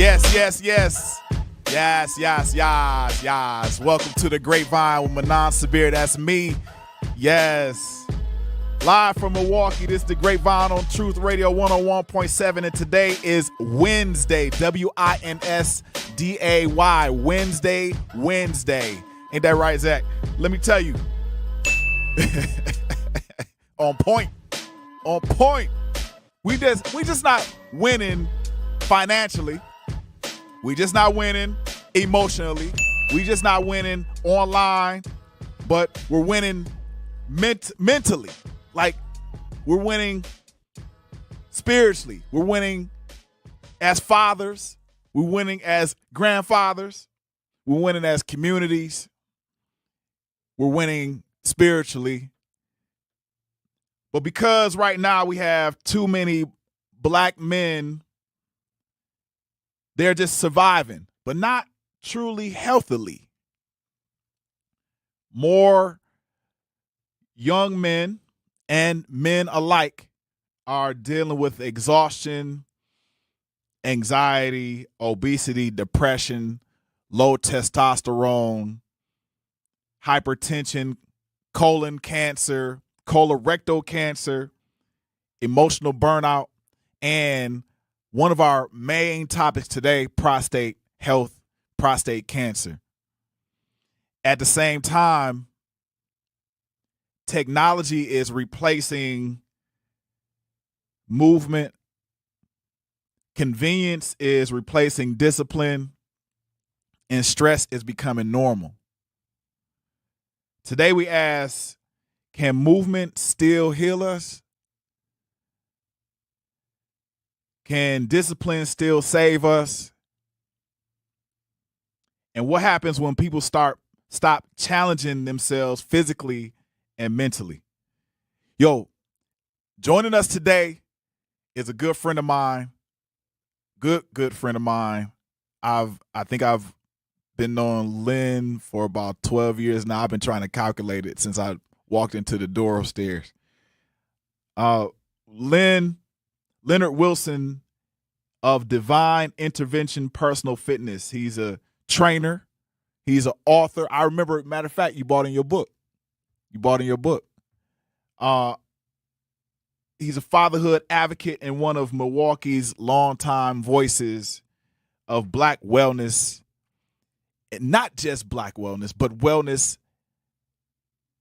Yes, yes, yes. Yes, yes, yes, yes. Welcome to the Grapevine with Manon Sabir. That's me. Yes. Live from Milwaukee, this is the Grapevine on Truth Radio 101.7, and today is Wednesday, Winsday, Wednesday. Ain't that right, Zach? Let me tell you. On point. We just not winning financially. We just not winning emotionally. We just not winning online, but we're winning mentally. Like, we're winning spiritually. We're winning as fathers. We're winning as grandfathers. We're winning as communities. We're winning spiritually. But because right now we have too many black men, they're just surviving, but not truly healthily. More young men and men alike are dealing with exhaustion, anxiety, obesity, depression, low testosterone, hypertension, colon cancer, colorectal cancer, emotional burnout, and one of our main topics today, prostate health, prostate cancer. At the same time, technology is replacing movement. Convenience is replacing discipline, and stress is becoming normal. Today we ask, can movement still heal us? Can discipline still save us? And what happens when people stop challenging themselves physically and mentally? Yo, joining us today is a good friend of mine. Good friend of mine. I think I've been knowing Lynn for about 12 years now. I've been trying to calculate it since I walked into the door upstairs. Leonard Wilson of Divine Intervention Personal Fitness. He's a trainer. He's an author. I remember, matter of fact, you bought in your book. He's a fatherhood advocate and one of Milwaukee's longtime voices of Black wellness. And not just Black wellness, but wellness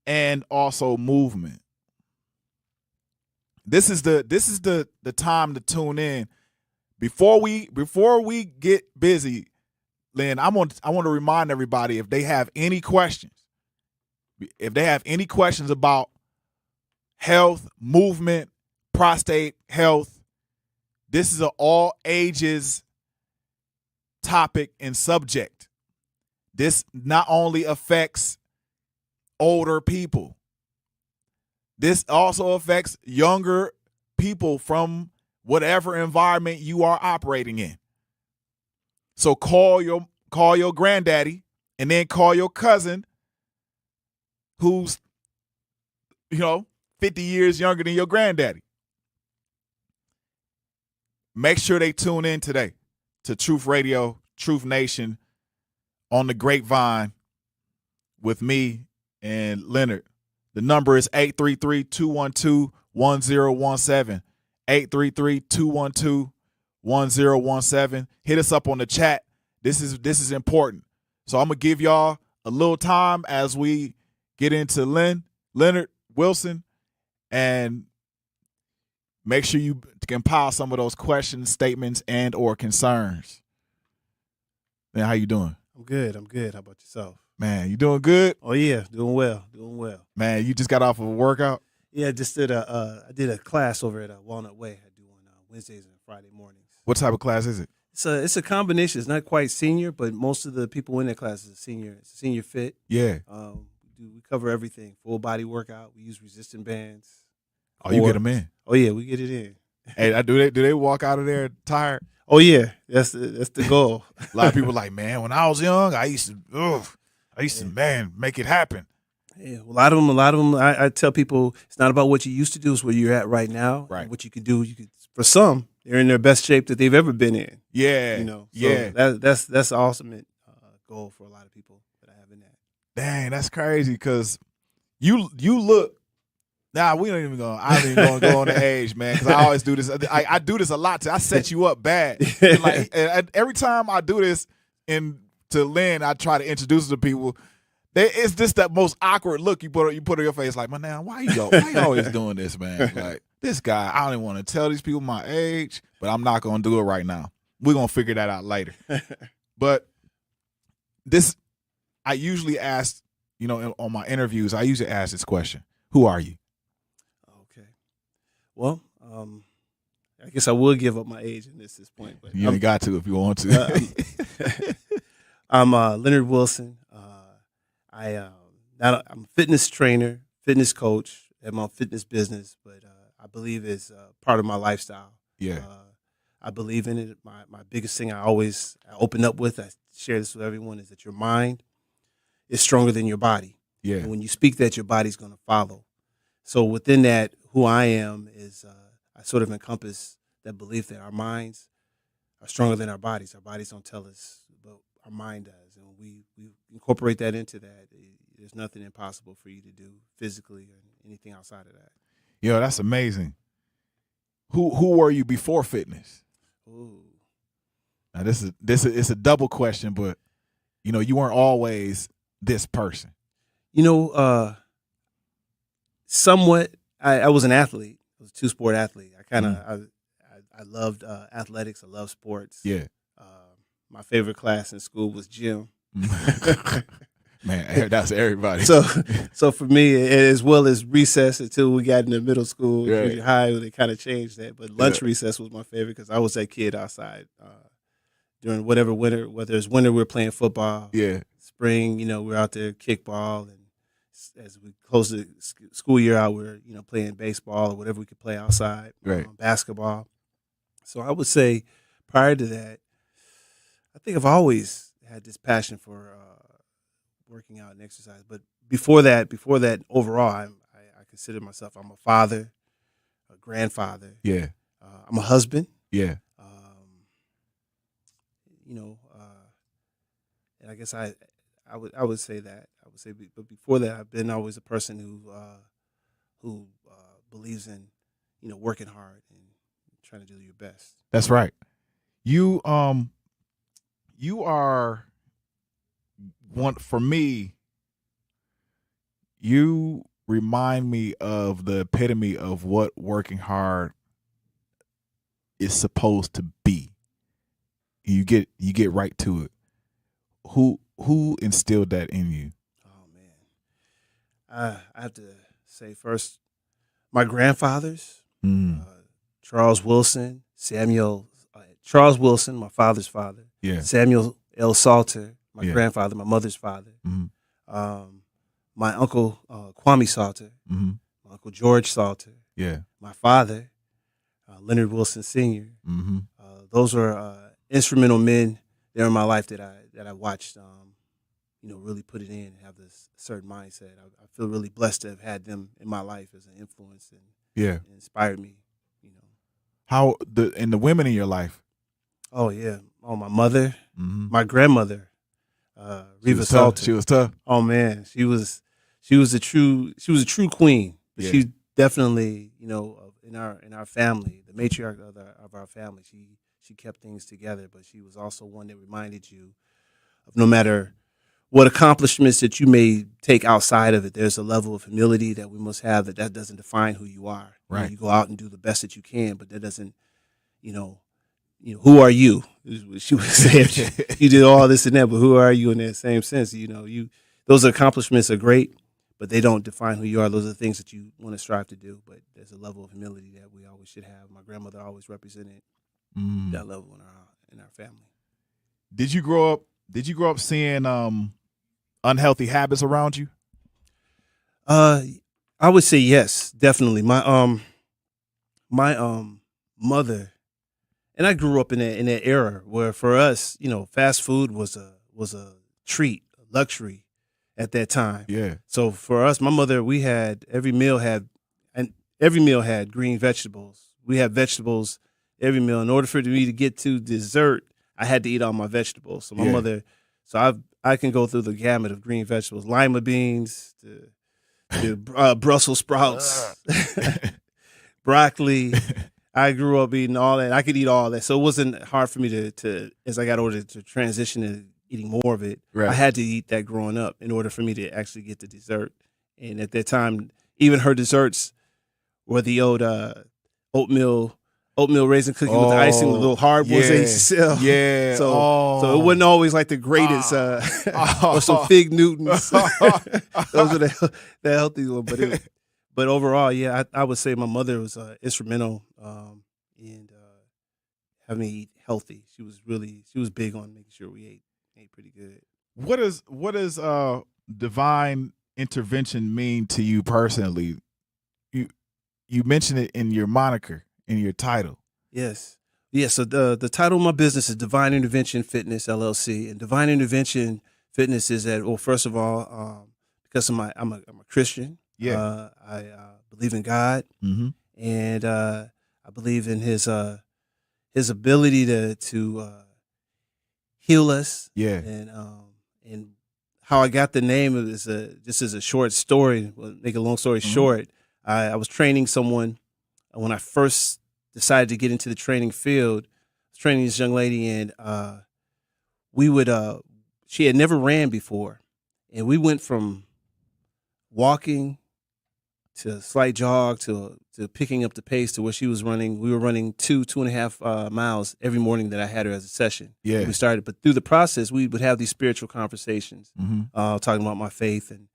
and also movement. This is the time to tune in. Before we get busy, Lynn, I want to remind everybody, if they have any questions about health, movement, prostate health, this is an all ages topic and subject. This not only affects older people, this also affects younger people from whatever environment you are operating in. So call your granddaddy, and then call your cousin who's 50 years younger than your granddaddy. Make sure they tune in today to Truth Radio, Truth Nation on the Grapevine with me and Leonard. The number is 833-212-1017. 833-212-1017. Hit us up on the chat. This is important. So I'm going to give y'all a little time as we get into Leonard Wilson, and make sure you compile some of those questions, statements, and or concerns. Man, how you doing? I'm good. How about yourself? Man, you doing good? Oh yeah, doing well. Man, you just got off of a workout? Yeah, I did a class over at Walnut Way. I do on Wednesdays and Friday mornings. What type of class is it? It's a combination. It's not quite senior, but most of the people in that class is senior. It's senior fit. Yeah. We cover everything. Full body workout. We use resistant bands. Oh, you get them in? Oh yeah, we get it in. Hey, do they walk out of there tired? Oh yeah, that's the goal. A lot of people are like, man, when I was young, I used to make it happen. Yeah, well, a lot of them. I tell people it's not about what you used to do; it's where you're at right now. Right. What you can do. For some, they're in their best shape that they've ever been in. Yeah. You know, so yeah. that's the ultimate goal for a lot of people that I have in that. Dang, that's crazy because you look. Nah, we don't even go. I don't even gonna go on the age, man, because I always do this. I do this a lot. I set you up bad. Like every time I do this, and to Lynn, I try to introduce her to people. It's just that most awkward look you put on your face, like, man, now why you always doing this, man? Like this guy, I don't even want to tell these people my age, but I'm not gonna do it right now. We're gonna figure that out later. But this, I usually ask, on my interviews, I usually ask this question: who are you? Okay. Well, I guess I will give up my age in this point, but you ain't got to if you want to. I'm Leonard Wilson. I'm a fitness trainer, fitness coach, and my fitness business, but I believe it's part of my lifestyle. Yeah. I believe in it. My biggest thing I open up with, I share this with everyone, is that your mind is stronger than your body. Yeah. And when you speak that, your body's going to follow. So within that, who I am is I sort of encompass that belief that our minds are stronger than our bodies. Our bodies don't tell us, but our mind does. And when we incorporate that into that, there's nothing impossible for you to do physically or anything outside of that. Yo, that's amazing. Who were you before fitness? Ooh. Now this is it's a double question, but you weren't always this person. Somewhat. I was an athlete. I was a two-sport athlete. I loved athletics. I love sports. Yeah. My favorite class in school was gym. Man, that's everybody. So for me, as well as recess until we got into middle school, right. junior high, they kind of changed that. But lunch recess was my favorite because I was that kid outside during whatever winter, whether it's winter, we were playing football. Yeah. Spring, we're out there kickball, and as we close the school year out, we're playing baseball or whatever we could play outside. Right. Basketball. So I would say, prior to that, I think I've always had this passion for working out and exercise. But before that, overall, I consider myself, I'm a father, a grandfather. Yeah. I'm a husband. Yeah. And I guess I would say that. I would say, but before that, I've been always a person who believes in, working hard and trying to do your best. That's right. You are one for me. You remind me of the epitome of what working hard is supposed to be. You get right to it. Who instilled that in you? Oh man, I have to say first, my grandfathers, Charles Wilson, Charles Wilson, my father's father. Yeah. Samuel L. Salter, my Yeah. grandfather, my mother's father. Mm-hmm. My uncle Kwame Salter, Mm-hmm. my uncle George Salter. Yeah. My father, Leonard Wilson Sr. Mm-hmm. Those were instrumental men there in my life that I watched, really put it in and have this certain mindset. I feel really blessed to have had them in my life as an influence and inspired me. How the women in your life? Oh yeah. Oh, my mother, Mm-hmm. my grandmother, Reva Salter. She was tough. Oh man, she was a true queen. But Yeah. she definitely, in our family, the matriarch of our family, she kept things together. But she was also one that reminded you of no matter what accomplishments that you may take outside of it, there's a level of humility that we must have that doesn't define who you are. Right. You go out and do the best that you can, but that doesn't, who are you? She would say, you did all this and that, but who are you in that same sense? Those accomplishments are great, but they don't define who you are. Those are the things that you want to strive to do, but there's a level of humility that we always should have. My grandmother always represented that level in our family. Did you grow up seeing unhealthy habits around you? I would say yes, definitely. My mother, and I grew up in that era where for us, fast food was a treat, a luxury at that time. Yeah. So for us, my mother, we had every meal had green vegetables. We had vegetables every meal. In order for me to get to dessert, I had to eat all my vegetables. So my mother, I can go through the gamut of green vegetables, lima beans, to Brussels sprouts, broccoli. I grew up eating all that. I could eat all that. So it wasn't hard for me to as I got older, to transition to eating more of it. Right. I had to eat that growing up in order for me to actually get to dessert. And at that time, even her desserts were the old oatmeal raisin cookie with the icing, the little hard ones they used to sell. Yeah. So it wasn't always like the greatest, or some Fig Newtons. Those are the healthy ones. But overall, yeah, I would say my mother was instrumental in having me eat healthy. She was big on making sure we ate pretty good. What does divine intervention mean to you personally? You mentioned it in your moniker, in your title. Yes. Yeah, so the title of my business is Divine Intervention Fitness, LLC. And Divine Intervention Fitness is that, well, first of all, because I'm a Christian. Yeah. I believe in God. Mm-hmm. And I believe in his ability to heal us. Yeah. And how I got the name is just as a short story. Well, make a long story short, I was training someone when I first decided to get into the training field. I was training this young lady, and she had never ran before, and we went from walking to a slight jog to picking up the pace to where she was running. We were running 2.5 miles every morning that I had her as a session. Yeah. We started, but through the process, we would have these spiritual conversations, Mm-hmm. talking about my faith and,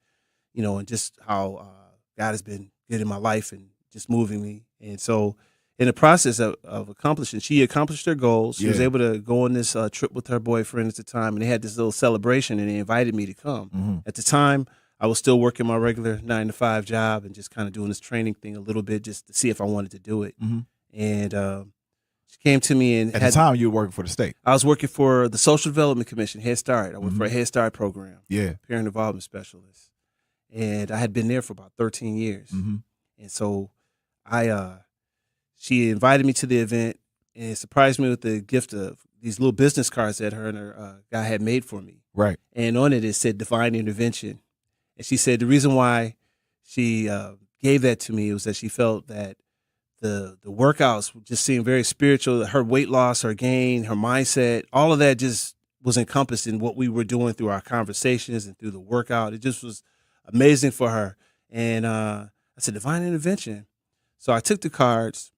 and just how God has been good in my life and just moving me. And so in the process of accomplishing, she accomplished her goals. She was able to go on this trip with her boyfriend at the time, and they had this little celebration, and they invited me to come. Mm-hmm. At the time, I was still working my regular 9-to-5 job and just kind of doing this training thing a little bit just to see if I wanted to do it. Mm-hmm. And she came to me and at the time you were working for the state. I was working for the Social Development Commission, Head Start. I worked for a Head Start program. Yeah. Parent involvement specialist. And I had been there for about 13 years. Mm-hmm. And so she invited me to the event and surprised me with the gift of these little business cards that her and her guy had made for me. Right. And on it said Divine Intervention. And she said the reason why she gave that to me was that she felt that the workouts just seemed very spiritual. Her weight loss, her gain, her mindset, all of that just was encompassed in what we were doing through our conversations and through the workout. It just was amazing for her. And I said, Divine Intervention. So I took the cards,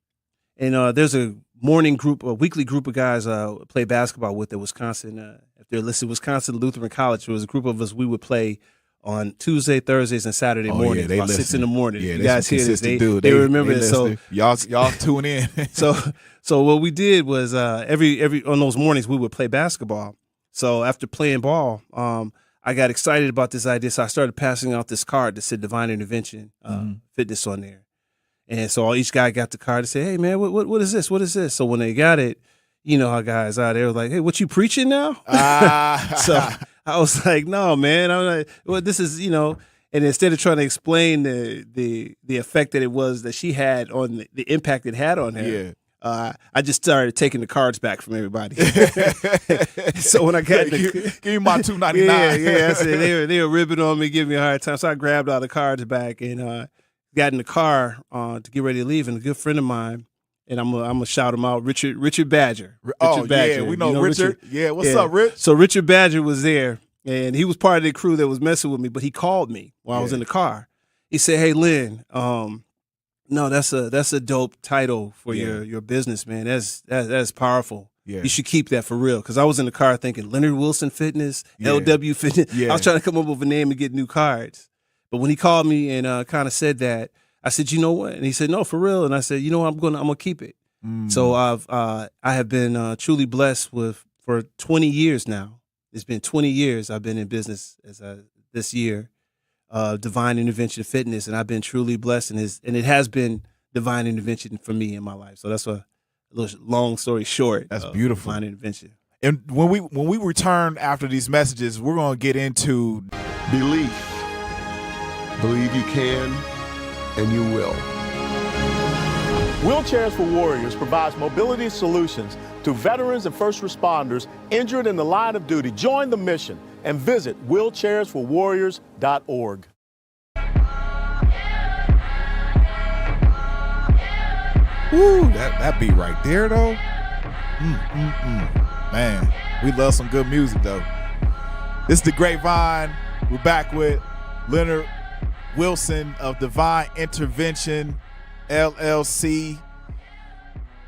and there's a weekly group of guys play basketball with at Wisconsin. If they're listed, Wisconsin Lutheran College. There was a group of us. We would play on Tuesday, Thursdays, and Saturday mornings, about 6 in the morning. Yeah, you guys hear this? They remember this. So y'all tune in. so what we did was every on those mornings we would play basketball. So after playing ball, I got excited about this idea. So I started passing out this card that said Divine Intervention Fitness on there. And so each guy got the card and said, "Hey man, what is this? What is this?" So when they got it, you know how guys are. They were like, "Hey, what you preaching now?" So I was like, "No, man. I'm like, well, this is, And instead of trying to explain the effect that it was that she had on the impact it had on her, I just started taking the cards back from everybody. So when I got give me my $2.99. Yeah. I said they were ribbing on me, giving me a hard time. So I grabbed all the cards back and got in the car to get ready to leave. And a good friend of mine, and I'm gonna shout him out, Richard Badger. Yeah, we know Richard. Yeah, what's up, Rich? So Richard Badger was there, and he was part of the crew that was messing with me. But he called me while I was in the car. He said, "Hey, Lynn, no, that's a dope title for your business, man. That's powerful. Yeah. You should keep that for real." Because I was in the car thinking Leonard Wilson Fitness, LW Fitness. Yeah. I was trying to come up with a name and get new cards. But when he called me and kind of said that, I said, "You know what?" And he said, "No, for real." And I said, "You know what? I'm gonna keep it." So I have been truly blessed for 20 years now. It's been 20 years I've been in business this year. Divine Intervention Fitness, and I've been truly blessed, and it has been divine intervention for me in my life. So that's a little long story short. That's beautiful. Divine intervention. And when we return after these messages, we're going to get into belief. Believe you can, and you will. Wheelchairs for Warriors provides mobility solutions to veterans and first responders injured in the line of duty. Join the mission and visit wheelchairsforwarriors.org. Woo, that beat right there, though. Man, we love some good music, though. This is The Grapevine. We're back with Leonard Wilson of Divine Intervention, LLC.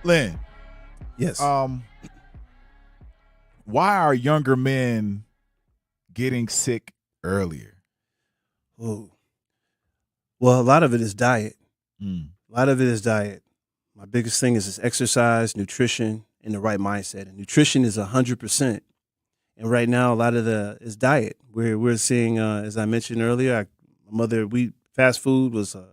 Lynn. Yes. Why are younger men getting sick earlier? Oh. Well, a lot of it is diet. Mm. A lot of it is diet. My biggest thing is exercise, nutrition, and the right mindset. And nutrition is 100%. And right now, a lot of is diet. We're seeing, as I mentioned earlier, fast food was a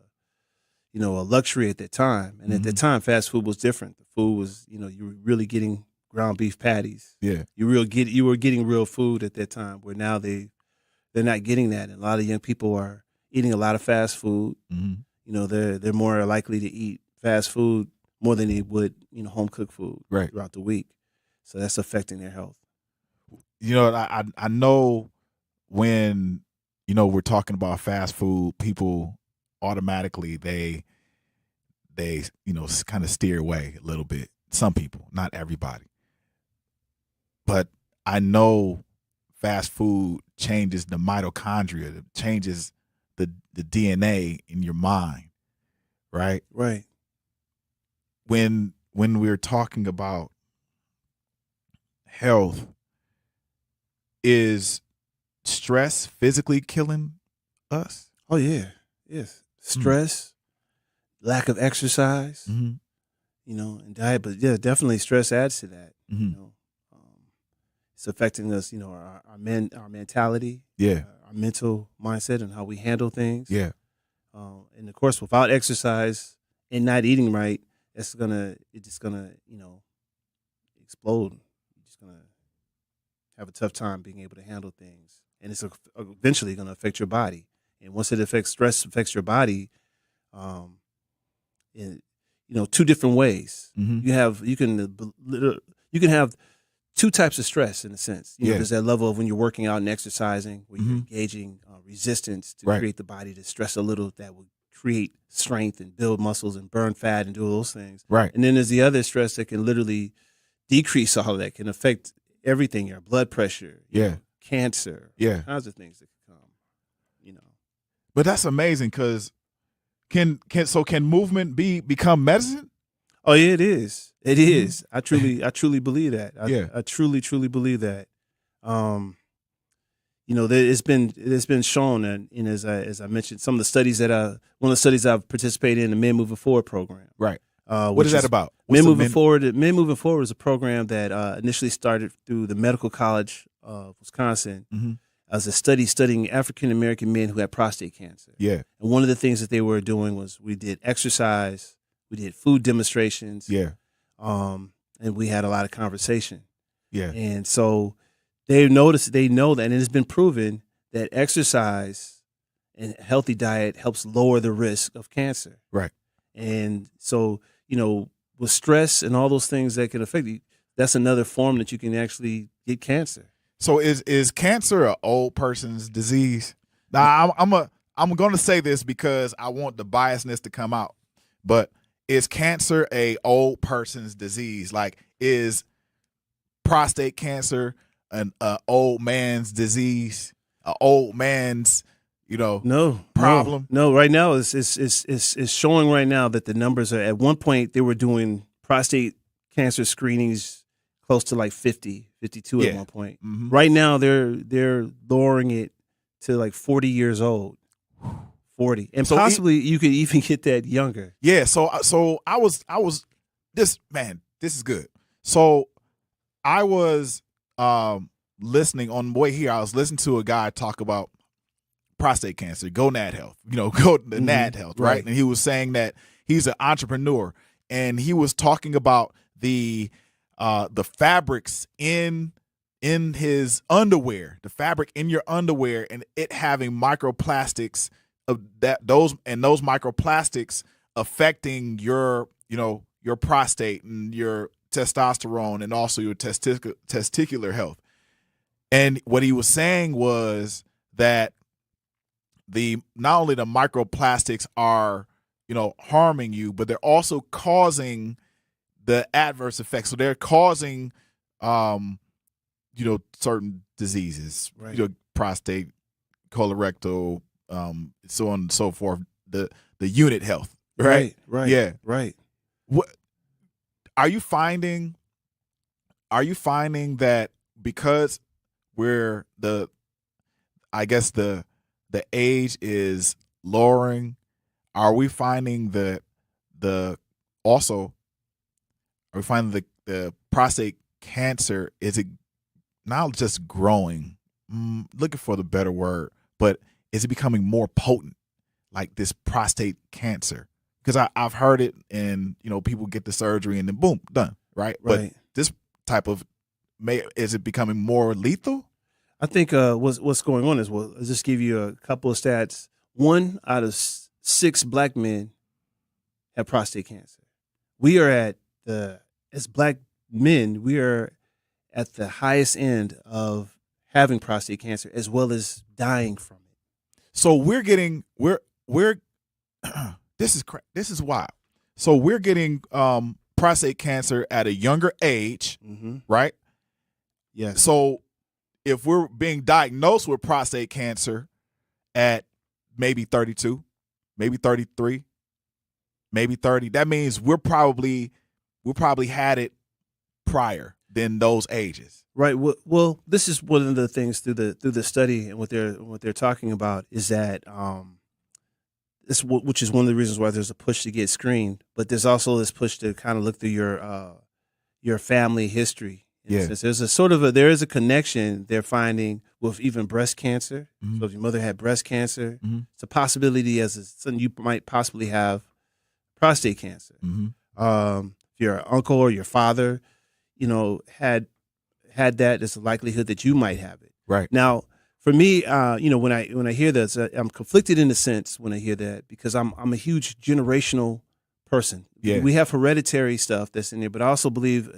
luxury at that time. And at that time, fast food was different. The food was, you were really getting ground beef patties. Yeah. You were getting real food at that time, where now they're not getting that. And a lot of young people are eating a lot of fast food. Mm-hmm. They're more likely to eat fast food more than they would, home cooked food throughout the week. So that's affecting their health. I know when, we're talking about fast food, people automatically, they kind of steer away a little bit. Some people, not everybody. But I know fast food changes the mitochondria, it changes the DNA in your mind, right? Right. When we're talking about health, is stress physically killing us? Oh yeah, yes. Stress, lack of exercise, and diet. But yeah, definitely stress adds to that. It's affecting us. Our mentality, our mental mindset, and how we handle things. Yeah. And of course, without exercise and not eating right, it's just gonna explode. You're just gonna have a tough time being able to handle things, and it's eventually going to affect your body. And once stress affects your body, in two different ways. Mm-hmm. You can have two types of stress in a sense. There's that level of when you're working out and exercising, where you're engaging resistance to create the body to stress a little, that will create strength and build muscles and burn fat and do all those things. Right. And then there's the other stress that can literally decrease all of that, can affect everything, your blood pressure, cancer, all kinds of things that can come, But that's amazing, because can movement become medicine? Oh yeah, it is. It is. I truly believe that. I truly believe that. It's been shown, and as I mentioned, some of the studies one of the studies I've participated in, the Men Moving Forward program. Right. What is that about? Men Moving Forward is a program that initially started through the Medical College of Wisconsin as a study studying African American men who had prostate cancer. Yeah. And one of the things that they were doing was, we did exercise, we did food demonstrations. Yeah. And we had a lot of conversation. Yeah. And so they know that, and it has been proven that exercise and healthy diet helps lower the risk of cancer. Right. And so, with stress and all those things that can affect you, that's another form that you can actually get cancer. So is cancer an old person's disease? Now, I'm going to say this because I want the biasness to come out, but is cancer a old person's disease? Like, is prostate cancer an old man's disease? An old man's, problem? No, right now it's showing right now that the numbers are, at one point they were doing prostate cancer screenings close to like 52 at one point. Mm-hmm. Right now they're lowering it to like 40 years old. 40. And so possibly you could even get that younger. Yeah, so I was this is good. So I was listening on the way here. I was listening to a guy talk about prostate cancer, gonad health, go to NAD health, right? And he was saying that he's an entrepreneur, and he was talking about the fabrics in his underwear, the fabric in your underwear, and it having microplastics of those microplastics affecting your your prostate and your testosterone and also your testicular health. And what he was saying was that not only the microplastics are, harming you, but they're also causing the adverse effects. So they're causing, certain diseases, right. Prostate, colorectal, so on and so forth. The unit health, right? Right. Yeah. Right. What are you finding? Are you finding that because we're the age is lowering, are we finding the prostate cancer, is it not just growing, looking for the better word, but is it becoming more potent, like this prostate cancer? Because I've heard it, and people get the surgery and then boom, done, right? But this type of is it becoming more lethal? I think what's going on is, well, I'll just give you a couple of stats. 1 out of 6 black men have prostate cancer. We are as black men, we are at the highest end of having prostate cancer as well as dying from it. So this is wild. So we're getting prostate cancer at a younger age, right? Yes. So if we're being diagnosed with prostate cancer at maybe 32, maybe 33, maybe 30, that means we probably had it prior than those ages. Right. Well, this is one of the things through the study, and what they're talking about is that which is one of the reasons why there's a push to get screened, but there's also this push to kind of look through your family history. Yeah. There is a connection they're finding with even breast cancer. Mm-hmm. So if your mother had breast cancer, mm-hmm. it's a possibility as a son you might possibly have prostate cancer. Mm-hmm. If your uncle or your father, had that, there's a likelihood that you might have it. Right. Now, for me, when I hear this, I'm conflicted in a sense when I hear that, because I'm a huge generational person. Yeah. We have hereditary stuff that's in there, but I also believe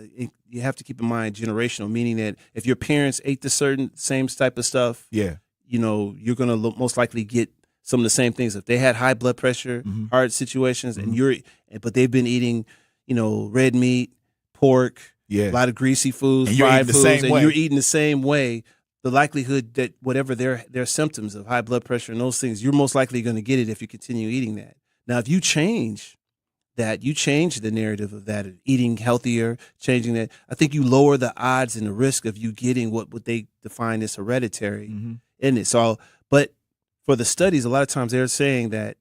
you have to keep in mind generational, meaning that if your parents ate the same type of stuff, yeah, you're going to most likely get some of the same things. If they had high blood pressure, mm-hmm. heart situations, mm-hmm. but they've been eating, red meat, pork, yeah, a lot of greasy foods, and fried foods, and way. You're eating the same way, the likelihood that whatever their symptoms of high blood pressure and those things, you're most likely going to get it if you continue eating that. Now, if you change that, you change the narrative of that, eating healthier, changing that, I think you lower the odds and the risk of you getting what they define as hereditary mm-hmm. in it. So, but for the studies, a lot of times they're saying that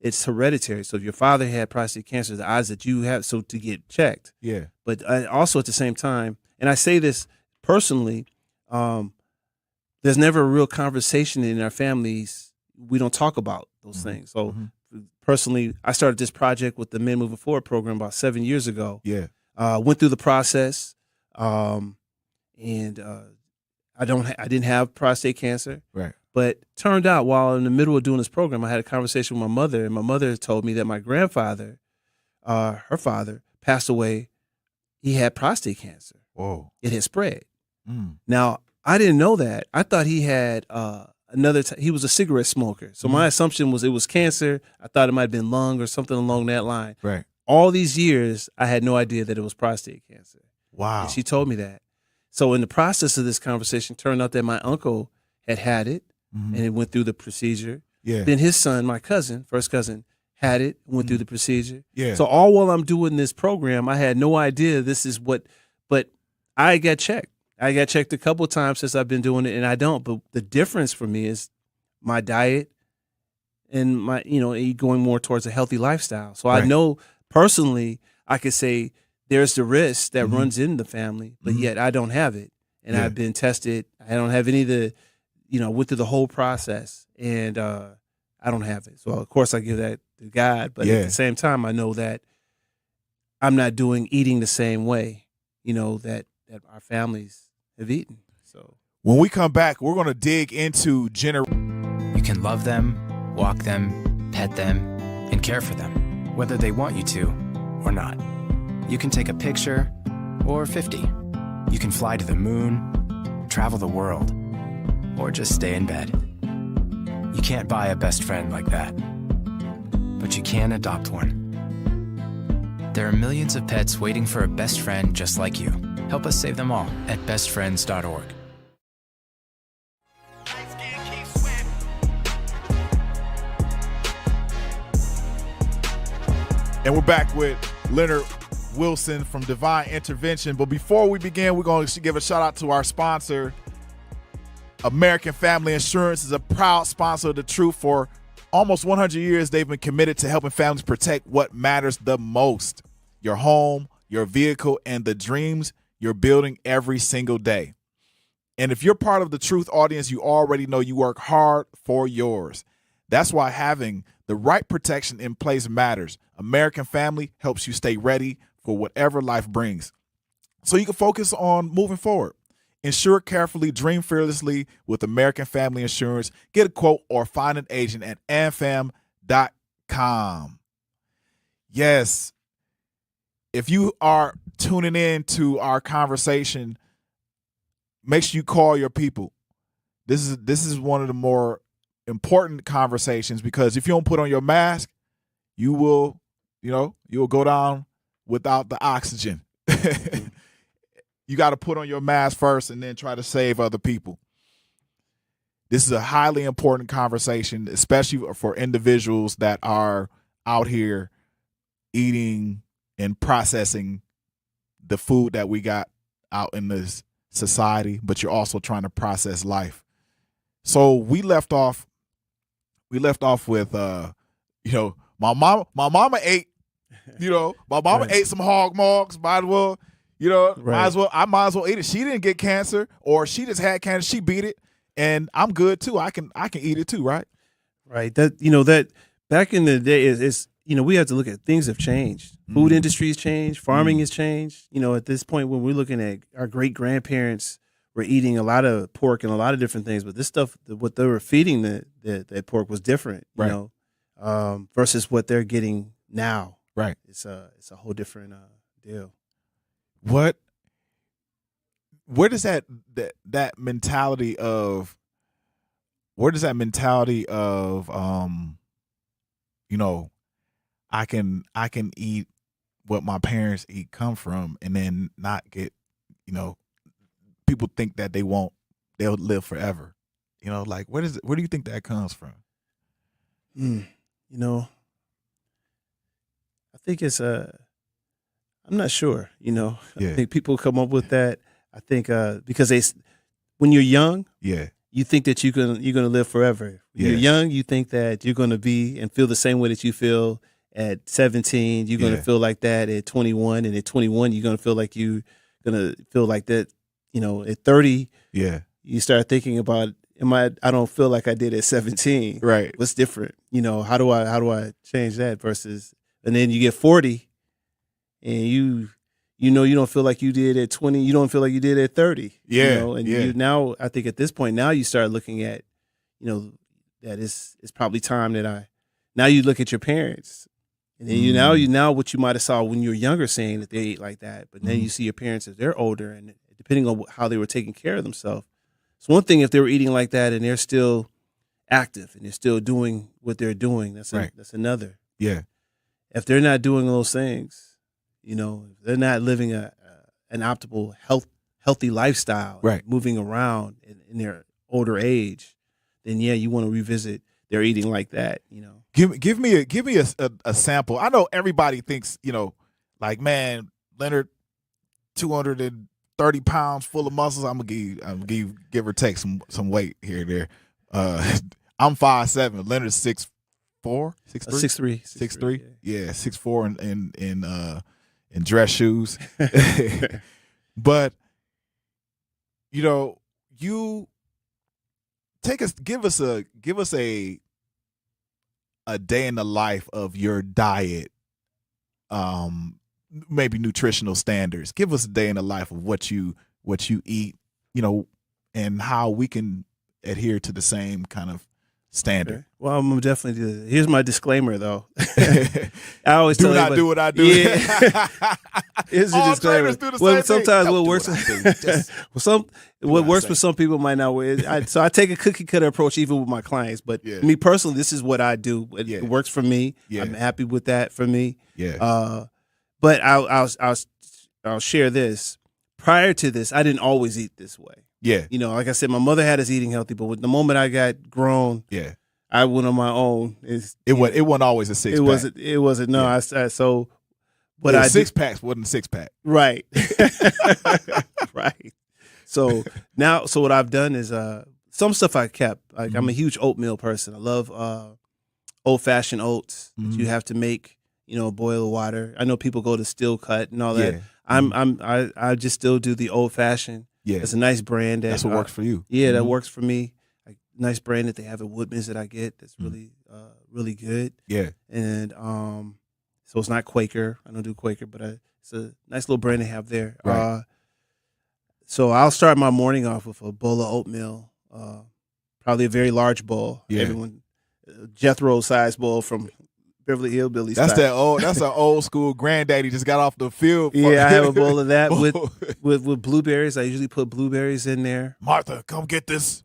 it's hereditary. So if your father had prostate cancer, the odds that you have, so to get checked. Yeah. But also at the same time, and I say this personally, there's never a real conversation in our families. We don't talk about those mm-hmm. things. So mm-hmm. personally, I started this project with the Men Moving Forward program about 7 years ago. Yeah. Went through the process, and I didn't have prostate cancer. Right. But turned out while in the middle of doing this program, I had a conversation with my mother, and my mother told me that my grandfather, her father, passed away. He had prostate cancer. Whoa. It had spread. Mm. Now, I didn't know that. I thought he had he was a cigarette smoker. So my assumption was it was cancer. I thought it might have been lung or something along that line. Right. All these years, I had no idea that it was prostate cancer. Wow. And she told me that. So in the process of this conversation, turned out that my uncle had it, mm-hmm. and it went through the procedure. Yeah. Then his son, my cousin, first cousin, had it, went mm-hmm. through the procedure. Yeah. So all while I'm doing this program, I had no idea this is what, but I got checked. I got checked a couple of times since I've been doing it, and I don't. But the difference for me is my diet and my, going more towards a healthy lifestyle. So right. I know personally, I could say there's the risk that mm-hmm. runs in the family, but mm-hmm. yet I don't have it. And yeah. I've been tested. I don't have any of the, went through the whole process, and I don't have it. So of course I give that to God, but at the same time, I know that I'm not eating the same way, that our families have eaten. So when we come back, we're going to dig into You can love them, walk them, pet them, and care for them, whether they want you to or not. You can take a picture or 50. You can fly to the moon, travel the world, or just stay in bed. You can't buy a best friend like that, but you can adopt one. There are millions of pets waiting for a best friend just like you. Help us save them all at bestfriends.org. And we're back with Leonard Wilson from Divine Intervention. But before we begin, we're going to give a shout out to our sponsor. American Family Insurance is a proud sponsor of The Truth. For almost 100 years, they've been committed to helping families protect what matters the most: your home, your vehicle, and the dreams you're building every single day. And if you're part of the Truth audience, you already know you work hard for yours. That's why having the right protection in place matters. American Family helps you stay ready for whatever life brings, so you can focus on moving forward. Insure carefully, dream fearlessly with American Family Insurance. Get a quote or find an agent at amfam.com. Yes, if you are tuning in to our conversation, make sure you call your people. This is one of the more important conversations, because if you don't put on your mask, you will go down without the oxygen. You got to put on your mask first and then try to save other people. This is a highly important conversation, especially for individuals that are out here eating and processing the food that we got out in this society, but you're also trying to process life. So we left off with my mama ate, my mama ate some hog mugs. Might as well eat it. She didn't get cancer, or she just had cancer. She beat it, and I'm good too. I can eat it too, right? Right. That back in the day is we have to look at things have changed. Food industry has changed. Farming has changed. At this point, when we're looking at our great grandparents were eating a lot of pork and a lot of different things, but this stuff, what they were feeding that pork was different, versus what they're getting now. Right. It's a whole different deal. Where does that mentality of I can eat what my parents eat come from, and then not get, people think that they'll live forever. Where do you think that comes from? I think it's I'm not sure, I think people come up with that. I think because when you're young, you think that you're gonna live forever. When you're young, you think that you're gonna be and feel the same way that you feel at 17. You're gonna feel like that at 21, and at 21, you're gonna feel like that. At 30, you start thinking about, I don't feel like I did at 17. Right. What's different? How do I change that versus, and then you get 40. And you don't feel like you did at 20. You don't feel like you did at 30. You now, I think at this point now you start looking at, that it's probably time that now you look at your parents, and then now what you might have saw when you were younger, saying that they ate like that, but then you see your parents as they're older, and depending on how they were taking care of themselves. It's one thing if they were eating like that and they're still active and they're still doing what they're doing. That's another. Yeah. If they're not doing those things, if they're not living an optimal, healthy lifestyle, right, moving around in their older age, then you want to revisit their eating like that. Give me a sample. I know everybody thinks, man, Leonard, 230 pounds, full of muscles. I'm gonna give or take some weight here and there. I'm 5'7". Leonard's 6'4", 6'3", 6'3". Yeah, 6'4" in dress shoes. But you give us a day in the life of your diet, maybe nutritional standards. Give us a day in the life of what you eat, and how we can adhere to the same kind of standard. Okay. Well, I'm gonna definitely do that. Here's my disclaimer, though. I always Do tell not everybody- do what I do. Yeah. Here's the All disclaimer. trainers do the Well, same thing. sometimes Don't what do works, what I do. Just what I works say. for some people might not work. So I take a cookie cutter approach even with my clients. But Yeah. me personally, this is what I do. It Yeah. works for me. Yeah. I'm happy with that for me. yeah. But I'll share this. Prior to this, I didn't always eat this way. Yeah. You know, like I said, my mother had us eating healthy, but with the moment I got grown, Yeah. I went on my own. It wasn't always a six It pack. wasn't. It wasn't. No, Yeah. so. But Yeah, I six packs wasn't a six pack. right, right. So now, what I've done is some stuff I kept. Like I'm a huge oatmeal person. I love old fashioned oats that you have to make. You know, boil the water. I know people go to Steel Cut and all that. Yeah. I just still do the old fashioned. Yeah. It's a nice brand. That's what works for you. Yeah, that Mhm. works for me. Like, nice brand that they have at Woodman's that I get. That's really really good. Yeah. And so it's not Quaker. I don't do Quaker, but it's a nice little brand they have there. Right. So I'll start my morning off with a bowl of oatmeal, probably a very large bowl. Yeah. Everyone, Jethro size bowl from Beverly Hillbillies. That's style. that's an old school granddaddy just got off the field. Yeah, I have a bowl of that with blueberries. I usually put blueberries in there. Martha, come get this.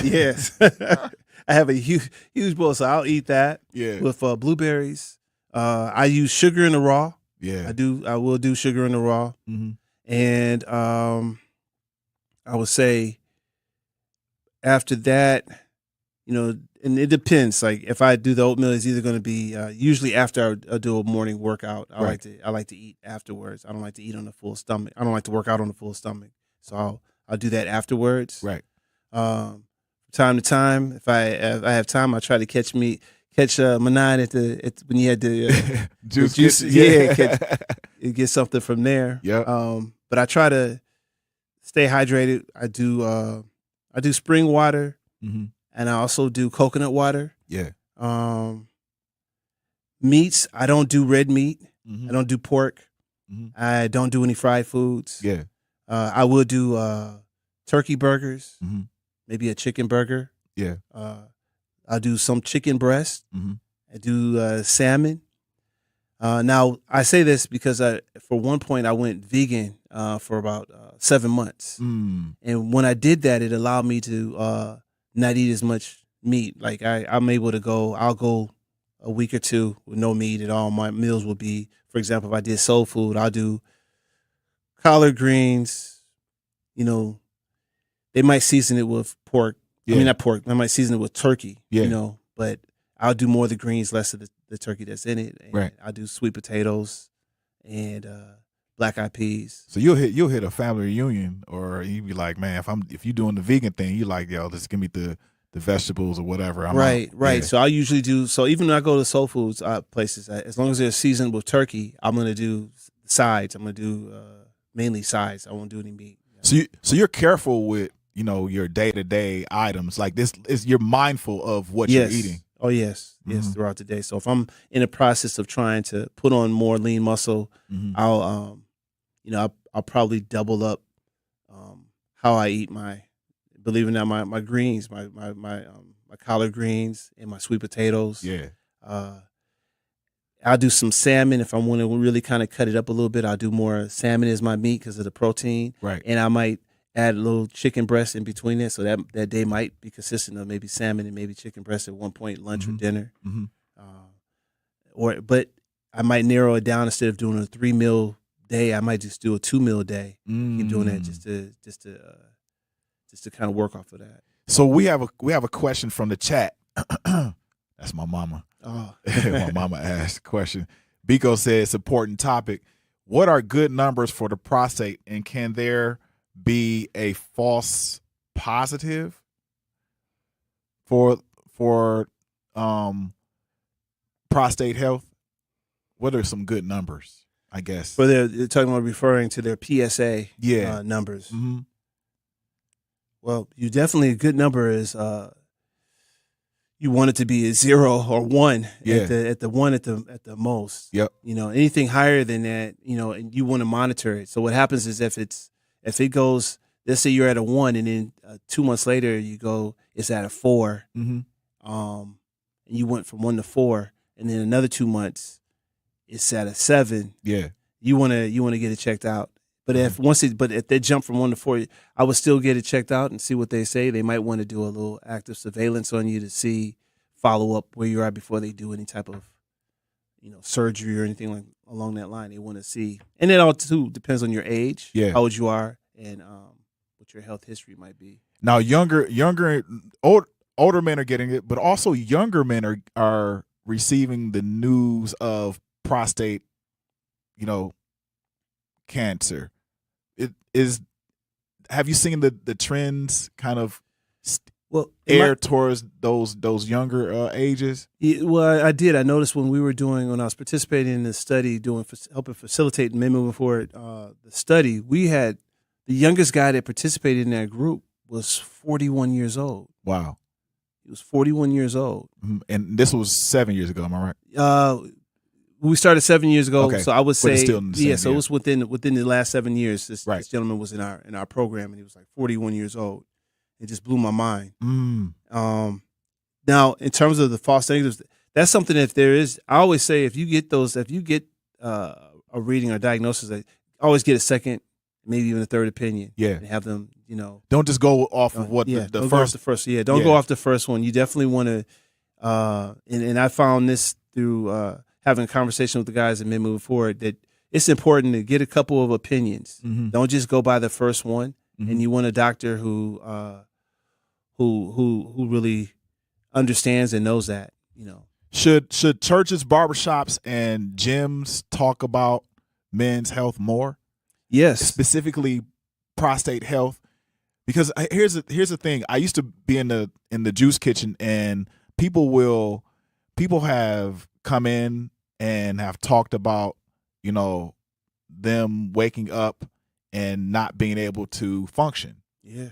Yes, I have a huge bowl, so I'll eat that. Yeah. With blueberries. I use sugar in the raw. Yeah. I will do sugar in the raw. Mm-hmm. And I would say after that, you know, and it depends. Like if I do the oatmeal, it's either going to be usually after I do a morning workout. I like to eat afterwards. I don't like to eat on a full stomach. I don't like to work out on a full stomach. So I'll do that afterwards. Right. From time to time, if I have time, I try to catch Manon at when you had the Juice. get something from there. Yeah. But I try to stay hydrated. I do spring water, Mm-hmm. and I also do coconut water. Yeah. Meats, I don't do red meat. Mm-hmm. I don't do pork. Mm-hmm. I don't do any fried foods. Yeah. I will do turkey burgers, Mm-hmm. maybe a chicken burger. Yeah. I'll do some chicken breast. Mm-hmm. I do salmon. Now, I say this because for one point I went vegan for about 7 months. Mm. And when I did that, it allowed me to not eat as much meat. Like I'm able to I'll go a week or two with no meat at all. My meals will be, for example, if I did soul food, I'll do collard greens. You know, they might season it with pork. Yeah. I mean, not pork. They might season it with turkey. Yeah. You know, but I'll do more of the greens, less of the turkey that's in it. And Right. I'll do sweet potatoes and black eyed peas. So you'll hit a family reunion, or you be like, man, if you doing the vegan thing, you like, yo, just give me the vegetables or whatever. I'm Right. out. Right. Yeah. So I usually do. So even when I go to soul foods places, as long as they're seasoned with turkey, I'm gonna do sides. I'm gonna do mainly sides. I won't do any meat. So you're careful with, you know, your day-to-day items. Like this is, you're mindful of what Yes. you're eating. Oh yes, yes, Mhm. throughout the day. So if I'm in the process of trying to put on more lean muscle, Mhm. I'll probably double up how I eat believe it or not, my greens, my collard greens and my sweet potatoes. Yeah. I'll do some salmon if I want to really kind of cut it up a little bit. I'll do more salmon as my meat because of the protein, Right. and I might add a little chicken breast in between it, so that day might be consistent of maybe salmon and maybe chicken breast at one point, lunch or dinner. Mm-hmm. But I might narrow it down. Instead of doing a 3-meal day, I might just do a 2-meal day. Keep doing that just to kind of work off of that. So we have a question from the chat. That's my mama. Oh, My mama asked a question. Biko said it's an important topic. What are good numbers for the prostate, and can there be a false positive for prostate health? What are some good numbers, I guess? but they're talking about referring to their PSA numbers. Mm-hmm. Well, a good number is you want it to be a 0 or 1 Yeah. at the 1 at the most. Yep. You know, anything higher than that, you know, and you want to monitor it. So what happens is if it goes, let's say you're at a 1 and then 2 months later it's at a 4. Mm-hmm. and you went from 1 to 4, and then another 2 months, it's at a 7. Yeah. You wanna get it checked out. But if they jump from 1 to 4, I would still get it checked out and see what they say. They might want to do a little active surveillance on you to follow up where you are before they do any type of, surgery or anything like along that line. They want to see, and it all too depends on your age, how old you are, and what your health history might be. Now, older men are getting it, but also younger men are receiving the news of prostate, cancer. Have you seen the trends kind of towards those younger ages? Well, I did. I noticed when I was participating in this study, helping facilitate men moving forward, the study, we had the youngest guy that participated in that group was 41 years old. Wow. He was 41 years old. And this was 7 years ago, am I right? We started 7 years ago, okay. So I would say, still in the same so year. it was within the last 7 years. This Right. gentleman was in our program, and he was like 41 years old. It just blew my mind. Now, in terms of the false negatives, that's something. I always say, if you get a reading or diagnosis, always get a second, maybe even a third opinion. Yeah, and have them, don't just go off of what don't the go first. off the first. Yeah, don't go off the first one. You definitely want to. And I found this through having a conversation with the guys at Men Moving Forward, that it's important to get a couple of opinions. Mm-hmm. Don't just go by the first one. Mm-hmm. And you want a doctor who really understands and knows that. Should churches, barbershops, and gyms talk about men's health more? Yes, specifically prostate health. Because here's the thing. I used to be in the juice kitchen, and people have come in and have talked about, them waking up and not being able to function. Yeah.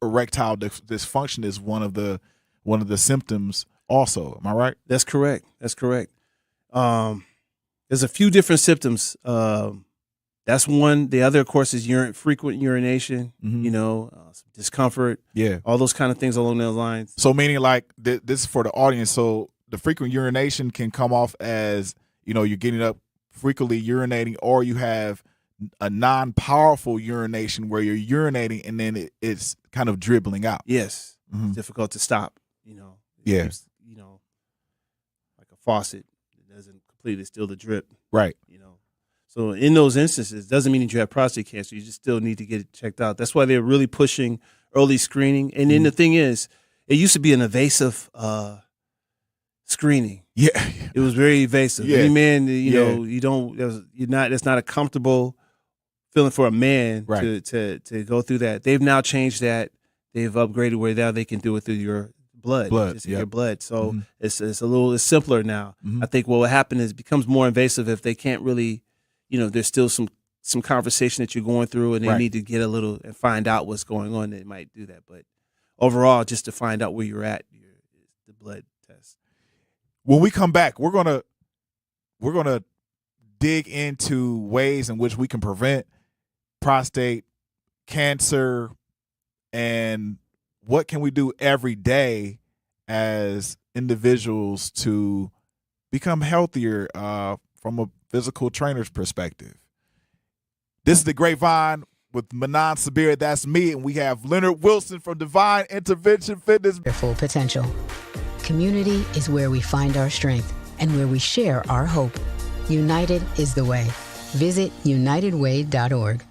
Erectile dysfunction is one of the symptoms also. Am I right? That's correct. There's a few different symptoms. That's one. The other, of course, is frequent urination, some discomfort. Yeah. All those kind of things along those lines. So meaning like this is for the audience. So the frequent urination can come off as, you're getting up frequently urinating, or you have a non-powerful urination where you're urinating and then it's kind of dribbling out. Yes. Mm-hmm. It's difficult to stop, Yeah. Keeps, like a faucet. It doesn't completely still the drip. Right. So in those instances, doesn't mean that you have prostate cancer. You just still need to get it checked out. That's why they're really pushing early screening. And then the thing is, it used to be an evasive screening. Yeah. It was very evasive. Yeah. Any man, it's not a comfortable feeling for a man to go through that. They've now changed that. They've upgraded where now they can do it through your blood. Just in your blood. So it's simpler now. Mm-hmm. I think what will happen is it becomes more invasive if they can't really, there's still some conversation that you're going through, and they need to get a little and find out what's going on. They might do that, but overall, just to find out where you're at, the blood test. When we come back, we're gonna dig into ways in which we can prevent prostate cancer, and what can we do every day as individuals to become healthier from a physical trainer's perspective. This is The Grapevine with Manon Sabir, that's me, and we have Leonard Wilson from Divine Intervention Fitness. Their full potential. Community is where we find our strength and where we share our hope. United is the way. Visit unitedway.org.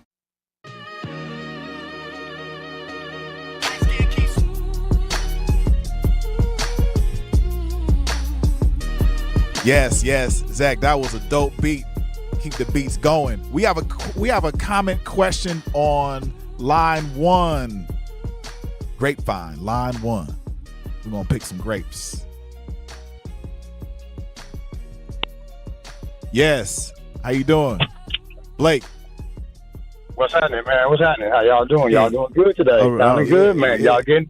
Yes, Zach, that was a dope beat. Keep the beats going. We have a comment question on line 1. Grapevine, line 1. We're gonna pick some grapes. Yes, how you doing, Blake? What's happening, man? What's happening? How y'all doing? Y'all doing good today? Sounding good, man. Yeah. Y'all getting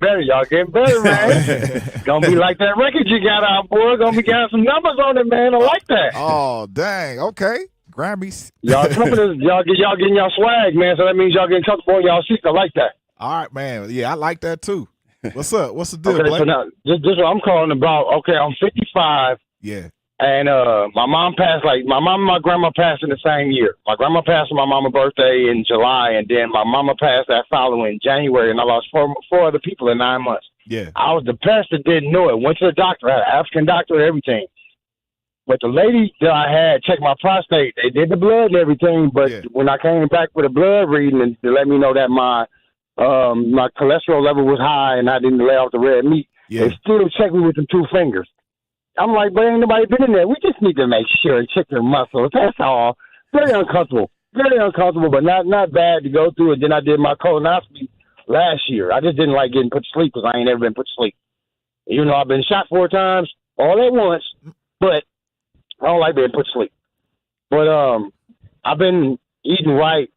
better, man. Gonna be like that record you got out, boy. Gonna be got some numbers on it, man. I like that. Oh, dang. Okay. Grammys. Y'all getting y'all swag, man. So that means y'all getting comfortable in y'all seats. I like that. All right, man. Yeah, I like that too. What's up? What's the deal, Okay, Blake? so now, this is what I'm calling about. Okay, I'm 55. Yeah. And my mom passed, my mom and my grandma passed in the same year. My grandma passed on my mama's birthday in July, and then my mama passed that following January, and I lost four other people in 9 months. Yeah. I was depressed and didn't know it. Went to the doctor, had an African doctor and everything. But the lady that I had checked my prostate. They did the blood and everything, but when I came back with a blood reading, and they let me know that my cholesterol level was high and I didn't lay off the red meat, they still checked me with them 2 fingers. I'm like, but ain't nobody been in there. We just need to make sure and check your muscles. That's all. Very uncomfortable, but not bad to go through. And then I did my colonoscopy last year. I just didn't like getting put to sleep because I ain't never been put to sleep. You know, I've been shot 4 times, all at once, but I don't like being put to sleep. But I've been eating right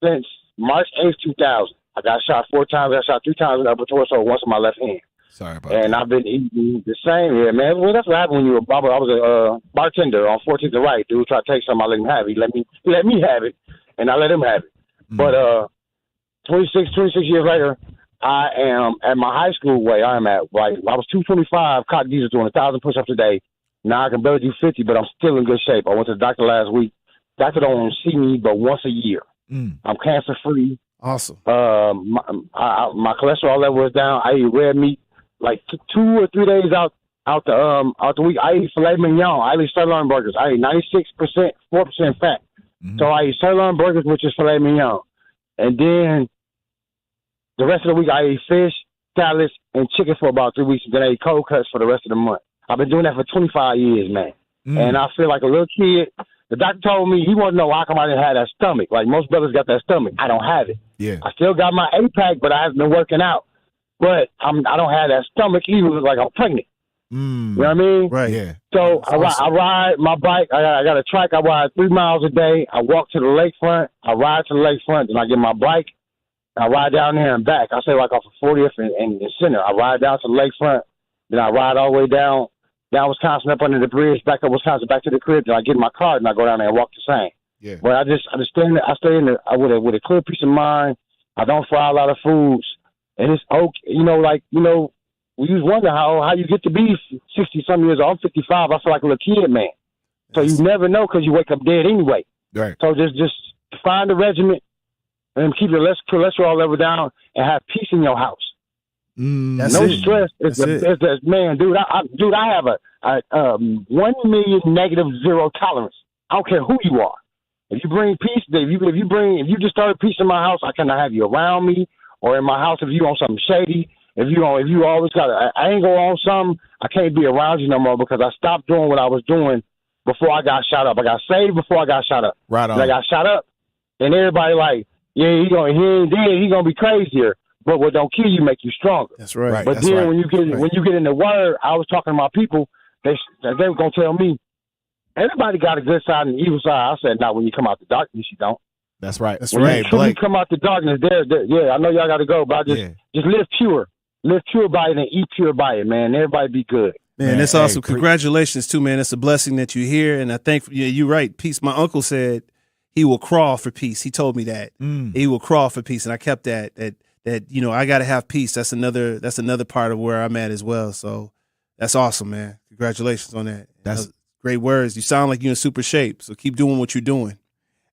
since March 8th, 2000. I got shot 4 times. I got shot 3 times in the upper torso, once in my left hand. Sorry about and that. I've been eating the same. Yeah, man. Well, that's what happened when you were a barber. I was a bartender on 14th and Right. Dude tried to take something. I let him have it. He let me have it, and I let him have it. But 26 years later, I am at my high school weight. I am at, I was 225, cock diesel, doing 1,000 push-ups a day. Now I can barely do 50, but I'm still in good shape. I went to the doctor last week. Doctor don't see me but once a year. I'm cancer-free. Awesome. My cholesterol level is down. I eat red meat. Like 2 or 3 days out the week, I eat filet mignon. I eat sirloin burgers. I eat 96%, 4% fat. So I eat sirloin burgers, which is filet mignon. And then the rest of the week, I eat fish, salads, and chicken for about 3 weeks. And then I eat cold cuts for the rest of the month. I've been doing that for 25 years, man. And I feel like a little kid. The doctor told me he wanted to know how come I didn't have that stomach. Like most brothers got that stomach. I don't have it. Yeah. I still got my 8-pack, but I haven't been working out. But I don't have that stomach even like I'm pregnant. You know what I mean? Right. Yeah. So I ride my bike. I got a trike. I ride 3 miles a day. I walk to the lakefront. I ride to the lakefront. Then I get my bike. I ride down there and back. I say like off of 40th and Center. I ride down to the lakefront. Then I ride all the way down Wisconsin, up under the bridge, back up Wisconsin, back to the crib. Then I get in my car and I go down there and walk the same. Yeah. But I stay in there with a clear peace of mind. I don't fry a lot of foods. And it's okay, we just wonder how you get to be 60-some years old. I'm 55. I feel like a little kid, man. So you never know because you wake up dead anyway. Right. So just find a regimen and keep your cholesterol level down and have peace in your house. That's no it. stress. Man, dude, I have a 1 million -0 tolerance. I don't care who you are. If you bring peace, if you just started peace in my house, I cannot have you around me. Or in my house, if you on something shady, if you always got an angle on something, I can't be around you no more because I stopped doing what I was doing before I got shot up. I got saved before I got shot up. Right on. And I got shot up, and everybody like, yeah, he ain't dead. He gonna be crazier. But what don't kill you make you stronger. That's right. But That's then right. when you get in the word, I was talking to my people. They were gonna tell me everybody got a good side and an evil side. I said, not when you come out the darkness, you don't. That's right. That's When right. you come out the darkness, I know y'all got to go, but I just live pure by it and eat pure by it, man. Everybody be good. Man, that's awesome. Congratulations, too, man. It's a blessing that you're here. And I think you're right. Peace. My uncle said he will crawl for peace. He told me that. He will crawl for peace. And I kept that I got to have peace. That's another part of where I'm at as well. So that's awesome, man. Congratulations on that. That's great words. You sound like you're in super shape. So keep doing what you're doing.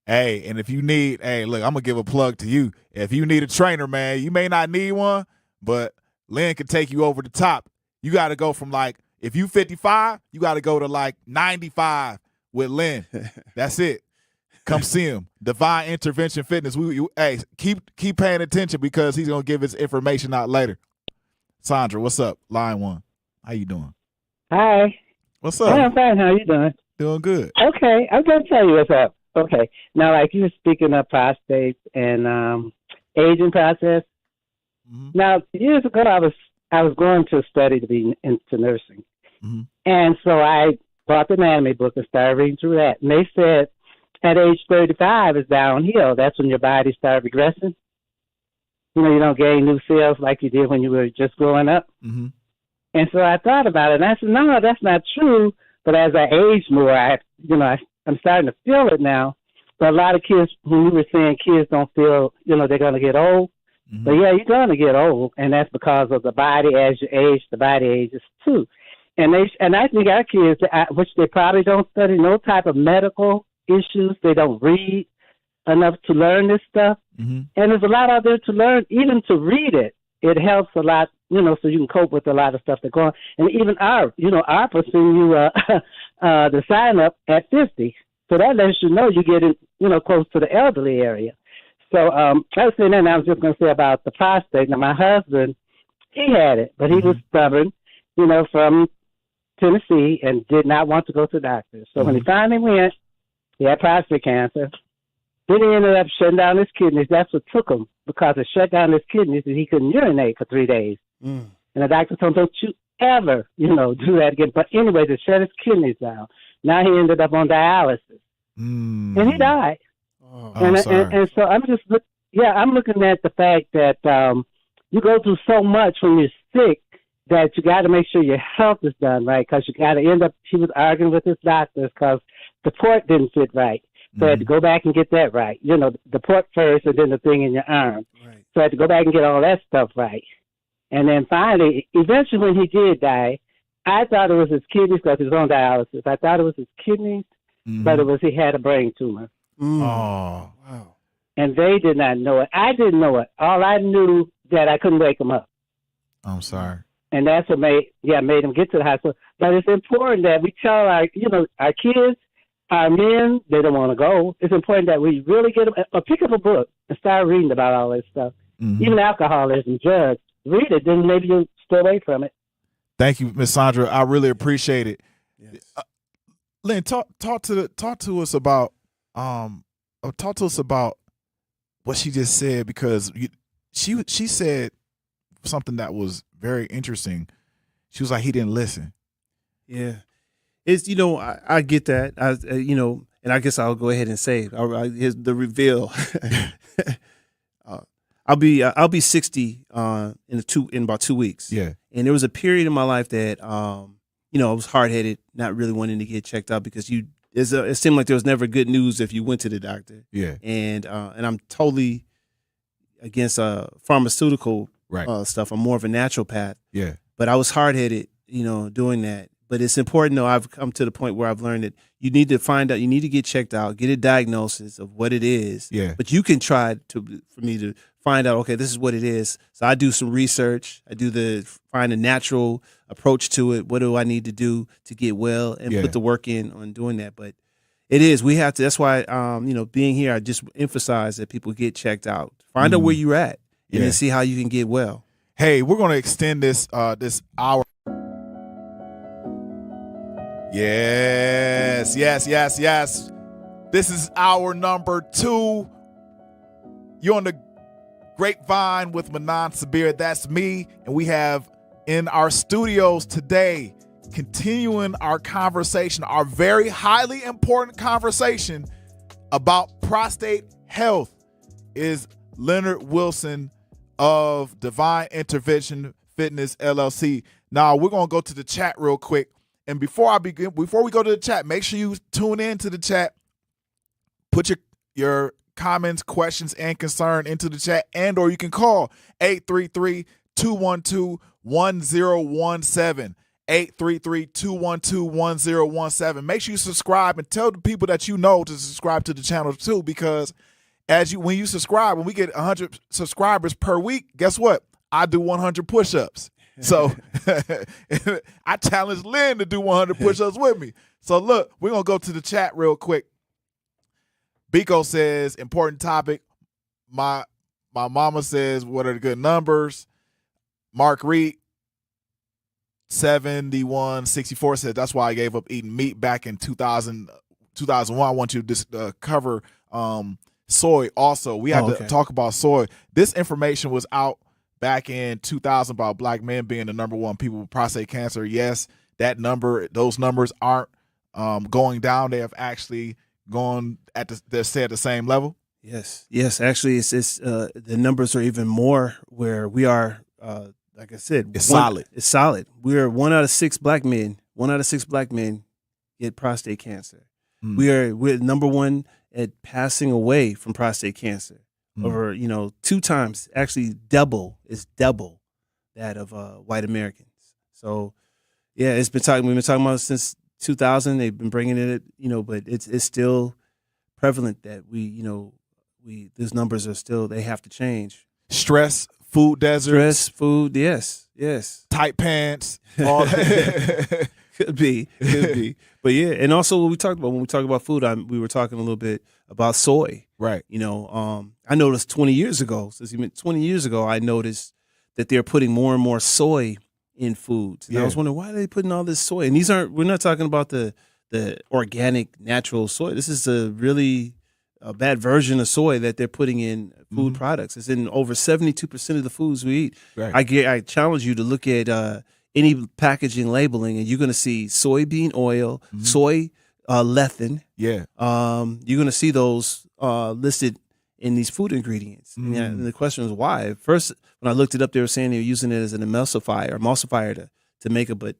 Hey, and if you need, look, I'm going to give a plug to you. If you need a trainer, man, you may not need one, but Lynn can take you over the top. You got to go from if you 55, you got to go to 95 with Lynn. That's it. Come see him. Divine Intervention Fitness. Keep paying attention because he's going to give his information out later. Sandra, what's up? Line 1. How you doing? Hi. What's up? I'm fine. How you doing? Doing good. Okay. I'm going to tell you what's up. Okay. Now, you were speaking of prostate and aging process. Mm-hmm. Now, years ago, I was going to study to be into nursing. Mm-hmm. And so I bought the anatomy book and started reading through that. And they said at age 35 is downhill. That's when your body starts regressing. You don't gain new cells like you did when you were just growing up. Mm-hmm. And so I thought about it, and I said, no, that's not true. But as I age more, I'm starting to feel it now. But a lot of kids, when you were saying kids don't feel, they're going to get old, Mm-hmm. But yeah, you're going to get old, and that's because of the body. As you age, the body ages too. And I think our kids, which they probably don't study no type of medical issues, they don't read enough to learn this stuff. Mm-hmm. And there's a lot out there to learn, even to read it. It helps a lot, so you can cope with a lot of stuff that's going on. And even ARPA send you the sign up at 50. So that lets you know you're getting, close to the elderly area. So I was saying that, and I was just going to say about the prostate. Now, my husband, he had it, but he was stubborn, from Tennessee, and did not want to go to the doctor. So when he finally went, he had prostate cancer. Then he ended up shutting down his kidneys. That's what took him, because it shut down his kidneys and he couldn't urinate for 3 days. And the doctor told him, don't you ever, do that again. But anyway, they shut his kidneys down. Now he ended up on dialysis. And he died. And so I'm just, I'm looking at the fact that you go through so much when you're sick that you got to make sure your health is done right, because you got to end up, he was arguing with his doctors because the port didn't fit right. So I had to go back and get that right. The port first and then the thing in your arm. Right. So I had to go back and get all that stuff right. And then finally, eventually when he did die, I thought it was his kidneys because he was on dialysis. I thought it was his kidneys, but he had a brain tumor. Oh, wow. And they did not know it. I didn't know it. All I knew that I couldn't wake him up. I'm sorry. And that's what made him get to the hospital. But it's important that we tell our kids, our men, they don't want to go. It's important that we really get them, or pick up a book and start reading about all this stuff. Even alcoholism, drugs. Read it, then maybe you'll stay away from it. Thank you, Miss Sandra. I really appreciate it. Yes. Lynn, talk to us about what she just said, because she said something that was very interesting. She was like, he didn't listen. Yeah. It's, I get that. And I guess I'll go ahead and say, here's the reveal. I'll be 60 in about 2 weeks. Yeah. And there was a period in my life that I was hard-headed, not really wanting to get checked out, because it seemed like there was never good news if you went to the doctor. Yeah. And I'm totally against pharmaceutical stuff. I'm more of a naturopath. Yeah. But I was hard-headed, doing that. But it's important, though. I've come to the point where I've learned that you need to find out, you need to get checked out, get a diagnosis of what it is. Yeah. But you can try for me to find out, okay, this is what it is. So I do some research. I find a natural approach to it. What do I need to do to get well, and put the work in on doing that. But we have to, that's why, being here, I just emphasize that people get checked out. Find out where you're at, and then see how you can get well. Hey, we're going to extend this hour. Yes. This is hour number 2. You're on the Grapevine with Manon Sabir. That's me. And we have in our studios today, continuing our conversation, our very highly important conversation about prostate health, is Leonard Wilson of Divine Intervention Fitness LLC. Now, we're going to go to the chat real quick. And before we go to the chat, make sure you tune in to the chat. Put your comments, questions, and concern into the chat, or you can call 833-212-1017. 833-212-1017. Make sure you subscribe and tell the people that you know to subscribe to the channel too, because when you subscribe, when we get 100 subscribers per week, guess what? I do 100 push-ups. So I challenge Lynn to do 100 push-ups with me. So look, we're going to go to the chat real quick. Biko says, important topic. My mama says, what are the good numbers? Mark Reed, 7164 says, that's why I gave up eating meat back in 2001. I want you to cover soy also. We had to talk about soy. This information was out back in 2000 about black men being the number 1 people with prostate cancer. Yes, those numbers aren't going down. They have actually gone they're stay at the same level. Yes. Actually, it's the numbers are even more where we are. Like I said, it's solid. It's solid. We're 1 out of 6 black men. 1 out of 6 black men get prostate cancer. We're number 1 at passing away from prostate cancer. over 2 times, actually double that of white Americans. So yeah, we've been talking about it since 2000. They've been bringing it, but it's still prevalent that those numbers are still, they have to change. Stress, food desert. Food, yes. Tight pants, all that. Could be. But yeah, and also what we talked about when we talk about food, we were talking a little bit about soy. Right. I noticed 20 years ago, I noticed that they're putting more and more soy in foods. And I was wondering, why are they putting all this soy? And we're not talking about the organic, natural soy. This is a really bad version of soy that they're putting in food products. It's in over 72% of the foods we eat. Right. I challenge you to look at any packaging labeling, and you're going to see soybean oil, soy lecithin. Yeah. You're going to see those listed in these food ingredients. And the question was why. At first, when I looked it up, they were saying they were using it as an emulsifier to make it. But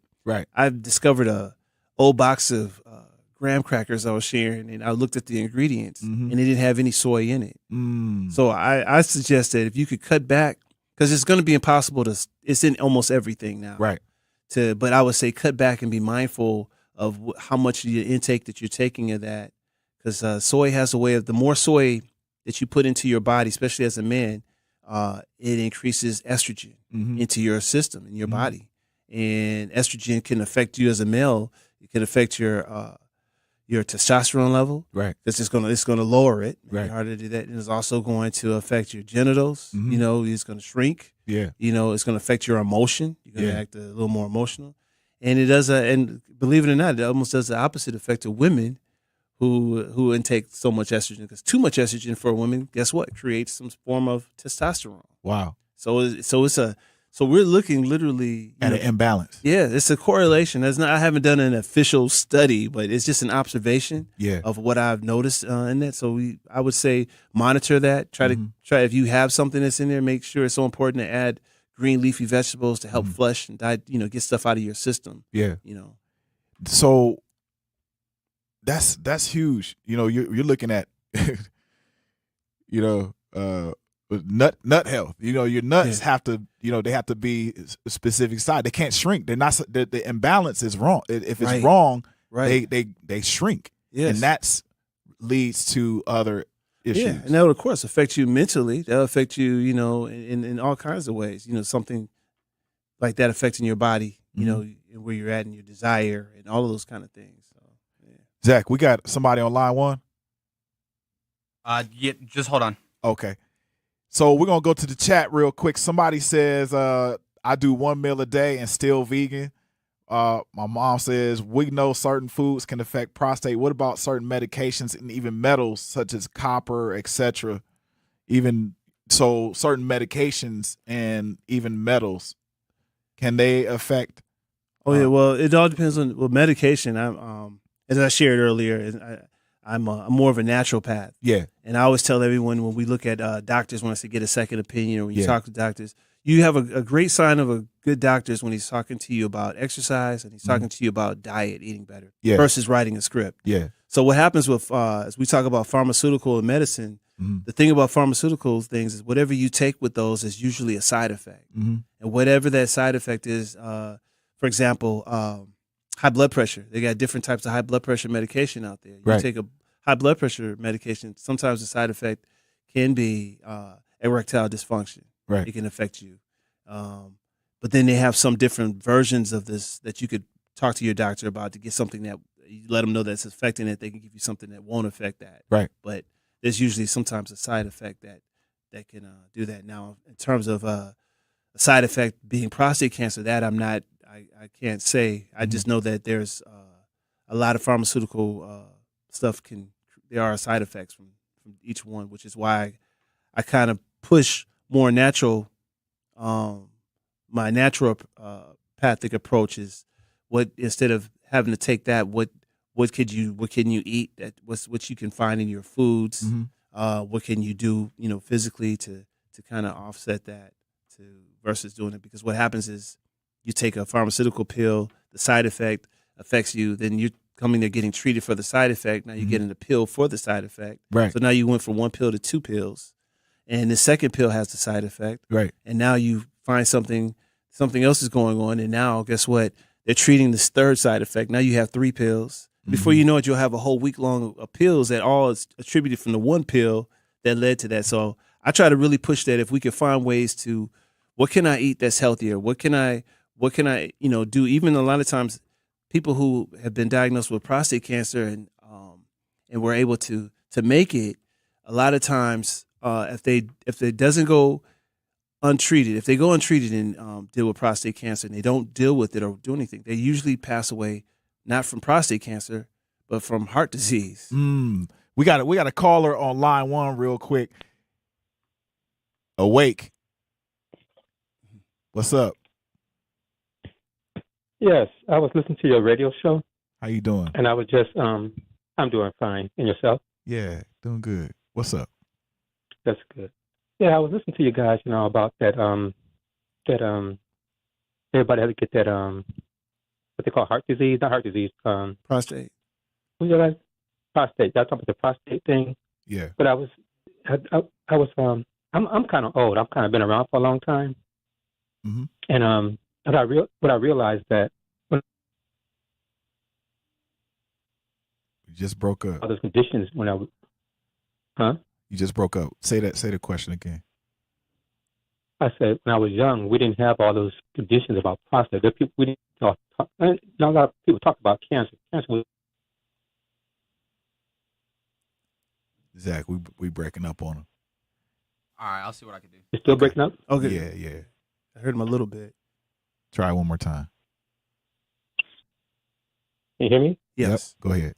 I've discovered a old box of graham crackers I was sharing, and I looked at the ingredients, and it didn't have any soy in it. So I suggest that if you could cut back, because it's going to be impossible it's in almost everything now. Right. But I would say cut back and be mindful of how much your intake that you're taking of that, because soy has a way of, the more soy that you put into your body, especially as a man, it increases estrogen into your system, in your body. And estrogen can affect you as a male. It can affect your testosterone level, right? Because it's gonna lower it. Right. Harder to do that, and it's also going to affect your genitals. It's gonna shrink. Yeah. It's gonna affect your emotion. You're gonna act a little more emotional, and it does. And believe it or not, it almost does the opposite effect to women who intake so much estrogen. Because too much estrogen for a woman, guess what? Creates some form of testosterone. Wow. So we're looking literally at an imbalance. Yeah, it's a correlation. I haven't done an official study, but it's just an observation of what I've noticed in that. So I would say monitor that. Try if you have something that's in there, make sure. It's so important to add green leafy vegetables to help flush and get stuff out of your system. Yeah. So that's huge. You're looking at nut health. Your nuts have to, they have to be a specific size. They can't shrink. They're not. The imbalance is wrong. If it's wrong, they shrink. Yes. And that's leads to other issues. Yeah, and that will of course affect you mentally. That'll affect you, in all kinds of ways. Something like that affecting your body. And where you're at and your desire and all of those kind of things. So, yeah. Zach, we got somebody on line one. Yeah, just hold on. Okay. So we're going to go to the chat real quick. Somebody says, I do 1 meal a day and still vegan. My mom says, we know certain foods can affect prostate. What about certain medications and even metals such as copper, etc.? Certain medications and even metals, can they affect? Oh, yeah. Well, it all depends on medication. As I shared earlier, I'm more of a naturopath. Yeah. And I always tell everyone when we look at doctors, when I say get a second opinion, or when you talk to doctors, you have a great sign of a good doctor is when he's talking to you about exercise and he's talking to you about diet, eating better, versus writing a script. Yeah. So what happens with, as we talk about pharmaceutical and medicine, the thing about pharmaceutical things is whatever you take with those is usually a side effect. And whatever that side effect is, for example, high blood pressure. They got different types of high blood pressure medication out there. You take a high blood pressure medication, sometimes the side effect can be erectile dysfunction. Right. It can affect you. But then they have some different versions of this that you could talk to your doctor about to get something that you let them know that's affecting it. They can give you something that won't affect that. Right. But there's usually sometimes a side effect that can do that. Now, in terms of a side effect being prostate cancer, that I can't say. I just know that there's a lot of pharmaceutical stuff there are side effects from each one, which is why I kind of push more natural. My naturopathic approach is instead of having to take that, what can you eat, what you can find in your foods, what can you do, physically to kind of offset that versus doing it, because what happens is you take a pharmaceutical pill, the side effect affects you, then you're coming there getting treated for the side effect. Now you're getting a pill for the side effect. Right. So now you went from 1 pill to 2 pills. and the second pill has the side effect. Right. And now you find something else is going on, and now guess what? They're treating this third side effect. Now you have 3 pills. Before you know it, you'll have a whole week long of pills that all is attributed from the one pill that led to that. So I try to really push that if we can find ways to, what can I eat that's healthier? What can I do? Even a lot of times, people who have been diagnosed with prostate cancer and were able to make it, a lot of times if they doesn't go untreated, if they go untreated and deal with prostate cancer and they don't deal with it or do anything, they usually pass away not from prostate cancer but from heart disease. We got a caller on line 1 real quick. Awake. What's up? Yes, I was listening to your radio show. How you doing? And I was just, I'm doing fine. And yourself? Yeah, doing good. What's up? That's good. Yeah, I was listening to you guys, about that, everybody has to get that, what they call heart disease, not heart disease, Prostate. What you guys? Prostate. Y'all talking about the prostate thing? Yeah. But I'm kind of old. I've kind of been around for a long time. Mm-hmm. And what I realized that when you just broke up. All those conditions when I was, You just broke up. Say the question again. I said when I was young, we didn't have all those conditions about prostate. We didn't talk. A lot of people talk about cancer. Cancer was. Zach, we breaking up on him. All right, I'll see what I can do. You're still breaking up? Okay. Yeah. I heard him a little bit. Try one more time. Can you hear me? Yes. Yep. Go ahead.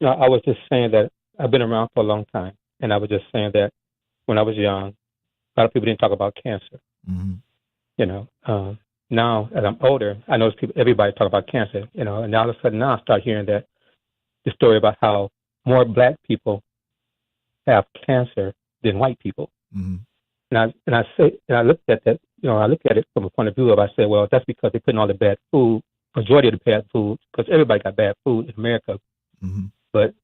No, I was just saying that I've been around for a long time, and I was just saying that when I was young, a lot of people didn't talk about cancer. Mm-hmm. Now as I'm older, I notice everybody talk about cancer. And now all of a sudden now I start hearing that the story about how more black people have cancer than white people. Mm-hmm. And I looked at that. I look at it from a point of view of I say, well, that's because they're putting all the bad food, majority of the bad food, because everybody got bad food in America. Mm-hmm. But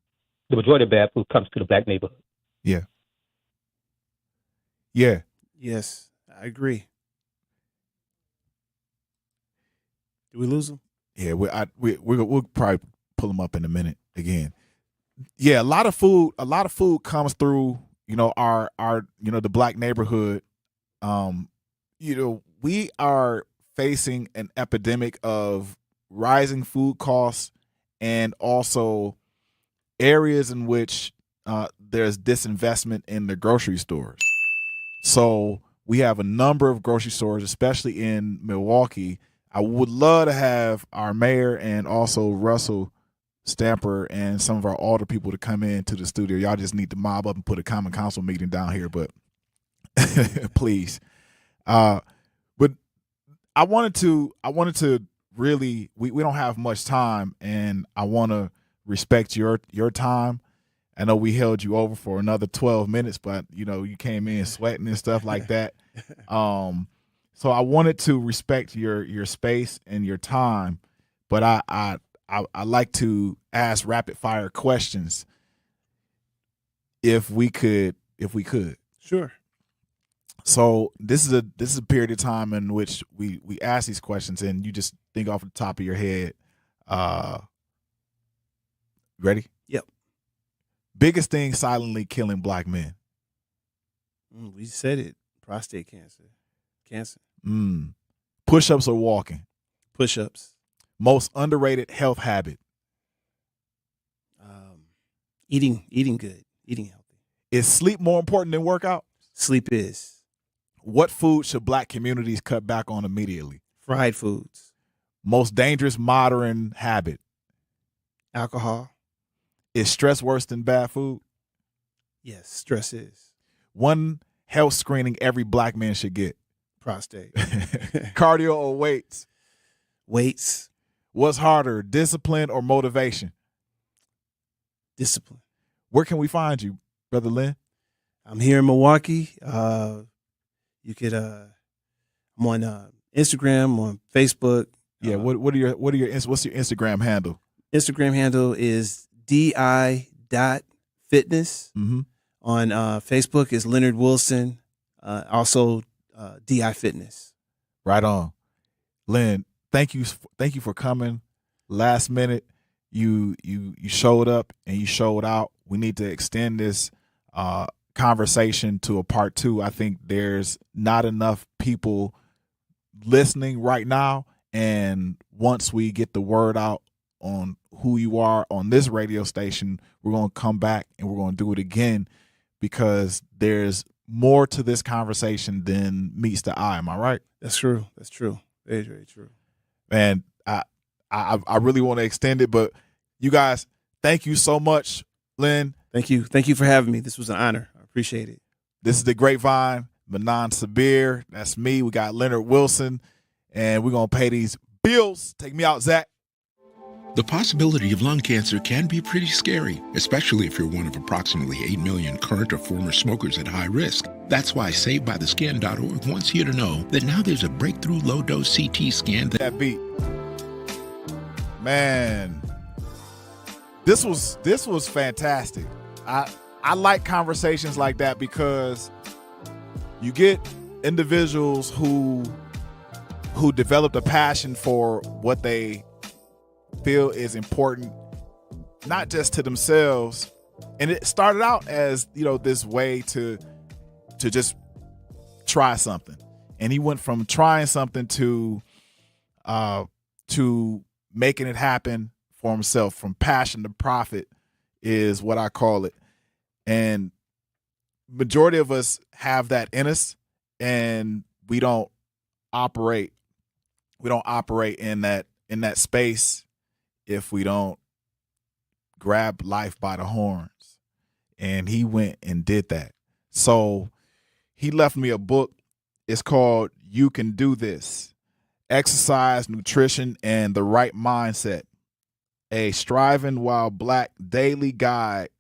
the majority of bad food comes to the black neighborhood. Yeah. Yeah. Yes, I agree. Did we lose him? Yeah, we'll probably pull him up in a minute again. Yeah, a lot of food comes through, our the black neighborhood. We are facing an epidemic of rising food costs and also areas in which there's disinvestment in the grocery stores. So we have a number of grocery stores, especially in Milwaukee. I would love to have our mayor and also Russell Stamper and some of our older people to come into the studio. Y'all just need to mob up and put a common council meeting down here, but please. But I wanted to really, we don't have much time, and I want to respect your time. I know we held you over for another 12 minutes, but you came in sweating and stuff like that. So I wanted to respect your space and your time, but I like to ask rapid fire questions if we could. Sure. So this is a period of time in which we ask these questions, and you just think off the top of your head. Ready? Yep. Biggest thing silently killing black men. We said it. Prostate cancer. Push-ups or walking? Push-ups. Most underrated health habit? Eating good. Eating healthy. Is sleep more important than workout? Sleep is. What food should black communities cut back on immediately? Fried foods. Most dangerous modern habit? Alcohol. Is stress worse than bad food? Yes, stress is. One health screening every black man should get? Prostate. Cardio or weights? Weights. What's harder, discipline or motivation? Discipline. Where can we find you, Brother Lynn? I'm here in Milwaukee. You could I'm on Instagram, on Facebook. Yeah, what's your Instagram handle? Instagram handle is di.fitness. Mm-hmm. On Facebook is Leonard Wilson. Also DI Fitness. Right on. Lynn, thank you for coming. Last minute, you showed up and you showed out. We need to extend this conversation to a part 2. I think there's not enough people listening right now, and once we get the word out on who you are on this radio station, we're going to come back and we're going to do it again, because there's more to this conversation than meets the eye. Am I right? That's true. That's true. Very, very true. And I really want to extend it, but you guys, thank you so much, Lynn. Thank you. Thank you for having me. This was an honor. I appreciate it. This is the Grapevine. Manon Sabir. That's me. We got Leonard Wilson, and we're going to pay these bills. Take me out, Zach. The possibility of lung cancer can be pretty scary, especially if you're one of approximately 8 million current or former smokers at high risk. That's why SaveByTheScan.org wants you to know that now there's a breakthrough low-dose CT scan that beat. Man, this was fantastic. I like conversations like that, because you get individuals who developed a passion for what they feel is important, not just to themselves. And it started out as, this way to just try something. And he went from trying something to making it happen for himself. From passion to profit is what I call it. And majority of us have that in us, and we don't operate in that space if we don't grab life by the horns. And he went and did that. So he left me a book. It's called You Can Do This: Exercise, Nutrition, and the Right Mindset, a Striving While Black Daily Guide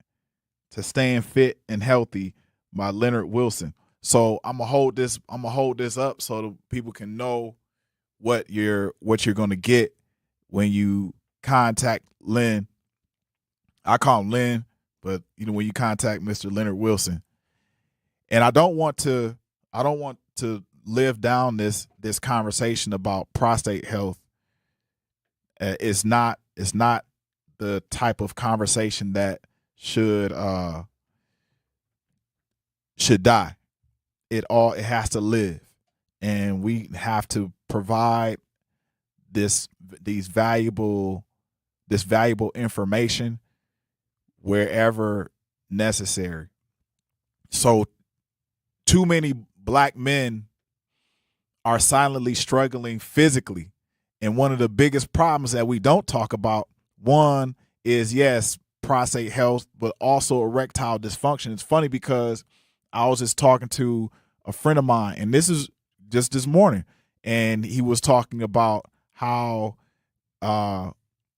to Staying Fit and Healthy by Leonard Wilson. So I'm gonna hold this up so the people can know what you're gonna get when you contact Lynn. I call him Lynn, but when you contact Mr. Leonard Wilson. And I don't want to live down this conversation about prostate health. It's not the type of conversation that should die. It has to live, and we have to provide this valuable information wherever necessary. So too many black men are silently struggling physically. And one of the biggest problems that we don't talk about, one is, yes, prostate health, but also erectile dysfunction. It's funny because I was just talking to a friend of mine, and this is just this morning, and he was talking about how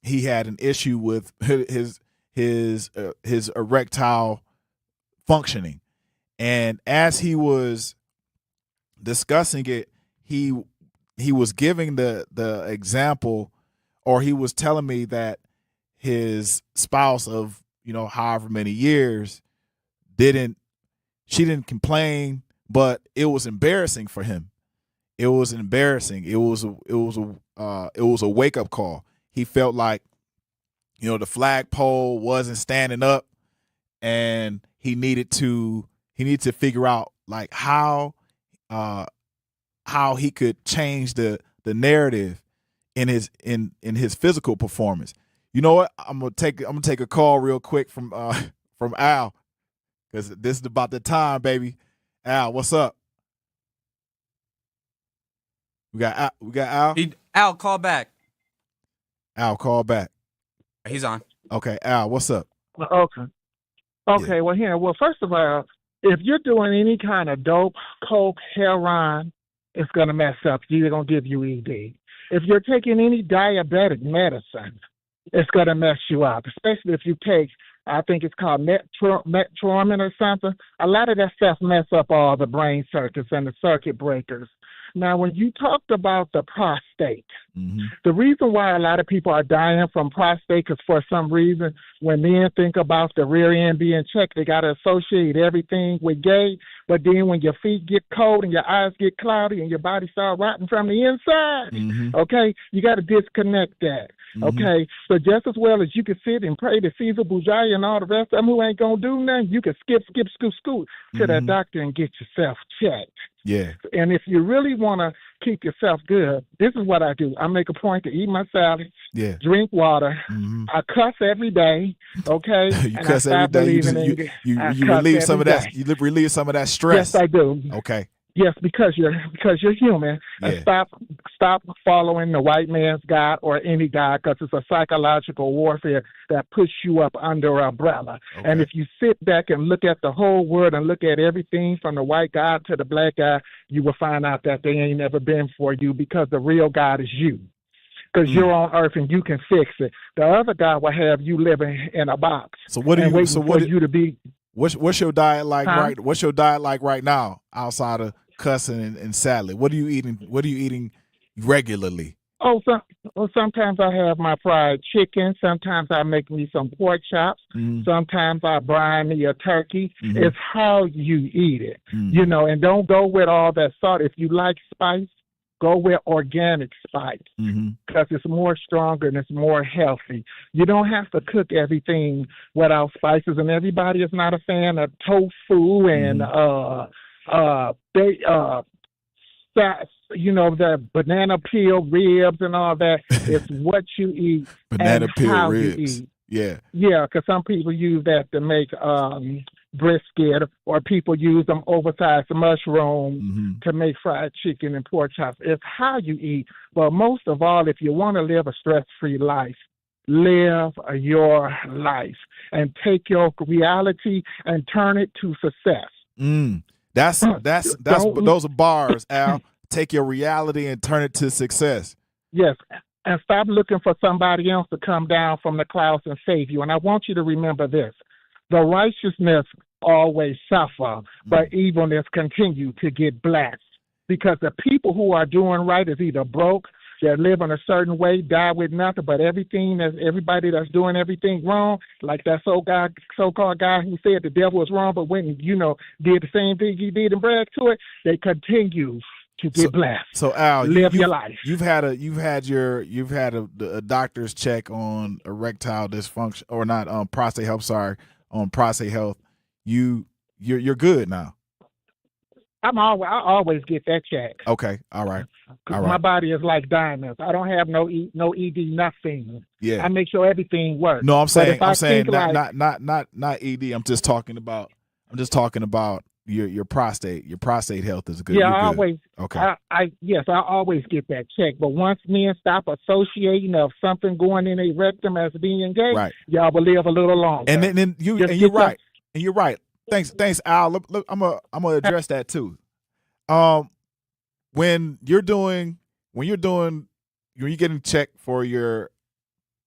he had an issue with his erectile functioning. And as he was discussing it, he was giving the example, or he was telling me that his spouse of, however many years she didn't complain, but it was embarrassing for him. It was embarrassing. It was a wake up call. He felt like, the flagpole wasn't standing up, and he needed to figure out like how he could change the narrative in his physical performance. You know what? I'm gonna take a call real quick from Al, because this is about the time, baby. Al, what's up? We got Al. Al, call back. Al, call back. He's on. Okay, Al, what's up? Okay. Yeah. Well, here. Well, first of all, if you're doing any kind of dope, coke, heroin, it's going to mess up you. They're going to give you ED. If you're taking any diabetic medicine, it's going to mess you up, especially if you take, I think it's called metformin or something. A lot of that stuff mess up all the brain circuits and the circuit breakers. Now, when you talked about the prostate, the reason why a lot of people are dying from prostate is for some reason when men think about the rear end being checked, they got to associate everything with gay. But then when your feet get cold and your eyes get cloudy and your body start rotting from the inside, okay, you got to disconnect that. Okay, so just as well as you can sit and pray to Caesar Bourgeois and all the rest of them who ain't gonna do nothing, you can skip, scoot to that doctor and get yourself checked. Yeah. And if you really want to keep yourself good, this is what I do. I make a point to eat my salad, drink water. I cuss every day, okay? You cuss every day. You relieve some of that. You relieve some of that stress. Yes, I do. Okay. Yes, because you're human. And stop following the white man's God or any God, because it's a psychological warfare that puts you up under an umbrella. Okay. And if you sit back and look at the whole world and look at everything from the white God to the black guy, you will find out that they ain't never been for you, because the real God is you. Because you're on earth and you can fix it. The other God will have you living in a box. So what do you? So what you to be? What's your diet like What's your diet like right now outside of cussing and salad? What are you eating? What are you eating regularly? Sometimes I have my fried chicken. Sometimes I make me some pork chops. Sometimes I brine me a turkey. It's how you eat it, you know. And don't go with all that salt. If you like spice, go with organic spice, because it's more stronger and it's more healthy. You don't have to cook everything without spices, and everybody is not a fan of tofu and the banana peel ribs and all that. It's what you eat banana and peel how ribs. You eat. Yeah, because some people use that to make brisket, or people use them oversized mushroom to make fried chicken and pork chops. It's how you eat. But most of all, if you want to live a stress-free life, live your life and take your reality and turn it to success. Those are bars, Al. Take your reality and turn it to success. Yes. And stop looking for somebody else to come down from the clouds and save you. And I want you to remember this. The righteousness always suffer, but evilness continue to get blessed. Because the people who are doing right is either broke, they're living a certain way, die with nothing, but everybody that's doing everything wrong, like that so-called guy who said the devil was wrong, but went and, did the same thing he did and bragged to it, they continue to get blessed. So Al, live your life. You've had a doctor's check on erectile dysfunction, or not prostate health. Sorry, on prostate health. You're good now. I always get that check. Okay, all right. My body is like diamonds. I don't have no ED, nothing. Yeah, I make sure everything works. No, I'm saying not ED. I'm just talking about your prostate. Your prostate health is good. Yeah, I always. Okay. I always get that check. But once men stop associating of something going in a rectum as being gay, right, y'all will live a little longer. And then you're right. And you're right. Thanks, Al. Look, I'm gonna address that too. When you're getting checked for when you're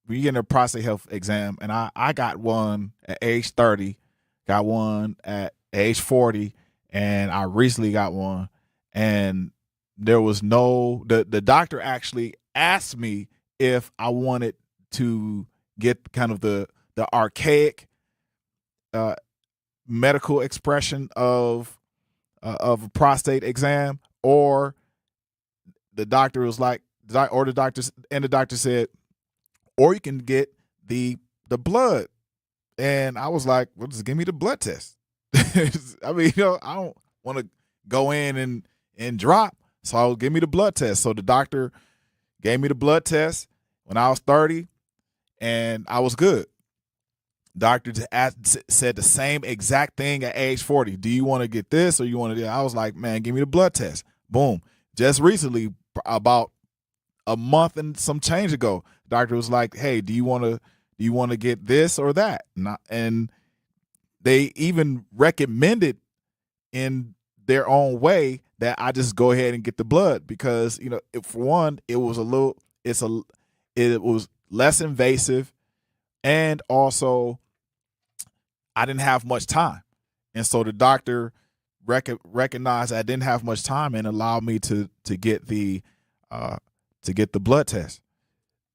getting a prostate health exam, and I got one at age 30, got one at age 40, and I recently got one, and there was the doctor actually asked me if I wanted to get kind of the archaic medical expression of a prostate exam, or the doctor was like, the doctor said, or you can get the blood. And I was like, well, just give me the blood test. I mean, I don't want to go in and drop, so give me the blood test. So the doctor gave me the blood test when I was 30, and I was good. Doctor said the same exact thing at age 40. Do you want to get this, or you want to? I was like, man, give me the blood test. Boom. Just recently, about a month and some change ago, doctor was like, hey, do you want to get this or that? And they even recommended in their own way that I just go ahead and get the blood, because for one, it was less invasive, and also I didn't have much time. And so the doctor recognized I didn't have much time and allowed me to get the blood test.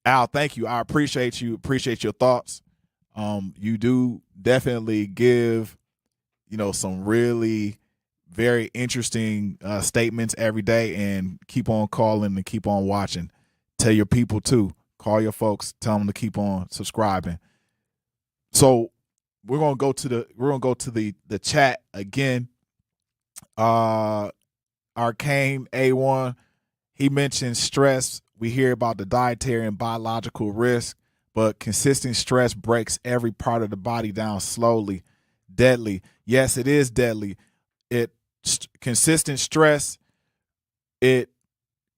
Al, thank you. I appreciate you. Appreciate your thoughts. You do definitely give, some really very interesting statements every day, and keep on calling and keep on watching. Tell your people too. Call your folks. Tell them to keep on subscribing. So we're gonna go to the chat again. Arcane A1, he mentioned stress. We hear about the dietary and biological risk, but consistent stress breaks every part of the body down slowly. Deadly. Yes, it is deadly. Consistent stress, it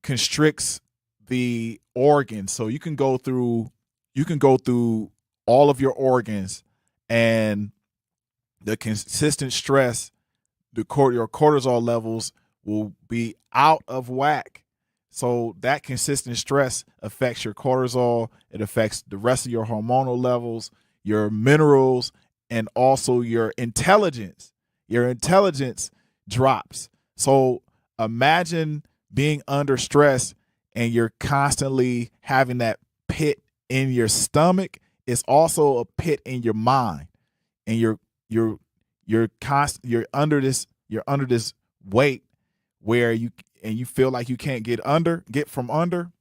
constricts the organs. So you can go through all of your organs, and the consistent stress, your cortisol levels will be out of whack. So that consistent stress affects your cortisol. It affects the rest of your hormonal levels, your minerals, and also your intelligence. Your intelligence drops. So imagine being under stress and you're constantly having that pit in your stomach. It's also a pit in your mind, and you're under this weight where you feel like you can't get from under.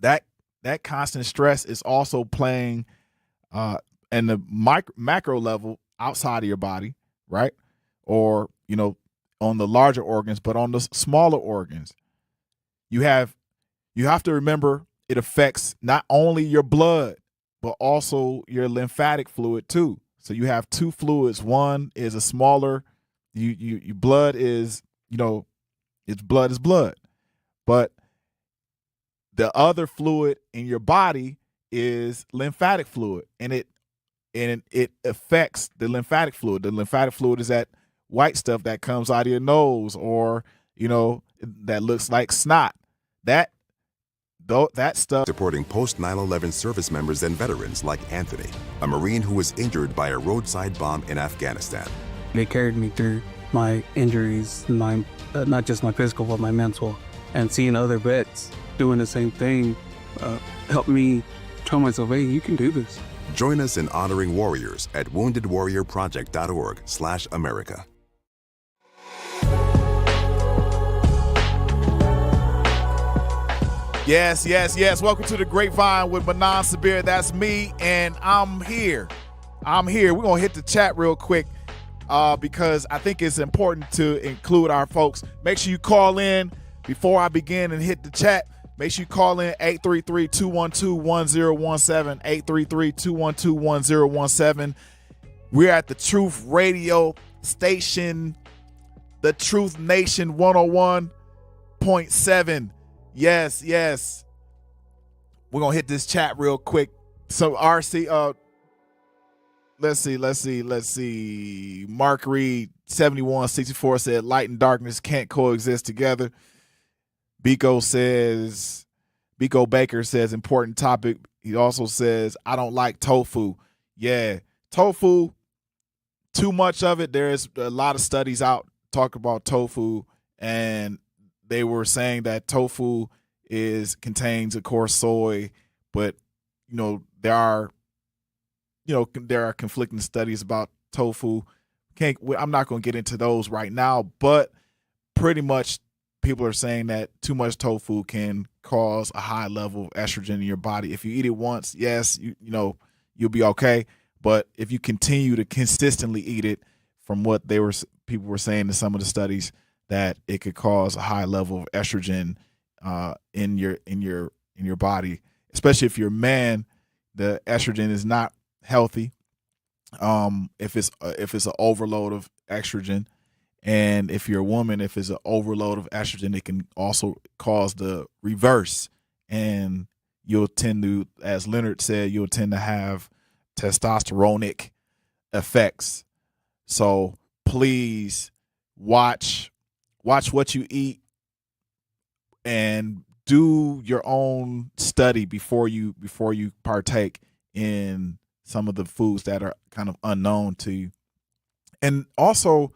That constant stress is also playing in the macro level outside of your body, right? Or on the larger organs, but on the smaller organs, you have to remember it affects not only your blood but also your lymphatic fluid too. So you have two fluids. One is a smaller, your blood is, it's blood is blood. But the other fluid in your body is lymphatic fluid, and it affects the lymphatic fluid. The lymphatic fluid is that white stuff that comes out of your nose, or that looks like snot. That stuff. Supporting post 9/11 service members and veterans like Anthony, a Marine who was injured by a roadside bomb in Afghanistan. They carried me through my injuries, not just my physical, but my mental. And seeing other vets doing the same thing helped me tell myself, hey, you can do this. Join us in honoring warriors at woundedwarriorproject.org/America. Yes. Welcome to the Grapevine with Manon Sabir. That's me, and I'm here. We're going to hit the chat real quick because I think it's important to include our folks. Make sure you call in before I begin and hit the chat. Make sure you call in 833-212-1017, 833-212-1017. We're at the Truth Radio Station, the Truth Nation 101.7. Yes. We're going to hit this chat real quick. So RC, let's see. Mark Reed 7164 said light and darkness can't coexist together. Biko Baker says important topic. He also says I don't like tofu. Yeah, tofu, too much of it. There's a lot of studies out talking about tofu, and they were saying that tofu contains, of course, soy, but there are conflicting studies about tofu. I'm not going to get into those right now, but pretty much people are saying that too much tofu can cause a high level of estrogen in your body. If you eat it once, yes, you'll be okay, but if you continue to consistently eat it, from what people were saying in some of the studies, that it could cause a high level of estrogen in your body, especially if you're a man. The estrogen is not healthy. If it's an overload of estrogen, and if you're a woman, if it's an overload of estrogen, it can also cause the reverse, and you'll tend to, as Leonard said, to have testosteronic effects. So please watch what you eat and do your own study before you partake in some of the foods that are kind of unknown to you. And also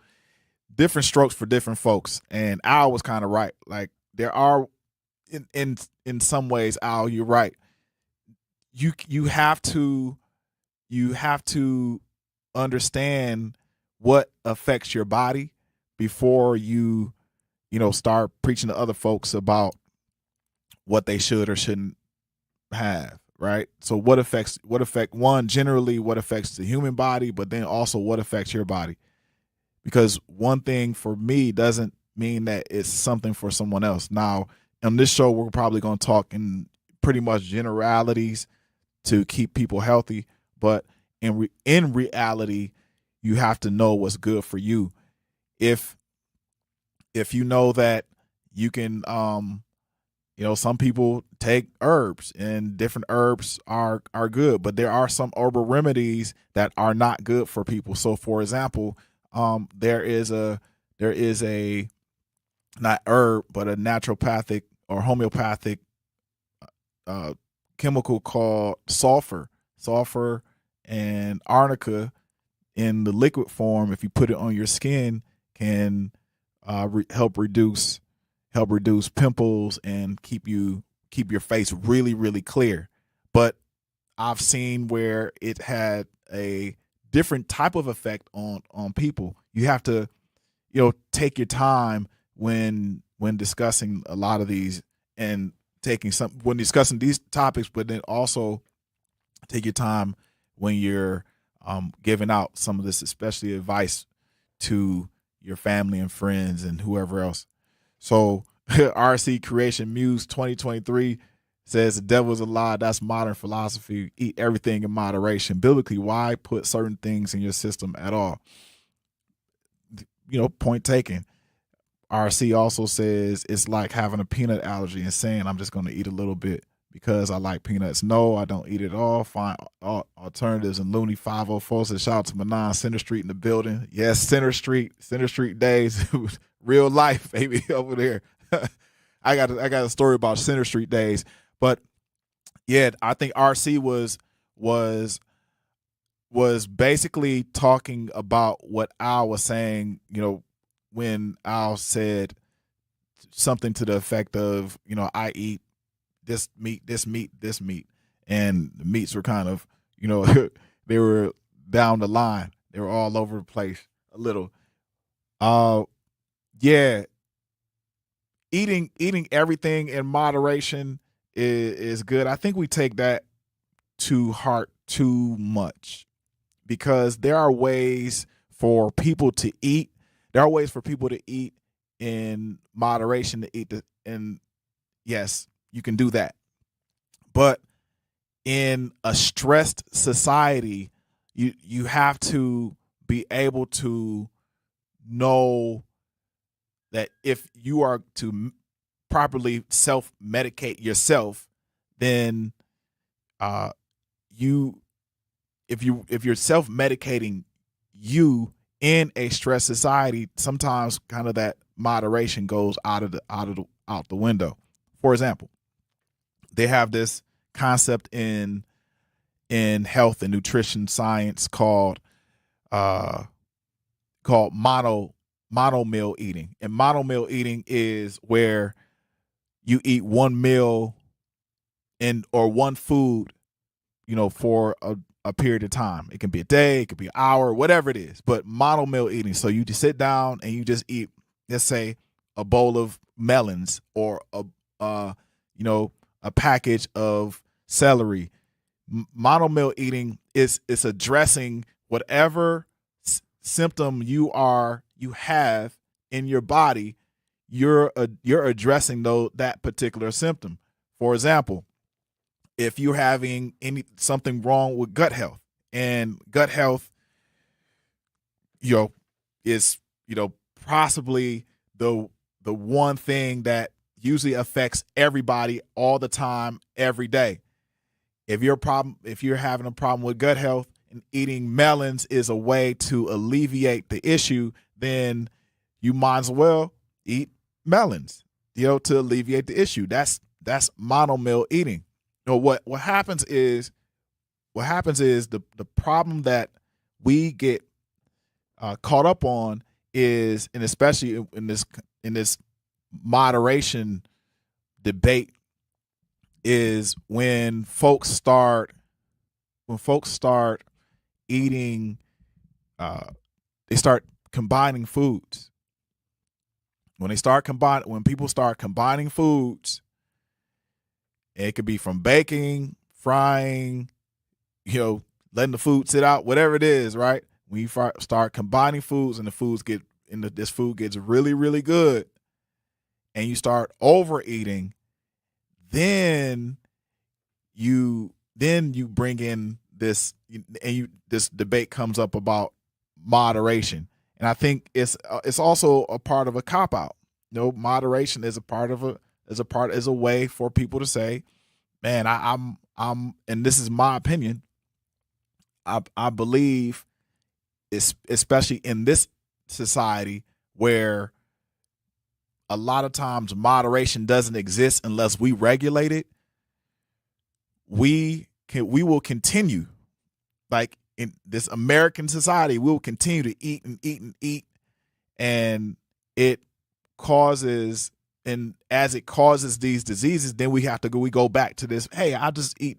different strokes for different folks. And Al was kind of right. Like there are in some ways, Al, you're right. You have to understand what affects your body before you start preaching to other folks about what they should or shouldn't have, right? So what affects generally what affects the human body, but then also what affects your body. Because one thing for me doesn't mean that it's something for someone else. Now, on this show, we're probably going to talk in pretty much generalities to keep people healthy, but in reality, you have to know what's good for you. If you know that you can, some people take herbs and different herbs are good, but there are some herbal remedies that are not good for people. So, for example, there is a not herb, but a naturopathic or homeopathic chemical called sulfur and arnica in the liquid form. If you put it on your skin, can help reduce pimples and keep your face really, really clear. But I've seen where it had a different type of effect on people. You have to, take your time when discussing a lot of these and when discussing these topics, but then also take your time when you're giving out some of this, especially advice to your family and friends and whoever else. So RC Creation Muse 2023 says the devil is a lie. That's modern philosophy. Eat everything in moderation. Biblically, why put certain things in your system at all? Point taken. RC also says it's like having a peanut allergy and saying I'm just going to eat a little bit because I like peanuts. No, I don't eat it all. Find alternatives. And Looney 504 says shout out to Manon Center Street in the building. Yes, Center Street days, real life, baby, over there. I got a story about Center Street days, but yeah, I think RC was basically talking about what Al was saying. When Al said something to the effect of, I eat this meat, and the meats were kind of, they were down the line. They were all over the place a little. Yeah. Eating everything in moderation is good. I think we take that to heart too much because there are ways for people to eat. There are ways for people to eat in moderation, and yes, you can do that. But in a stressed society, you have to be able to know that if you are to properly self-medicate yourself, then if you're self-medicating you in a stressed society, sometimes kind of that moderation goes out the window. For example, they have this concept in health and nutrition science called mono meal eating. And mono meal eating is where you eat one meal or one food, for a period of time. It can be a day, it could be an hour, whatever it is, but mono meal eating. So you just sit down and you just eat, let's say, a bowl of melons or a package of celery. Mono meal eating is addressing whatever symptom you have in your body. You're addressing that particular symptom. For example, if you're having something wrong with gut health, and gut health, is possibly the one thing that usually affects everybody all the time, every day. If you're having a problem with gut health and eating melons is a way to alleviate the issue, then you might as well eat melons, to alleviate the issue. That's mono meal eating. What happens is the problem that we get caught up on is, and especially in this moderation debate, is when folks start eating, they start combining foods. When people start combining foods, it could be from baking, frying, letting the food sit out, whatever it is, right? When you start combining foods and this food gets really, really good, and you start overeating, then you bring in this, and this debate comes up about moderation. And I think it's also a part of a cop out. Moderation is a way for people to say, man, I'm and this is my opinion. I believe, especially in this society where a lot of times moderation doesn't exist unless we regulate it, we will continue, like in this American society, we will continue to eat and eat and eat, and it causes, and as it causes these diseases, then we go back to this, hey, I just eat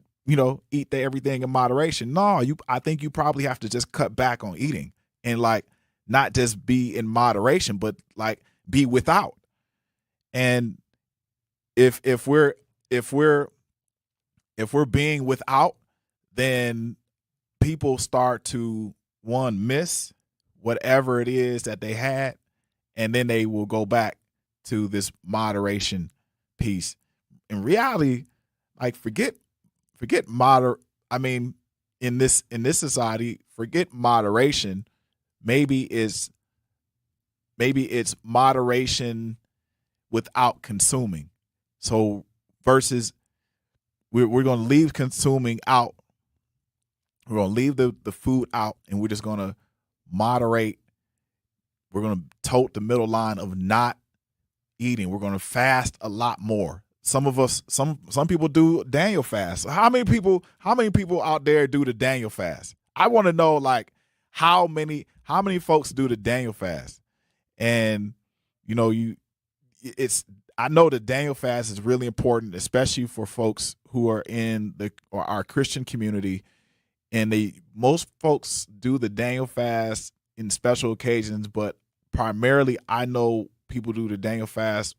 everything in moderation. No, I think you probably have to just cut back on eating, and like not just be in moderation, but like be without. And if we're being without, then people start to miss whatever it is that they had, and then they will go back to this moderation piece. In reality, like forget in this society, forget moderation. Maybe it's moderation without consuming. So versus we're going to leave consuming out. We're going to leave the food out, and we're just going to moderate. We're going to tote the middle line of not eating. We're going to fast a lot more. Some of us, some people do Daniel fast. How many people out there do the Daniel fast? I want to know, like, how many folks do the Daniel fast? And I know the Daniel fast is really important, especially for folks who are in our Christian community. And most folks do the Daniel fast in special occasions, but primarily I know people do the Daniel fast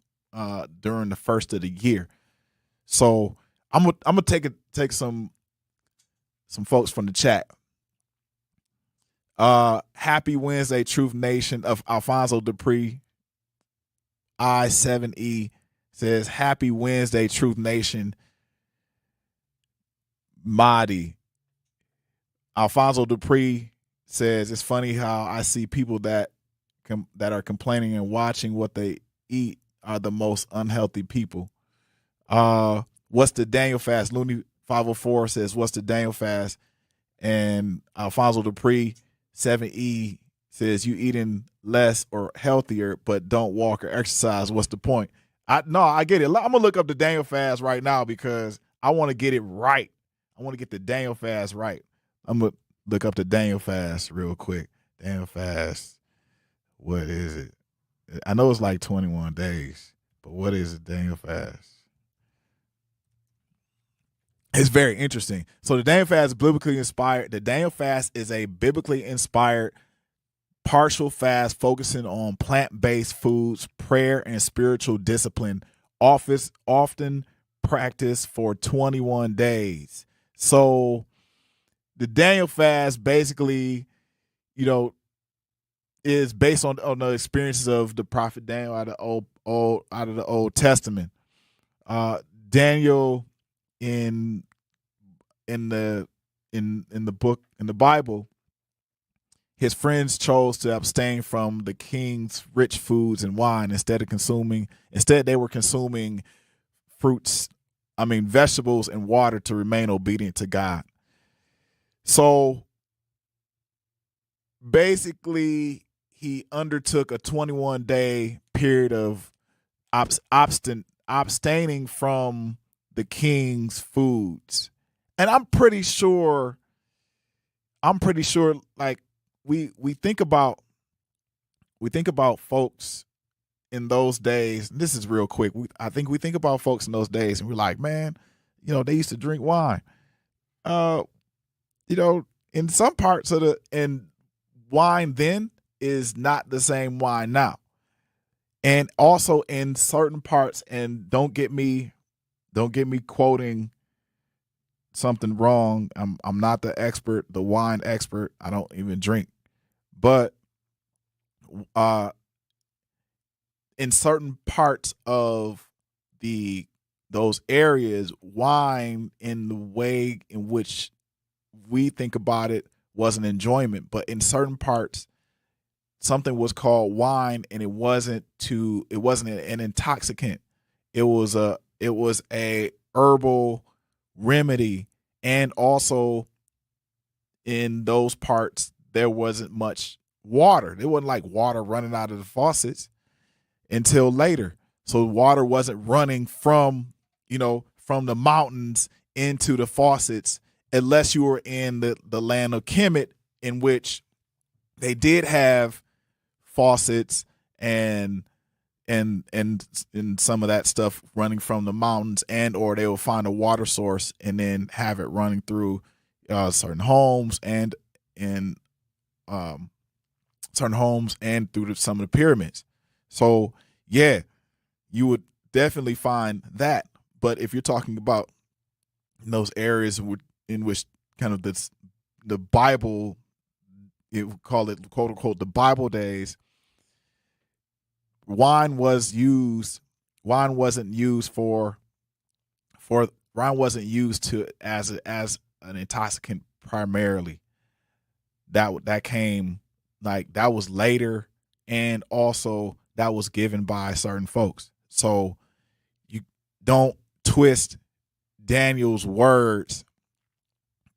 during the first of the year. So I'm gonna take some folks from the chat. Happy Wednesday, Truth Nation of Alfonso Dupree. I7E says, Happy Wednesday, Truth Nation. Mahdi. Alfonso Dupree says, it's funny how I see people that are complaining and watching what they eat are the most unhealthy people. What's the Daniel fast? Looney 504 says, what's the Daniel fast? And Alfonso Dupree 7E says, you eating less or healthier, but don't walk or exercise. What's the point? I get it. I'm gonna look up the Daniel fast right now because I want to get it right. I want to get the Daniel fast right. I'm gonna look up the Daniel fast real quick. Daniel fast. What is it? I know it's like 21 days, but what is it, Daniel fast? It's very interesting. So the Daniel fast is biblically inspired. The Daniel fast is a biblically inspired partial fast focusing on plant-based foods, prayer, and spiritual discipline, often practiced for 21 days. So the Daniel fast basically, is based on the experiences of the prophet Daniel out of the Old Testament. Daniel in the Bible, his friends chose to abstain from the king's rich foods and wine instead they were consuming vegetables and water to remain obedient to God. So basically, he undertook a 21-day period of abstaining from the king's foods. And I'm pretty sure like we think about folks in those days. This is real quick. I think we think about folks in those days, and we're like, man, they used to drink wine. In some parts of wine then is not the same wine now. And also in certain parts, and don't get me quoting something wrong. I'm not the wine expert. I don't even drink. But in certain parts of those areas, wine in the way in which we think about it was an enjoyment, but in certain parts, something was called wine, and it wasn't an intoxicant. It was a herbal remedy, and also in those parts there wasn't much water. There wasn't like water running out of the faucets until later. So water wasn't running from the mountains into the faucets, unless you were in the land of Kemet, in which they did have faucets and some of that stuff running from the mountains, or they will find a water source and then have it running through certain homes and through some of the pyramids. So yeah, you would definitely find that. But if you're talking about those areas in which kind of the Bible, it would call it quote unquote the Bible days, wine wasn't used as an intoxicant primarily. That came, like, that was later, and also that was given by certain folks. So you don't twist Daniel's words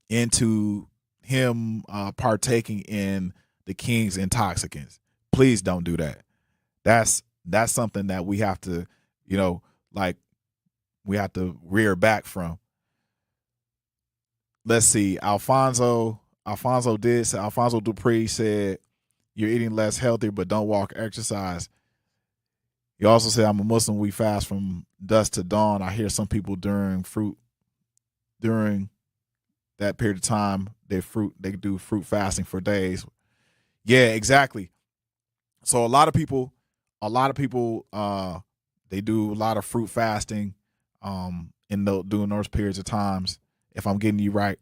into him partaking in the king's intoxicants. Please don't do that. That's something that we have to, we have to rear back from. Let's see. Alfonso Dupree said, "You're eating less healthy, but don't walk exercise." He also said, "I'm a Muslim. We fast from dusk to dawn. I hear some people during that period of time, they do fruit fasting for days." Yeah, exactly. So a lot of people, they do a lot of fruit fasting, during those periods of times, if I'm getting you right.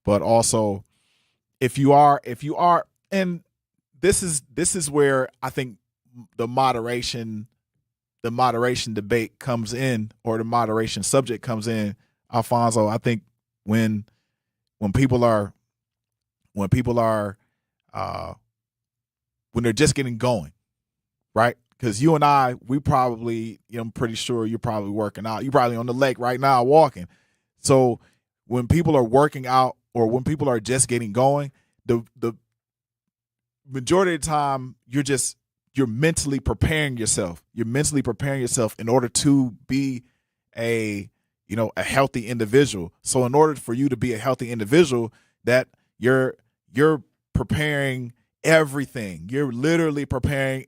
But also, if you are, and this is where I think the moderation debate comes in, or the moderation subject comes in, Alfonso. I think when people are when they're just getting going, right? Because you and I, I'm pretty sure you're probably working out. You're probably on the lake right now walking. So when people are working out, or when people are just getting going, the majority of the time you're mentally preparing yourself. You're mentally preparing yourself in order to be a healthy individual. So in order for you to be a healthy individual, that you're preparing everything. You're literally preparing,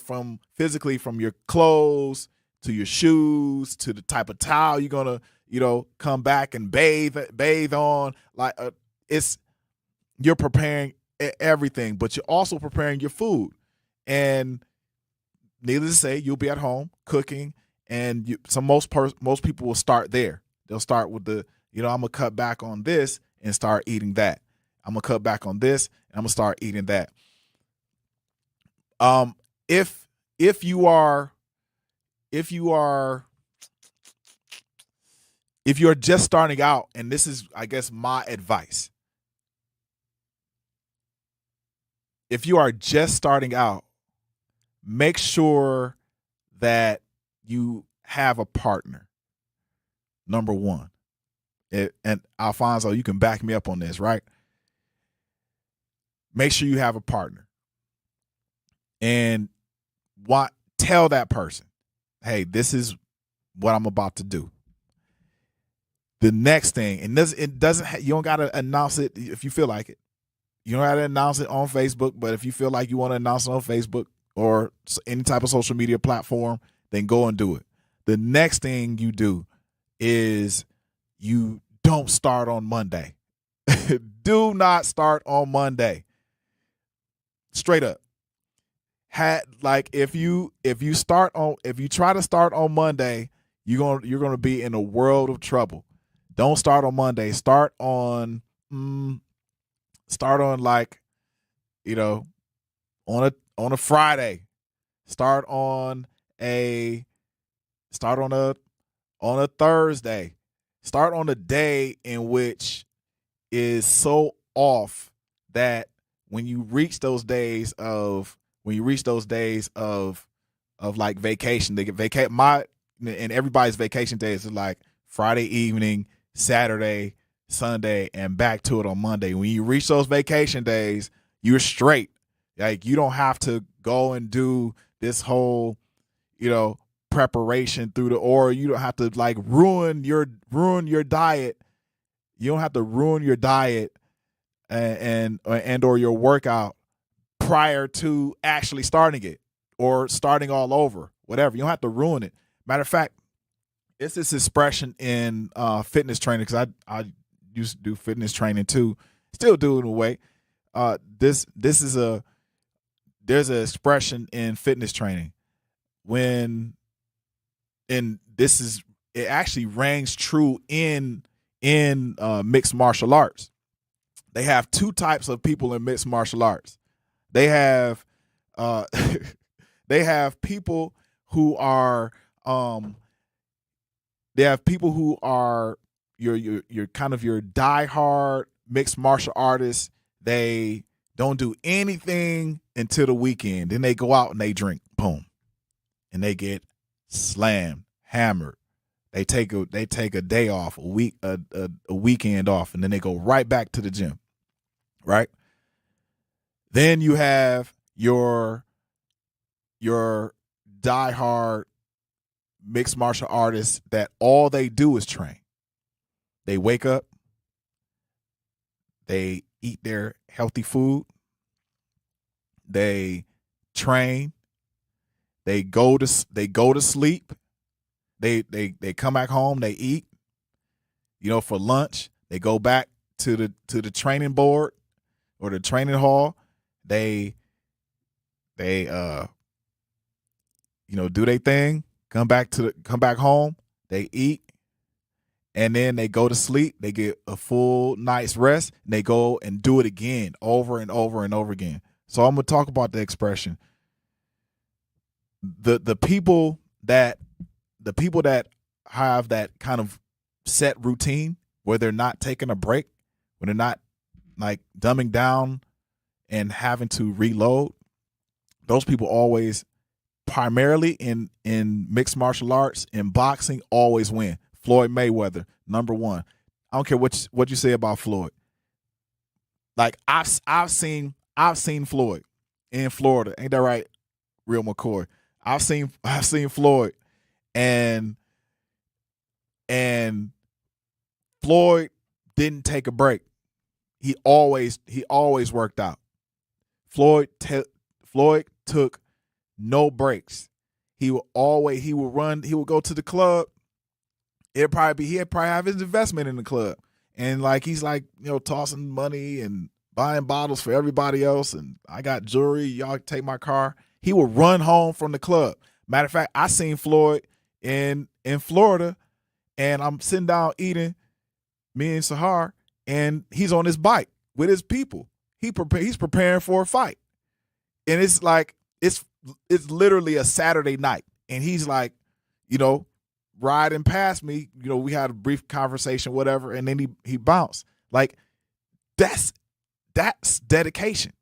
from physically, from your clothes to your shoes to the type of towel you're gonna, come back and bathe on. Like you're preparing everything, but you're also preparing your food. And needless to say, you'll be at home cooking, and most people will start there. They'll start with I'm gonna cut back on this and start eating that. I'm gonna cut back on this and I'm gonna start eating that. If you're just starting out, and this is, I guess, my advice. If you are just starting out, make sure that you have a partner. Number one. And Alfonso, you can back me up on this, right? Make sure you have a partner. And tell that person, hey, this is what I'm about to do. The next thing, and you don't gotta announce it if you feel like it. You don't gotta announce it on Facebook, but if you feel like you want to announce it on Facebook, or any type of social media platform, then go and do it. The next thing you do is you don't start on Monday. Do not start on Monday. Straight up. If you try to start on Monday, you're gonna be in a world of trouble. Don't start on Monday. Start on like, on a Friday. Start on a Thursday. Start on a day in which is so off that when you reach those days of like vacation, they get and everybody's vacation days are like Friday evening, Saturday, Sunday, and back to it on Monday. When you reach those vacation days, you're straight. Like, you don't have to go and do this whole, preparation or you don't have to like ruin your diet. You don't have to ruin your diet and or your workout prior to actually starting it or starting all over, whatever. You don't have to ruin it. Matter of fact, it's this expression in fitness training, because I used to do fitness training too, still do in a way. There's an expression in fitness training it actually rings true in mixed martial arts. They have two types of people in mixed martial arts. They have people who are your kind of your diehard mixed martial artists. They don't do anything until the weekend. Then they go out and they drink, boom, and they get slammed, hammered. They take a day off, a weekend off, and then they go right back to the gym, right? Then you have your diehard mixed martial artists that all they do is train. They wake up, they eat their healthy food, they train, they go to sleep. They come back home, they eat, for lunch. They go back to the training board or the training hall. They do their thing, come back home, they eat, and then they go to sleep. They get a full night's rest, and they go and do it again over and over and over again. So I'm gonna talk about the expression. The people that have that kind of set routine where they're not taking a break, when they're not like dumbing down and having to reload, those people always, primarily in mixed martial arts, in boxing, always win. Floyd Mayweather, number one. I don't care what you say about Floyd. Like, I've seen Floyd in Florida. Ain't that right, Real McCoy? I've seen Floyd, and Floyd didn't take a break. He always worked out. Floyd took no breaks. He would run. He would go to the club. He'd probably have his investment in the club, and like he's like tossing money and buying bottles for everybody else. And I got jewelry. Y'all take my car. He would run home from the club. Matter of fact, I seen Floyd in Florida, and I'm sitting down eating, me and Sahar, and he's on his bike with his people. He's preparing for a fight, and it's like it's literally a Saturday night, and he's like, riding past me. We had a brief conversation, whatever, and then he bounced. Like, that's dedication.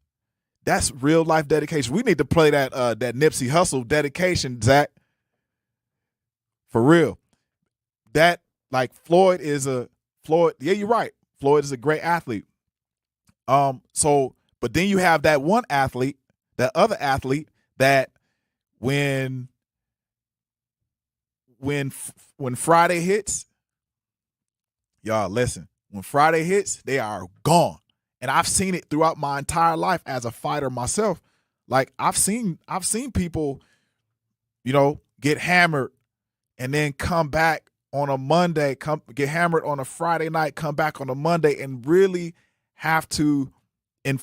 That's real life dedication. We need to play that Nipsey Hussle dedication, Zach. For real. That, like, Floyd. Yeah, you're right. Floyd is a great athlete. But then you have that one athlete, that other athlete, that when Friday hits, y'all listen. When Friday hits, they are gone. And I've seen it throughout my entire life as a fighter myself. Like I've seen people, get hammered and then come back on a Monday, get hammered on a Friday night, come back on a Monday and really have to and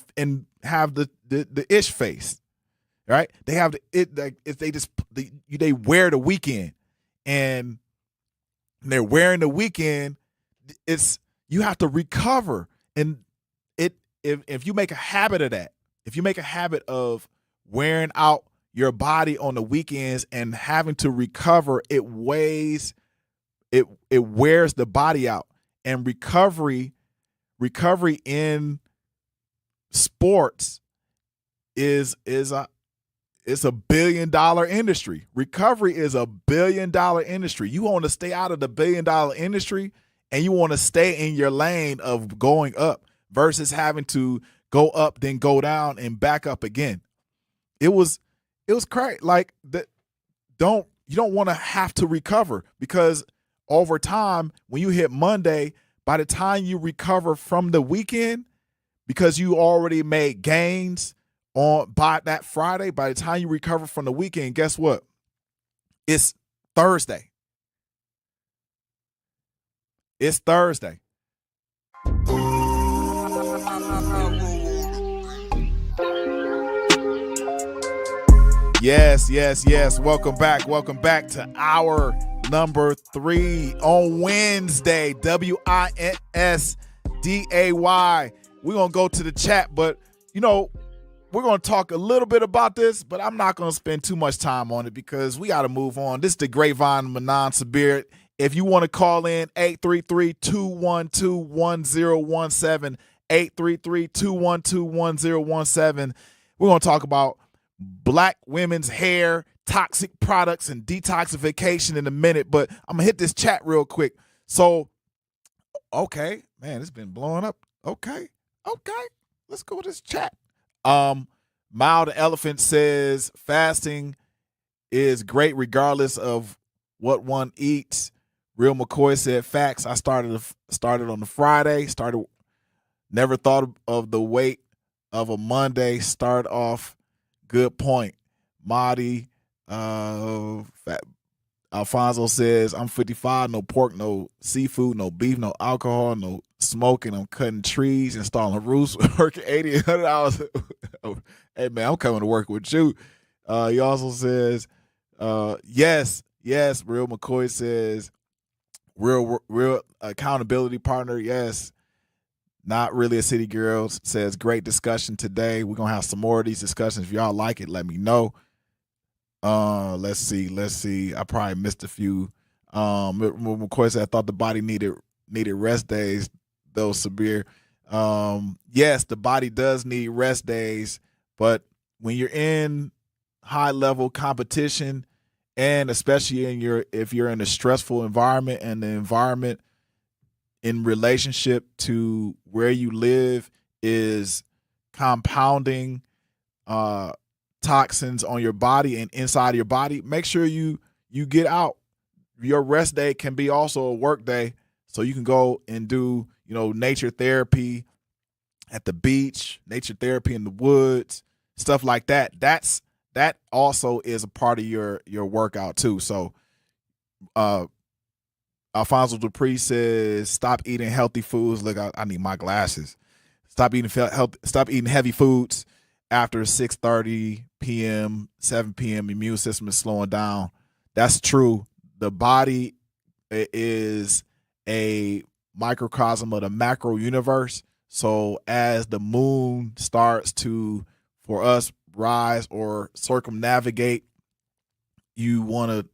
have the ish face, right? They have they wear the weekend, and they're wearing the weekend. You have to recover, and if you make a habit of that, if you make a habit of wearing out your body on the weekends and having to recover, it wears the body out. And recovery in sports is a $1 billion industry. Recovery is a $1 billion industry. You want to stay out of the $1 billion industry, and you want to stay in your lane of going up versus having to go up, then go down and back up again. It was crazy. Like you don't want to have to recover, because over time, when you hit Monday, by the time you recover from the weekend, because you already made gains by that Friday, by the time you recover from the weekend, guess what? It's Thursday. It's Thursday. Yes. Welcome back to hour number 3 on Wednesday. WINSDAY. We're going to go to the chat, but, we're going to talk a little bit about this, but I'm not going to spend too much time on it because we got to move on. This is the Grapevine, Manon Sabir. If you want to call in, 833-212-1017, 833-212-1017. We're going to talk about Black women's hair, toxic products, and detoxification in a minute, but I'm going to hit this chat real quick. So, okay, man, it's been blowing up. Okay, let's go with this chat. Mild Elephant says fasting is great regardless of what one eats. Real McCoy said facts. I started on the Friday. Never thought of the weight of a Monday. Start off. Good point. Marty Alfonso says, I'm 55, no pork, no seafood, no beef, no alcohol, no smoking. I'm cutting trees, installing roofs, working 80 and 100 hours. Hey, man, I'm coming to work with you. He also says, yes. Real McCoy says, real accountability partner, yes. Not really a city girl says, great discussion today. We're going to have some more of these discussions. If y'all like it, let me know. Let's see. I probably missed a few. McCoy said, I thought the body needed rest days, though, Sabir. Yes, the body does need rest days, but when you're in high-level competition, and especially if you're in a stressful environment, and the environment in relationship to where you live is compounding toxins on your body and inside of your body, make sure you get out. Your rest day can be also a work day, so you can go and do nature therapy at the beach, nature therapy in the woods, stuff like that. That also is a part of your workout too. So Alfonso Dupree says, stop eating healthy foods. Look, I need my glasses. Stop eating heavy foods after 6:30 p.m., 7 p.m. Immune system is slowing down. That's true. The body is a microcosm of the macro universe. So as the moon starts to, for us, rise or circumnavigate, you want to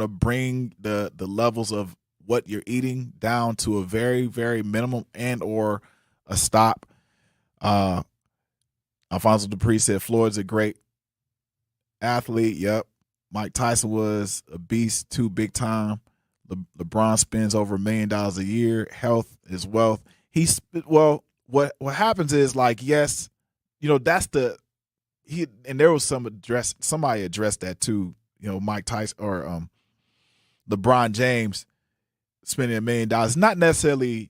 bring the levels of what you're eating down to a very, very minimum and or a stop. Alfonso Dupree said Floyd's a great athlete. Yep. Mike Tyson was a beast too, big time. LeBron spends over $1 million a year. Health is wealth. What happens is, like, yes, that's and there was somebody addressed that too. Mike Tyson or LeBron James spending $1 million, not necessarily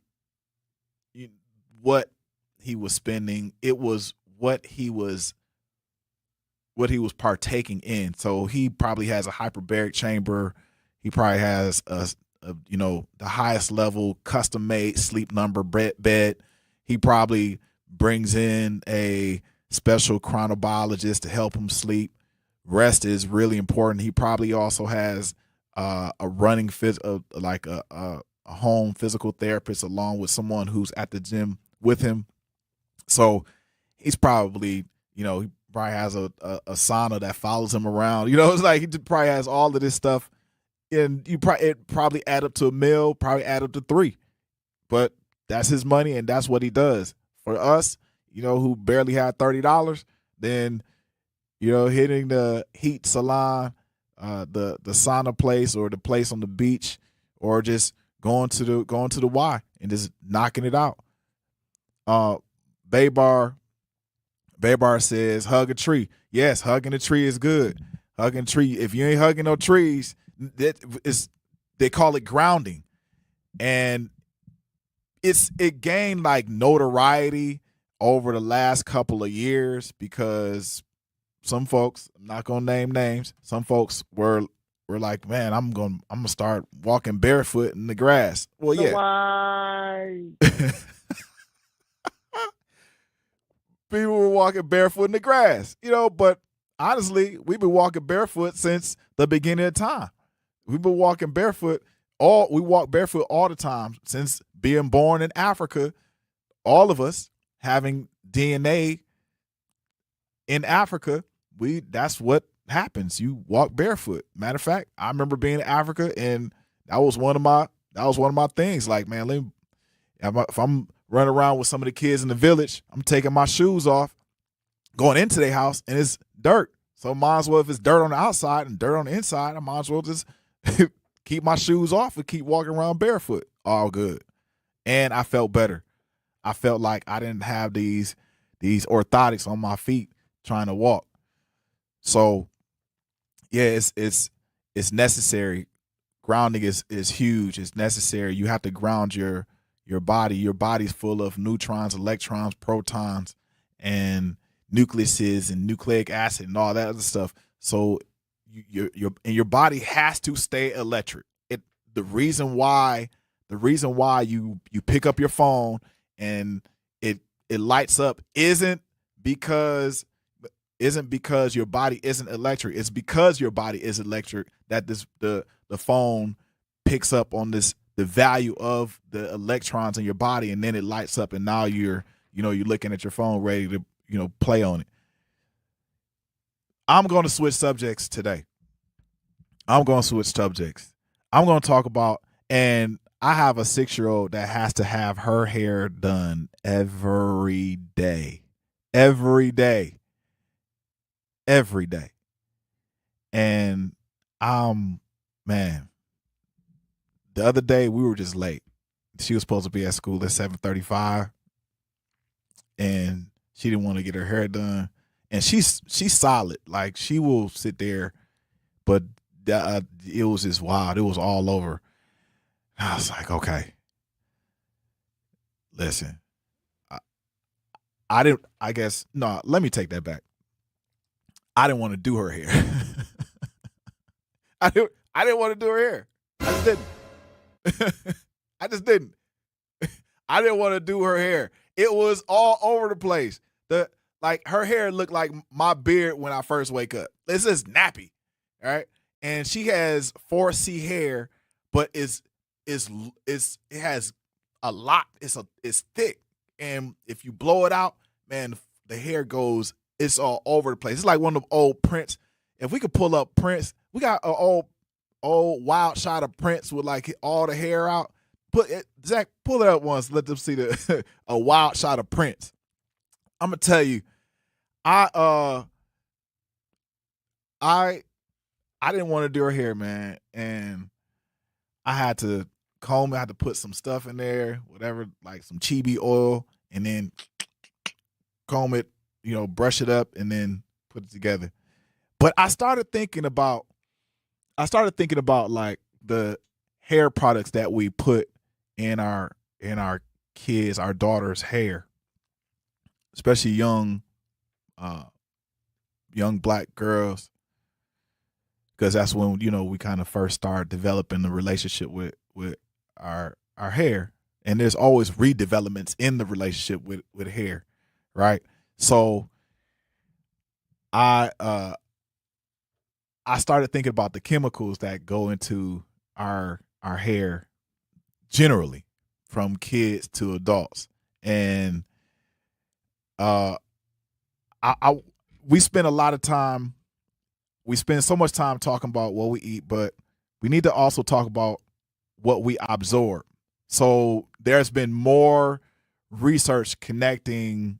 what he was spending. It was what he was partaking in. So he probably has a hyperbaric chamber. He probably has a the highest level custom made sleep number bed. He probably brings in a special chronobiologist to help him sleep. Rest is really important. He probably also has a running a home physical therapist along with someone who's at the gym with him. So he's probably, he probably has a sauna that follows him around. It's like he probably has all of this stuff, and it probably add up to a meal, probably add up to 3. But that's his money, and that's what he does. For us, who barely had $30, then hitting the heat salon, the sauna place, or the place on the beach, or just going to the Y and just knocking it out. Baybar says hug a tree. Yes, hugging a tree is good. Hugging a tree. If you ain't hugging no trees, they call it grounding, and it gained like notoriety over the last couple of years because some folks, I'm not gonna name names, some folks were like, man, I'm gonna start walking barefoot in the grass. Well, yeah. Why? People were walking barefoot in the grass, but honestly, we've been walking barefoot since the beginning of time. We've been walking barefoot. We walk barefoot all the time since being born in Africa. All of us having DNA in Africa, that's what happens. You walk barefoot. Matter of fact, I remember being in Africa, and that was one of my things. Like, man, if I'm running around with some of the kids in the village, I'm taking my shoes off, going into their house, and it's dirt. So might as well, if it's dirt on the outside and dirt on the inside, I might as well just keep my shoes off and keep walking around barefoot. All good. And I felt better. I felt like I didn't have these orthotics on my feet trying to walk. So yeah, it's necessary. Grounding is huge. It's necessary. You have to ground your body. Your body's full of neutrons, electrons, protons, and nucleuses and nucleic acid and all that other stuff. So your body has to stay electric. The reason why you pick up your phone and it lights up isn't because your body isn't electric. It's because your body is electric that the phone picks up on the value of the electrons in your body, and then it lights up, and now you're looking at your phone ready to play on it. I'm going to switch subjects today. I'm going to talk about, and I have a 6-year-old that has to have her hair done every day. And man, the other day we were just late. She was supposed to be at school at 7:35, and she didn't want to get her hair done. And she's solid. Like, she will sit there, but it was just wild. It was all over. I was like, okay, listen, let me take that back. I didn't want to do her hair. I didn't want to do her hair. I just didn't. I didn't want to do her hair. It was all over the place. Her hair looked like my beard when I first wake up. It's just nappy, all right? And she has 4C hair, but it has a lot. It's thick, and if you blow it out, man, the hair goes. It's all over the place. It's like one of the old Prince. If we could pull up Prince, we got an old wild shot of Prince with like all the hair out. Zach, pull it up once. Let them see a wild shot of Prince. I'm gonna tell you, I didn't want to do her hair, man, and I had to comb it. I had to put some stuff in there, whatever, like some chibi oil, and then comb it, brush it up, and then put it together. But I started thinking about like the hair products that we put in our kids, our daughter's hair, especially young young black girls, because that's when, you know, we kind of first start developing the relationship with our hair. And there's always redevelopments in the relationship with hair, right? So I started thinking about the chemicals that go into our hair generally, from kids to adults. And we spend a lot of time, we spend so much time talking about what we eat, but we need to also talk about what we absorb. So there's been more research connecting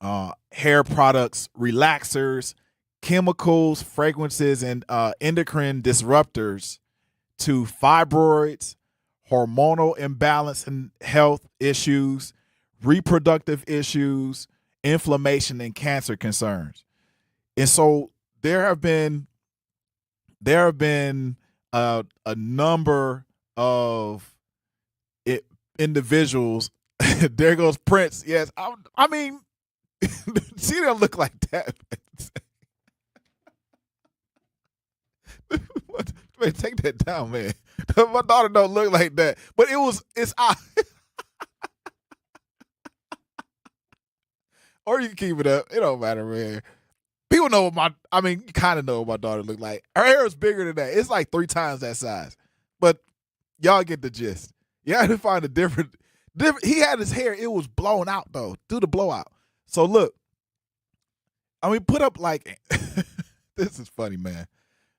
hair products, relaxers, chemicals, fragrances, and endocrine disruptors to fibroids, hormonal imbalance and health issues, reproductive issues, inflammation, and cancer concerns. And so there have been a number of individuals. There goes Prince. Yes, I mean, she don't look like that. Wait, take that down, man. My daughter don't look like that. But it's or you can keep it up. It don't matter, man. People know you kind of know what my daughter look like. Her hair is bigger than that. It's like 3 times that size. But y'all get the gist. You have to find a different. He had his hair, it was blown out though. Do the blowout. So look, I mean, put up like this is funny, man.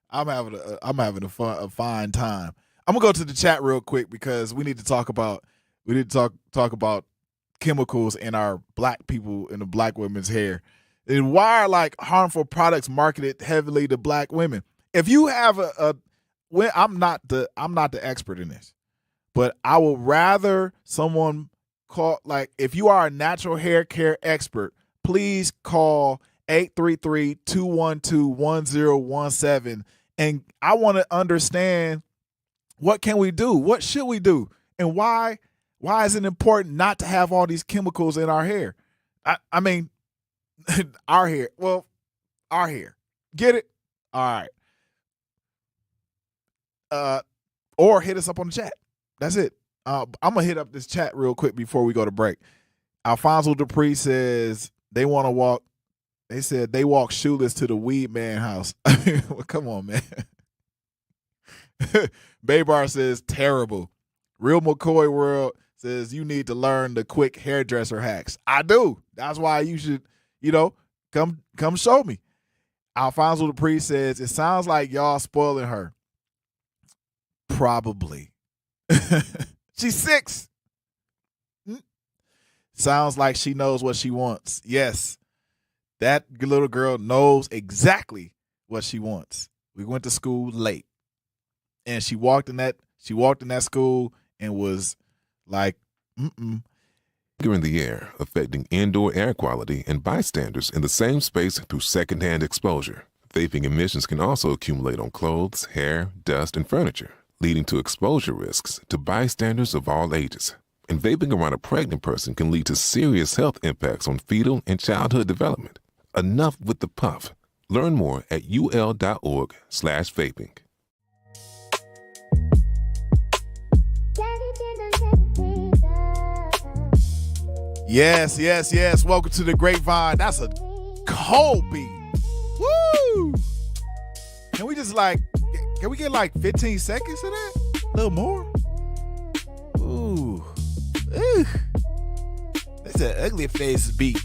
I'm having a fine time. I'm gonna go to the chat real quick because we need to talk about talk about chemicals in our black people and the black women's hair. And why are like harmful products marketed heavily to black women? If you have I'm not the expert in this, but I would rather someone call, like, if you are a natural hair care expert, please call 833-212-1017. And I want to understand, what can we do? What should we do? And why is it important not to have all these chemicals in our hair? I mean, our hair. Well, our hair. Get it? All right. Or hit us up on the chat. That's it. I'm going to hit up this chat real quick before we go to break. Alfonso Dupree says they want to walk. They said they walk shoeless to the weed man house. Well, come on, man. Baybar says terrible. Real McCoy World says you need to learn the quick hairdresser hacks. I do. That's why you should, come show me. Alfonso Dupree says it sounds like y'all spoiling her. Probably. She's 6. Sounds like she knows what she wants. Yes. That little girl knows exactly what she wants. We went to school late, and she walked in that school and was like, in the air, affecting indoor air quality and bystanders in the same space through secondhand exposure. Vaping emissions can also accumulate on clothes, hair, dust, and furniture, leading to exposure risks to bystanders of all ages. And vaping around a pregnant person can lead to serious health impacts on fetal and childhood development. Enough with the puff. Learn more at ul.org/vaping. Yes. Welcome to the Grapevine. That's a cold beat. Woo! Can we get like 15 seconds of that? A little more? Ooh. That's an ugly face beat.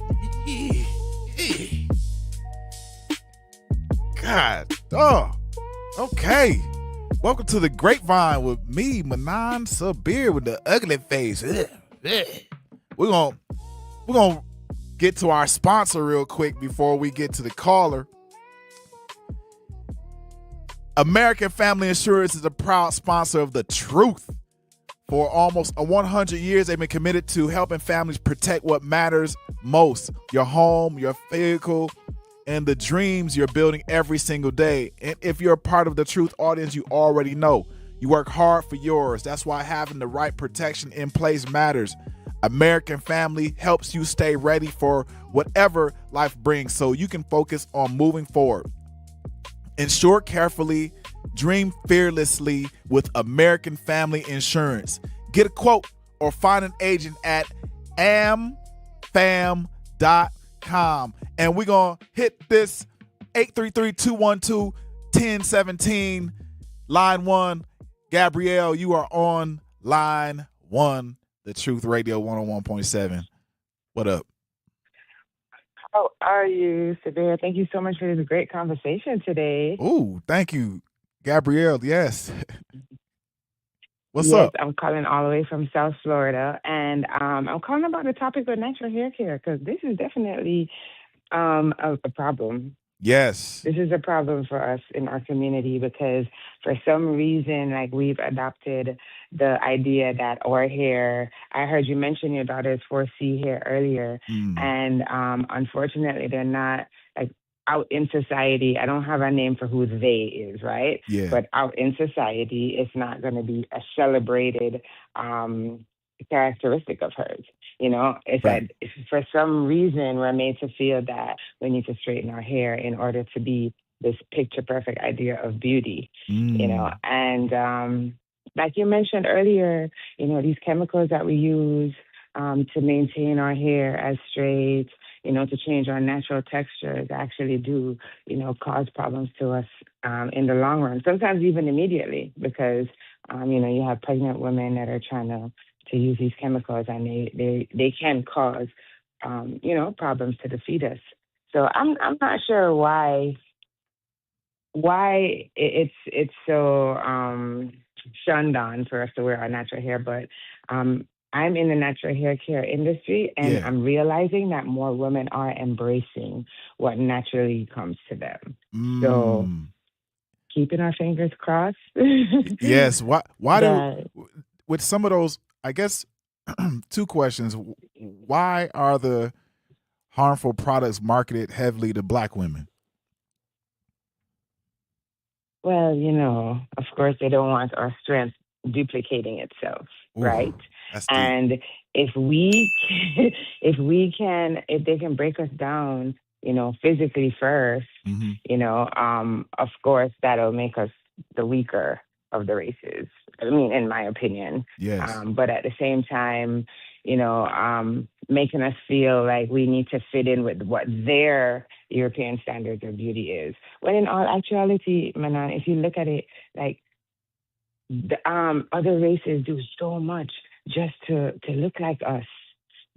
God. Oh. Okay. Welcome to the Grapevine with me, Manon Sabir, with the ugly face. We're gonna get to our sponsor real quick before we get to the caller. American Family Insurance is a proud sponsor of The Truth. For almost 100 years, they've been committed to helping families protect what matters most: your home, your vehicle, and the dreams you're building every single day. And if you're a part of The Truth audience, you already know. You work hard for yours. That's why having the right protection in place matters. American Family helps you stay ready for whatever life brings so you can focus on moving forward. Insure carefully, dream fearlessly with American Family Insurance. Get a quote or find an agent at amfam.com. And we're going to hit this 833-212-1017, line 1. Gabrielle, you are on line 1, The Truth Radio 101.7. What up? How are you, Sabir? Thank you so much for this great conversation today. Ooh, thank you, Gabrielle. Yes. What's yes, up? I'm calling all the way from South Florida, and I'm calling about the topic of natural hair care because this is definitely a problem. Yes. This is a problem for us in our community because for some reason, like we've adopted the idea that our hair, I heard you mention your daughter's 4C hair earlier, and unfortunately they're not like out in society. I don't have a name for who they is, right? Yeah. But out in society, it's not going to be a celebrated characteristic of hers. You know, it's Right. that if for some reason we're made to feel that we need to straighten our hair in order to be this picture perfect idea of beauty, you know, and like you mentioned earlier, you know, these chemicals that we use to maintain our hair as straight, you know, to change our natural textures actually do, you know, cause problems to us in the long run, sometimes even immediately because, you know, you have pregnant women that are trying to use these chemicals and they can cause, you know, problems to the fetus. So I'm not sure why it's so shunned on for us to wear our natural hair, but I'm in the natural hair care industry and I'm realizing that more women are embracing what naturally comes to them. So keeping our fingers crossed. Yes. Why do, with some of those, I guess, 2 questions. Why are the harmful products marketed heavily to Black women? Well, you know, of course, they don't want our strength duplicating itself, right? That's deep. And if they can break us down, you know, physically first, you know, of course, that'll make us the weaker of the races. I mean, in my opinion. Yes. But at the same time, you know, making us feel like we need to fit in with what their European standards of beauty is. When in all actuality, Manon, if you look at it, like the other races do so much just to look like us,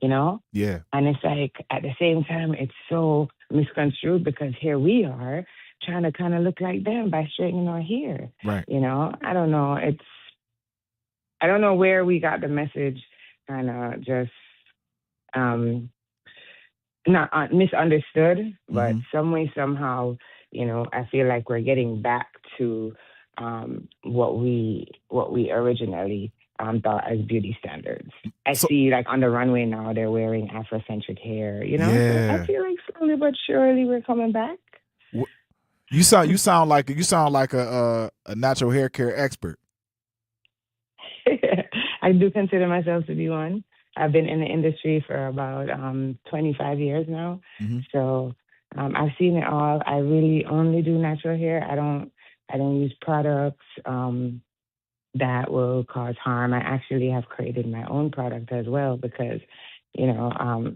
you know? Yeah. And it's like at the same time, it's so misconstrued because here we are trying to kind of look like them by straightening our hair. Right. You know, I don't know. I don't know where we got the message kind of just not misunderstood, but some way, somehow, you know, I feel like we're getting back to what we originally thought as beauty standards. I see like on the runway now they're wearing Afrocentric hair, you know? Yeah. So I feel like slowly but surely we're coming back. You sound like a natural hair care expert. I do consider myself to be one. I've been in the industry for about 25 years now. So I've seen it all. I really only do natural hair. I don't use products that will cause harm. I actually have created my own product as well because, you know,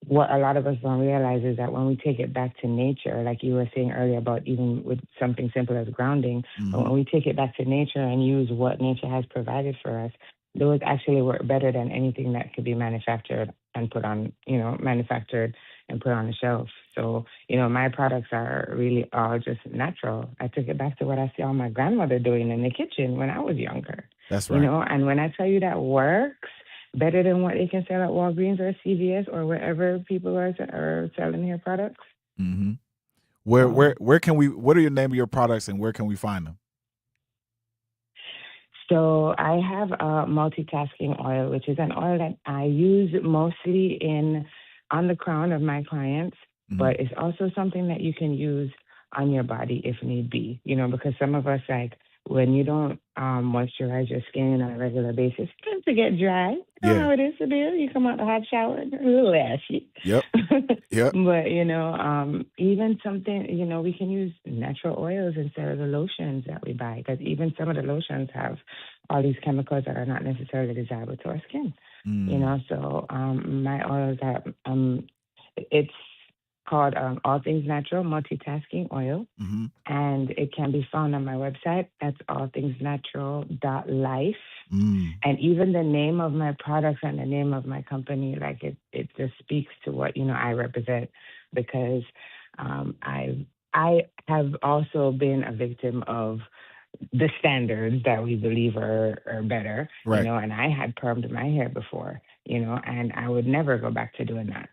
what a lot of us don't realize is that when we take it back to nature, like you were saying earlier about even with something simple as grounding, but when we take it back to nature and use what nature has provided for us, those actually work better than anything that could be manufactured and put on, you know, manufactured and put on the shelf. So, you know, my products are really all just natural. I took it back to what I saw my grandmother doing in the kitchen when I was younger. That's right. You know, and when I tell you that works better than what they can sell at Walgreens or CVS or wherever people are selling their products. Where can we? What are your name of your products and where can we find them? So I have a multitasking oil, which is an oil that I use mostly on the crown of my clients, but it's also something that you can use on your body if need be, you know, because some of us, like, when you don't moisturize your skin on a regular basis, it tends to get dry. You know how it is, Sabir. You come out the hot shower, a little ashy. Yep. Yep. But, even something, we can use natural oils instead of the lotions that we buy, because even some of the lotions have all these chemicals that are not necessarily desirable to our skin. So my oils are, it's called All Things Natural Multitasking Oil, and it can be found on my website. That's allthingsnatural.life. And even the name of my products and the name of my company, like it just speaks to what I represent, because I have also been a victim of the standards that we believe are better, right. And I had permed my hair before, and I would never go back to doing that.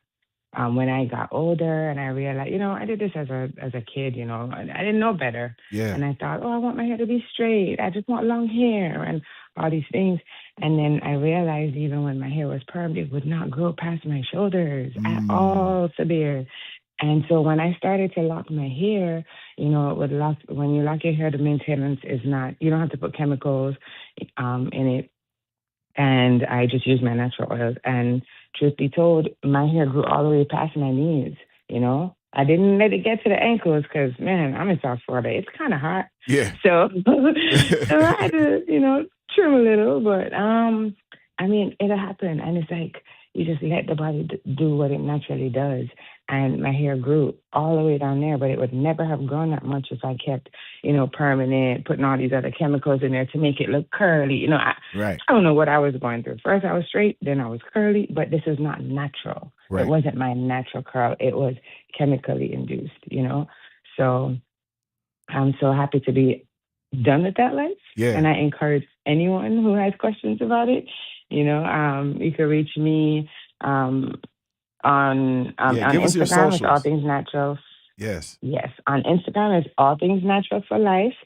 When I got older and I realized, I did this as a kid, I didn't know better. Yeah. And I thought, I want my hair to be straight. I just want long hair and all these things. And then I realized even when my hair was permed, it would not grow past my shoulders at all, Sabir. And so when I started to lock my hair, when you lock your hair, the maintenance is not, you don't have to put chemicals in it. And I just use my natural oils. And truth be told, my hair grew all the way past my knees, I didn't let it get to the ankles because, man, I'm in South Florida. It's kind of hot. Yeah. So I had to, trim a little. But, it'll happen. And it's like you just let the body do what it naturally does. And my hair grew all the way down there, but it would never have grown that much if I kept, permanent, putting all these other chemicals in there to make it look curly. Right. I don't know what I was going through. First I was straight, then I was curly, but this is not natural. Right. It wasn't my natural curl. It was chemically induced, So I'm so happy to be done with that life. Yeah. And I encourage anyone who has questions about it, you can reach me on Instagram. It's All Things Natural. Yes. Yes. On Instagram, it's All Things Natural for Life.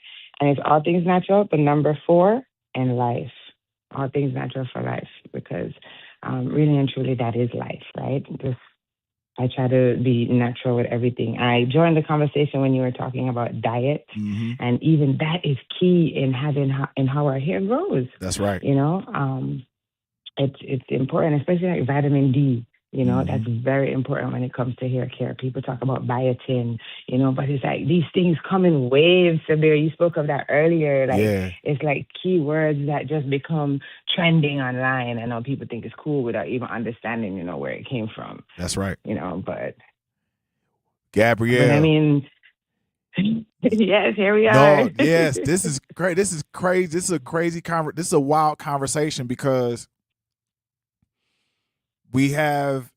And it's All Things Natural, the number 4, and life. All Things Natural for Life. Because really and truly, that is life, right? I try to be natural with everything. I joined the conversation when you were talking about diet. And even that is key in how our hair grows. That's right. It's important, especially like vitamin D. That's very important when it comes to hair care. People talk about biotin, but it's like these things come in waves, Sabir. You spoke of that earlier. It's like keywords that just become trending online. I know people think it's cool without even understanding, where it came from. That's right. But Gabrielle. Yes, here we are. No, yes, this is great. This is crazy. This is a crazy this is a wild conversation because we have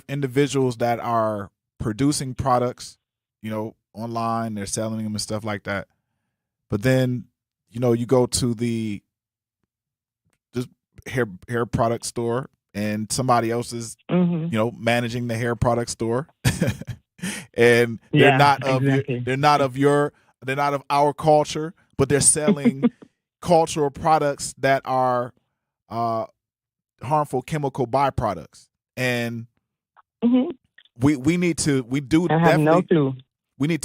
individuals that are producing products, online, they're selling them and stuff like that. But then, you go to the hair product store and somebody else is, managing the hair product store. And they're not of our culture, but they're selling cultural products that are harmful chemical byproducts. And we need to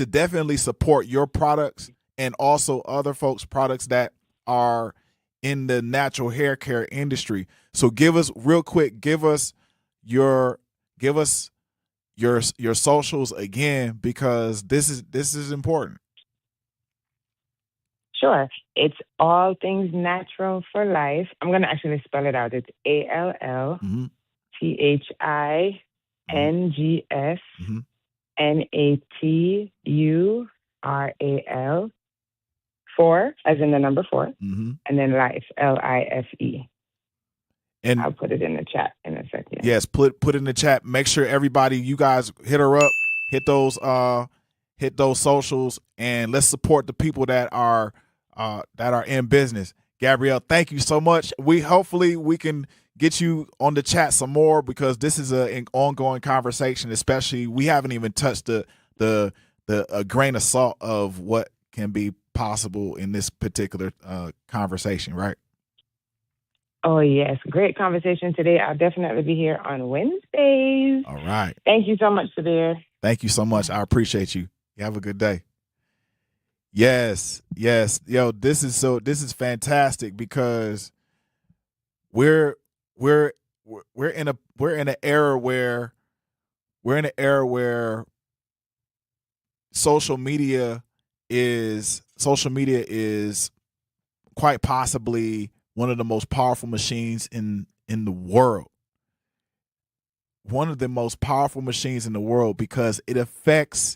definitely support your products and also other folks' products that are in the natural hair care industry. So give us your socials again, because this is important. Sure. It's All Things Natural for Life. I'm going to actually spell it out. It's ALLTHINGSNATURAL 4, as in the number 4, and then life, LIFE. And I'll put it in the chat in a second. Yes, put in the chat. Make sure everybody, you guys hit her up, hit those socials, and let's support the people that are in business. Gabrielle, thank you so much. Hopefully we can get you on the chat some more, because this is an ongoing conversation. Especially, we haven't even touched the grain of salt of what can be possible in this particular conversation, right? Oh, yes. Great conversation today. I'll definitely be here on Wednesdays. All right. Thank you so much, Sabir. Thank you so much. I appreciate you. You have a good day. Yes. Yo, this is fantastic because we're in an era where social media is quite possibly one of the most powerful machines in the world. One of the most powerful machines in the world because it affects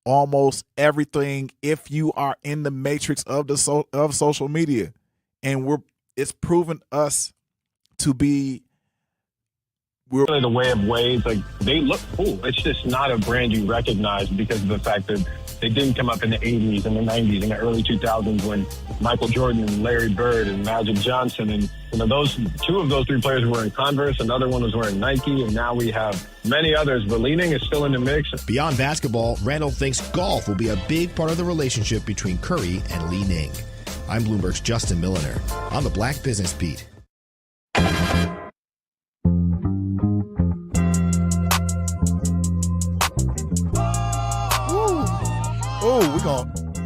almost everything if you are in the matrix of of social media. And it's proven us to be really the way of ways, like they look cool. It's just not a brand you recognize because of the fact that they didn't come up in the 80s and the 90s and the early 2000s when Michael Jordan and Larry Bird and Magic Johnson and two of those three players were wearing Converse, another one was wearing Nike, and now we have many others, but Li-Ning is still in the mix. Beyond basketball, Randall thinks golf will be a big part of the relationship between Curry and Li-Ning. I'm Bloomberg's Justin Milliner on the Black Business Beat.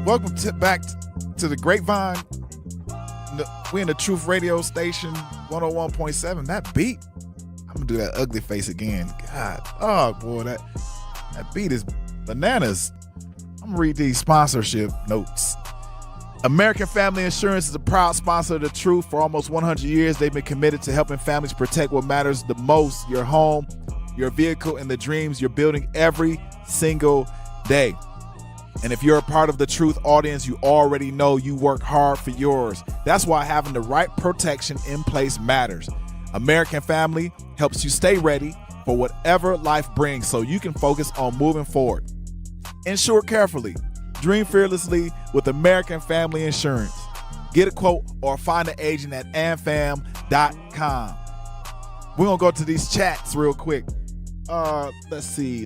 Welcome back to the Grapevine. We in the Truth Radio Station 101.7. That beat, I'm gonna do that ugly face again. God, oh boy, that beat is bananas. I'm gonna read these sponsorship notes. American Family Insurance is a proud sponsor of the Truth. For almost 100 years, they've been committed to helping families protect what matters the most: your home, your vehicle, and the dreams you're building every single day. And if you're a part of the Truth audience, you already know you work hard for yours. That's why having the right protection in place matters. American Family helps you stay ready for whatever life brings so you can focus on moving forward. Insure carefully. Dream fearlessly with American Family Insurance. Get a quote or find an agent at amfam.com. We're going to go to these chats real quick. Let's see.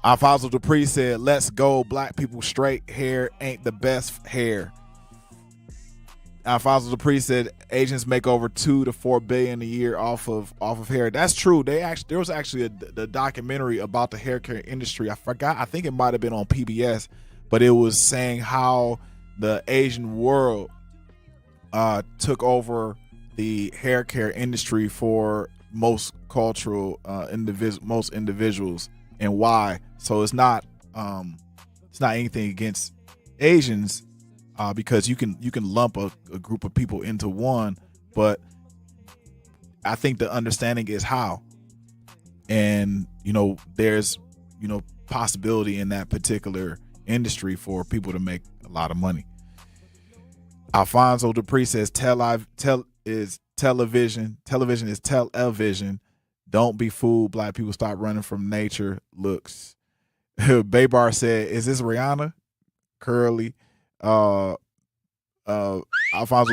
Alfonso Dupree said, let's go. Black people straight hair ain't the best hair. Alfonso Dupree said Asians make over $2 to $4 billion a year off of hair. That's true. There was actually the documentary about the hair care industry. I forgot. I think it might have been on PBS, but it was saying how the Asian world took over the hair care industry for most cultural most individuals, and why. So it's not anything against Asians, because you can lump a group of people into one, but I think the understanding is how, and there's possibility in that particular industry for people to make a lot of money. Alfonso Dupree says television is television. Don't be fooled. Black people stop running from nature looks. Baybar said, is this Rihanna? Curly. Alfonso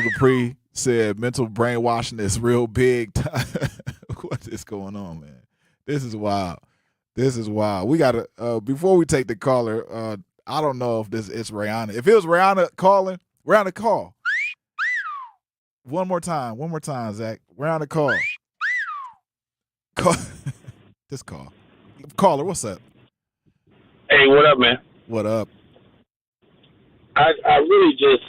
Dupree said, mental brainwashing is real big. What is going on, man? This is wild. We got to, before we take the caller, I don't know if it's Rihanna. If it was Rihanna calling, Rihanna, call. One more time, Zach. Rihanna, call. Just call. Caller, what's up? Hey, what up, man? What up? I really just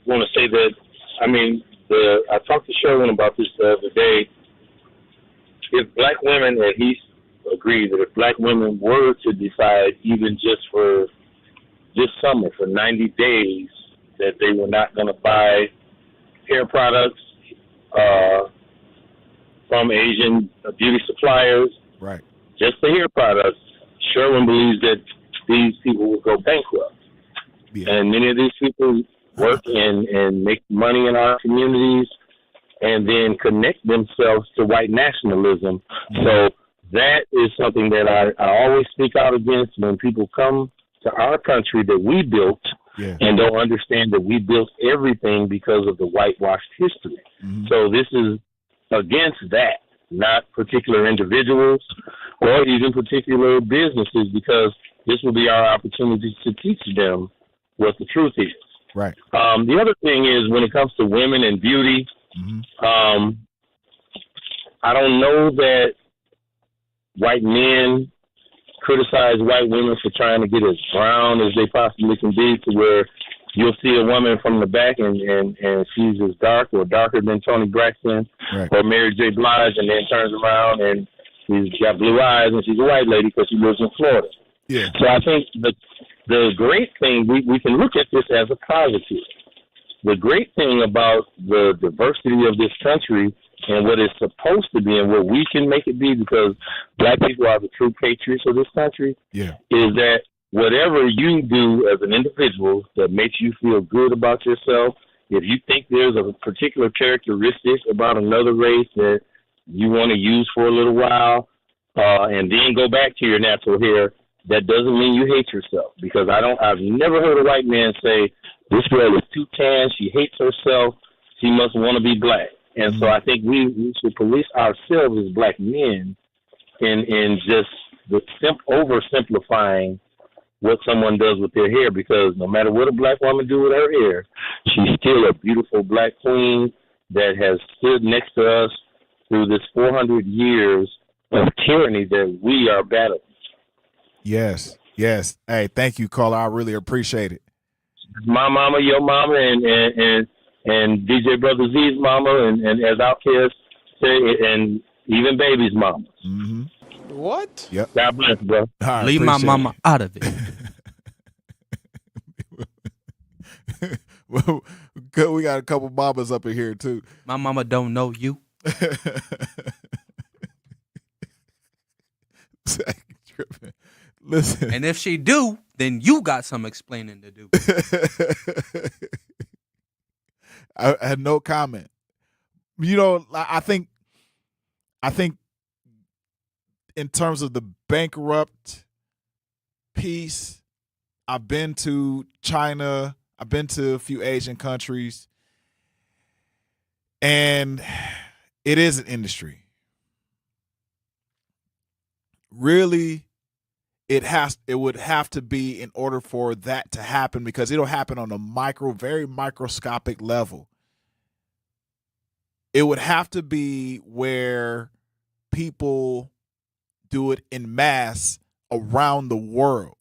want to say that, I talked to Sherwin about this the other day. If black women, and he agreed that if black women were to decide, even just for this summer, for 90 days, that they were not going to buy hair products from Asian beauty suppliers, right? Just the hair products, Sherwin believes that these people will go bankrupt. Yeah. And many of these people work and make money in our communities and then connect themselves to white nationalism. Mm-hmm. So that is something that I always speak out against when people come to our country that we built and don't understand that we built everything because of the whitewashed history. Mm-hmm. So this is against that, not particular individuals or even particular businesses, because this will be our opportunity to teach them what the truth is. Right. The other thing is, when it comes to women and beauty, I don't know that white men criticize white women for trying to get as brown as they possibly can be, to where you'll see a woman from the back and she's as dark or darker than Toni Braxton or Mary J. Blige, and then turns around and she's got blue eyes and she's a white lady because she lives in Florida. Yeah. So I think the great thing, we can look at this as a positive. The great thing about the diversity of this country and what it's supposed to be and what we can make it be, because black people are the true patriots of this country, is that whatever you do as an individual that makes you feel good about yourself, if you think there's a particular characteristic about another race that you want to use for a little while and then go back to your natural hair, that doesn't mean you hate yourself. Because I've never heard a white man say, this girl is too tan, she hates herself, she must want to be black. And so I think we should police ourselves as black men in just oversimplifying what someone does with their hair, because no matter what a black woman do with her hair, she's still a beautiful black queen that has stood next to us through this 400 years of tyranny that we are battling. Yes. Hey, thank you, caller. I really appreciate it. My mama, your mama, and DJ Brother Z's mama, and as Outkast say, and even Baby's mama. Mm-hmm. What? Yep. God bless, bro. Right, leave my mama out of it. Well, good. We got a couple mamas up in here too. My mama don't know you. Listen. And if she do, then you got some explaining to do. I had no comment. You know, I think in terms of the bankrupt piece, I've been to China, I've been to a few Asian countries, and it is an industry. Really, it would have to be, in order for that to happen, because it'll happen on a very microscopic level. It would have to be where people do it in mass around the world.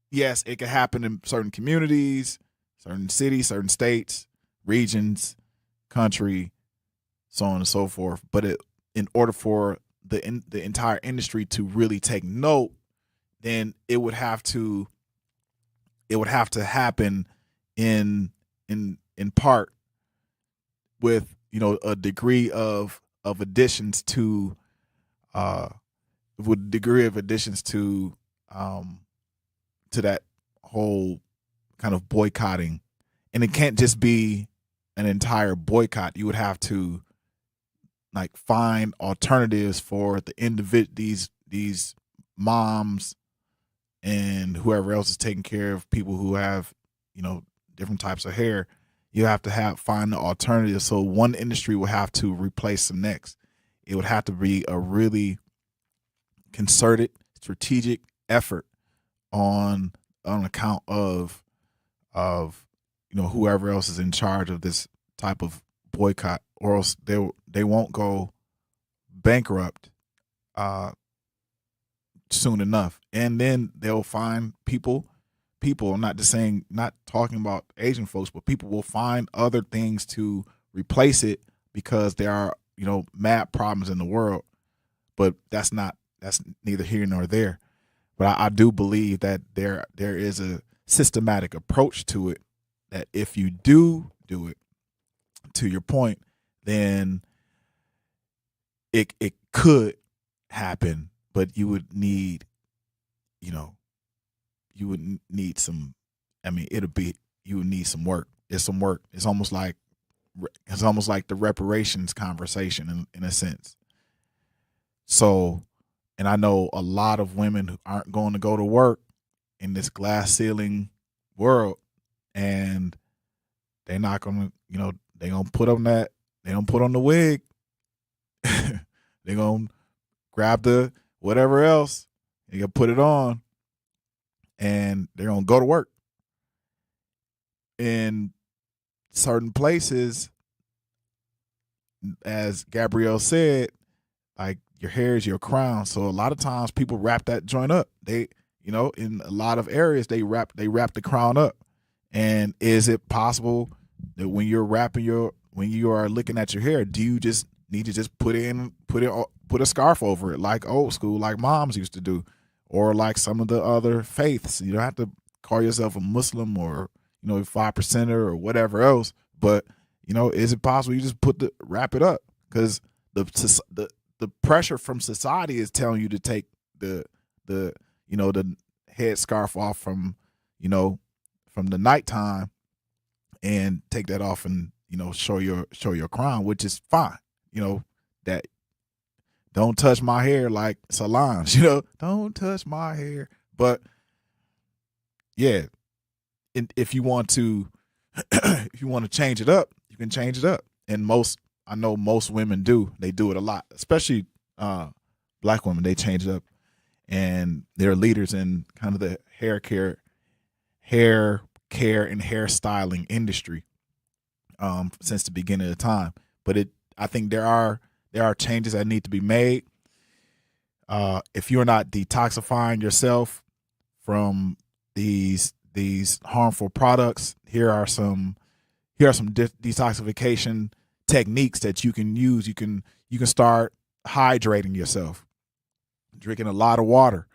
Yes, it can happen in certain communities, certain cities, certain states, regions, country, so on and so forth. But in order for the entire industry to really take note, then it would have to happen in part with, you know, a degree of additions to that whole kind of boycotting. And it can't just be an entire boycott. You would have to like find alternatives for the these moms and whoever else is taking care of people who have, you know, different types of hair. You have to find the alternative. So one industry will have to replace the next. It would have to be a really concerted, strategic effort on account of you know, whoever else is in charge of this type of boycott, or else they won't go bankrupt soon enough. And then they'll find people, I'm not talking about Asian folks, but people will find other things to replace it, because there are, you know, mad problems in the world. But that's neither here nor there. But I do believe that there is a systematic approach to it, that if you do it, to your point, then it could happen, but you would need, you know, some, I mean, you would need some work. It's some work. It's almost like the reparations conversation in a sense. So, and I know a lot of women who aren't going to go to work in this glass ceiling world, and they're not going to, you know, they don't put on the wig. They're going to grab the whatever else, they going to put it on, and they're going to go to work. In certain places, as Gabrielle said, like your hair is your crown. So a lot of times people wrap that joint up. They, you know, in a lot of areas they wrap the crown up. And is it possible that when you are looking at your hair, do you just need to just put a scarf over it, like old school, like moms used to do, or like some of the other faiths? You don't have to call yourself a Muslim or, you know, 5%er or whatever else, but, you know, is it possible you just wrap it up? Because the pressure from society is telling you to take the head scarf off from the nighttime and take that off and, you know, show your crown, which is fine. You know, that don't touch my hair like Solange, you know, don't touch my hair. But yeah, if you want to change it up, you can change it up. And I know most women do. They do it a lot, especially black women. They change it up, and they're leaders in kind of the hair care and hairstyling industry since the beginning of the time. But I think there are changes that need to be made. If you're not detoxifying yourself from these harmful products, here are some detoxification techniques that you can use. You can start hydrating yourself, drinking a lot of water.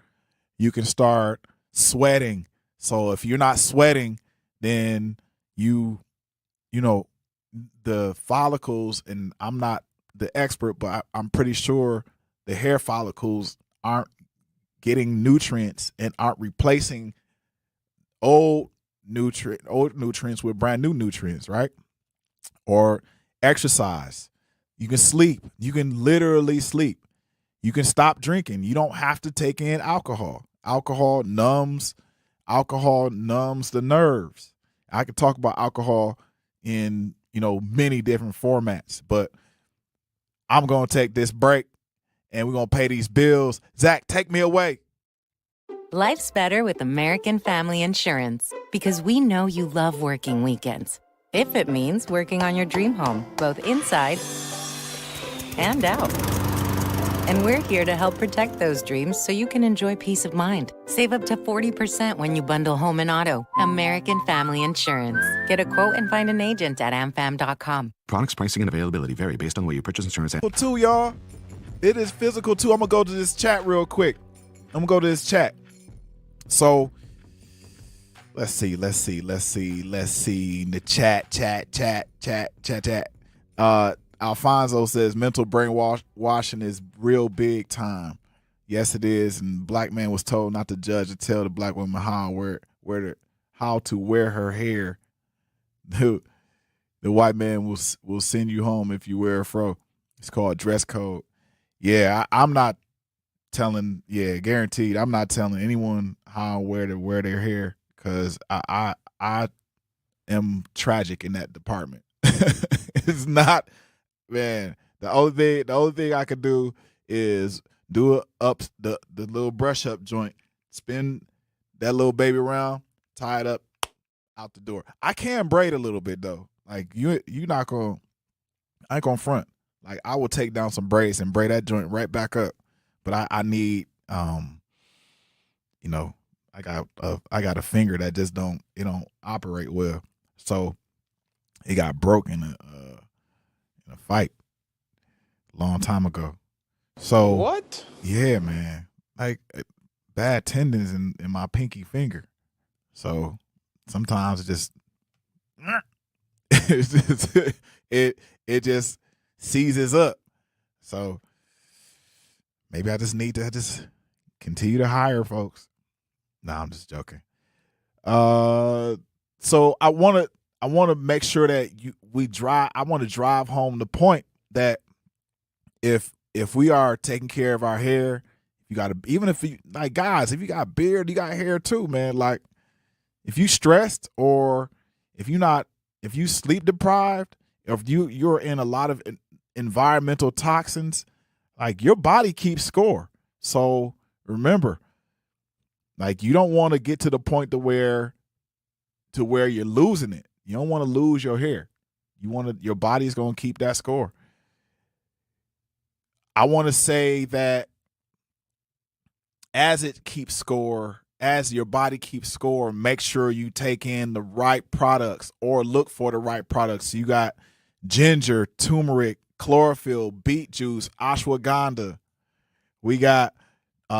You can start sweating. So if you're not sweating, then you know, the follicles, and I'm not the expert, but I'm pretty sure the hair follicles aren't getting nutrients and aren't replacing old nutrients with brand new nutrients, right? Or exercise. You can sleep. You can literally sleep. You can stop drinking. You don't have to take in alcohol. Alcohol numbs the nerves. I could talk about alcohol in, you know, many different formats, but I'm going to take this break and we're going to pay these bills. Zach, take me away. Life's better with American Family Insurance because we know you love working weekends. If it means working on your dream home, both inside and out. And we're here to help protect those dreams so you can enjoy peace of mind. Save up to 40% when you bundle home and auto. American Family Insurance. Get a quote and find an agent at amfam.com. Products, pricing, and availability vary based on where you purchase insurance. Physical too, y'all. It is physical too. I'm going to go to this chat real quick. So let's see. The chat. Alfonso says mental brainwashing is real big time. Yes, it is. And black man was told not to judge or tell the black woman how to wear her hair. The white man will send you home if you wear a fro. It's called dress code. Yeah, I'm not telling. Yeah, guaranteed. I'm not telling anyone how to wear their hair because I am tragic in that department. It's not. Man, the only thing I could do is do the little brush up joint, spin that little baby around, tie it up, out the door. I can braid a little bit though. Like I ain't gonna front. Like I will take down some braids and braid that joint right back up. But I need you know, I got a finger that just don't operate well. So it got broken in a fight a long time ago. So what? Yeah, man. Like bad tendons in my pinky finger. So sometimes it just seizes up. So maybe I just need to just continue to hire folks. Nah, I'm just joking. So I want to make sure that I want to drive home the point that if we are taking care of our hair, even if you like guys, if you got a beard, you got hair too, man. Like if you stressed or if you sleep deprived, if you're in a lot of environmental toxins, like your body keeps score. So remember, like you don't want to get to the point to where you're losing it. You don't want to lose your hair. Your body's going to keep that score. I want to say that as it keeps score, as your body keeps score, make sure you take in the right products or look for the right products. You got ginger, turmeric, chlorophyll, beet juice, ashwagandha. We got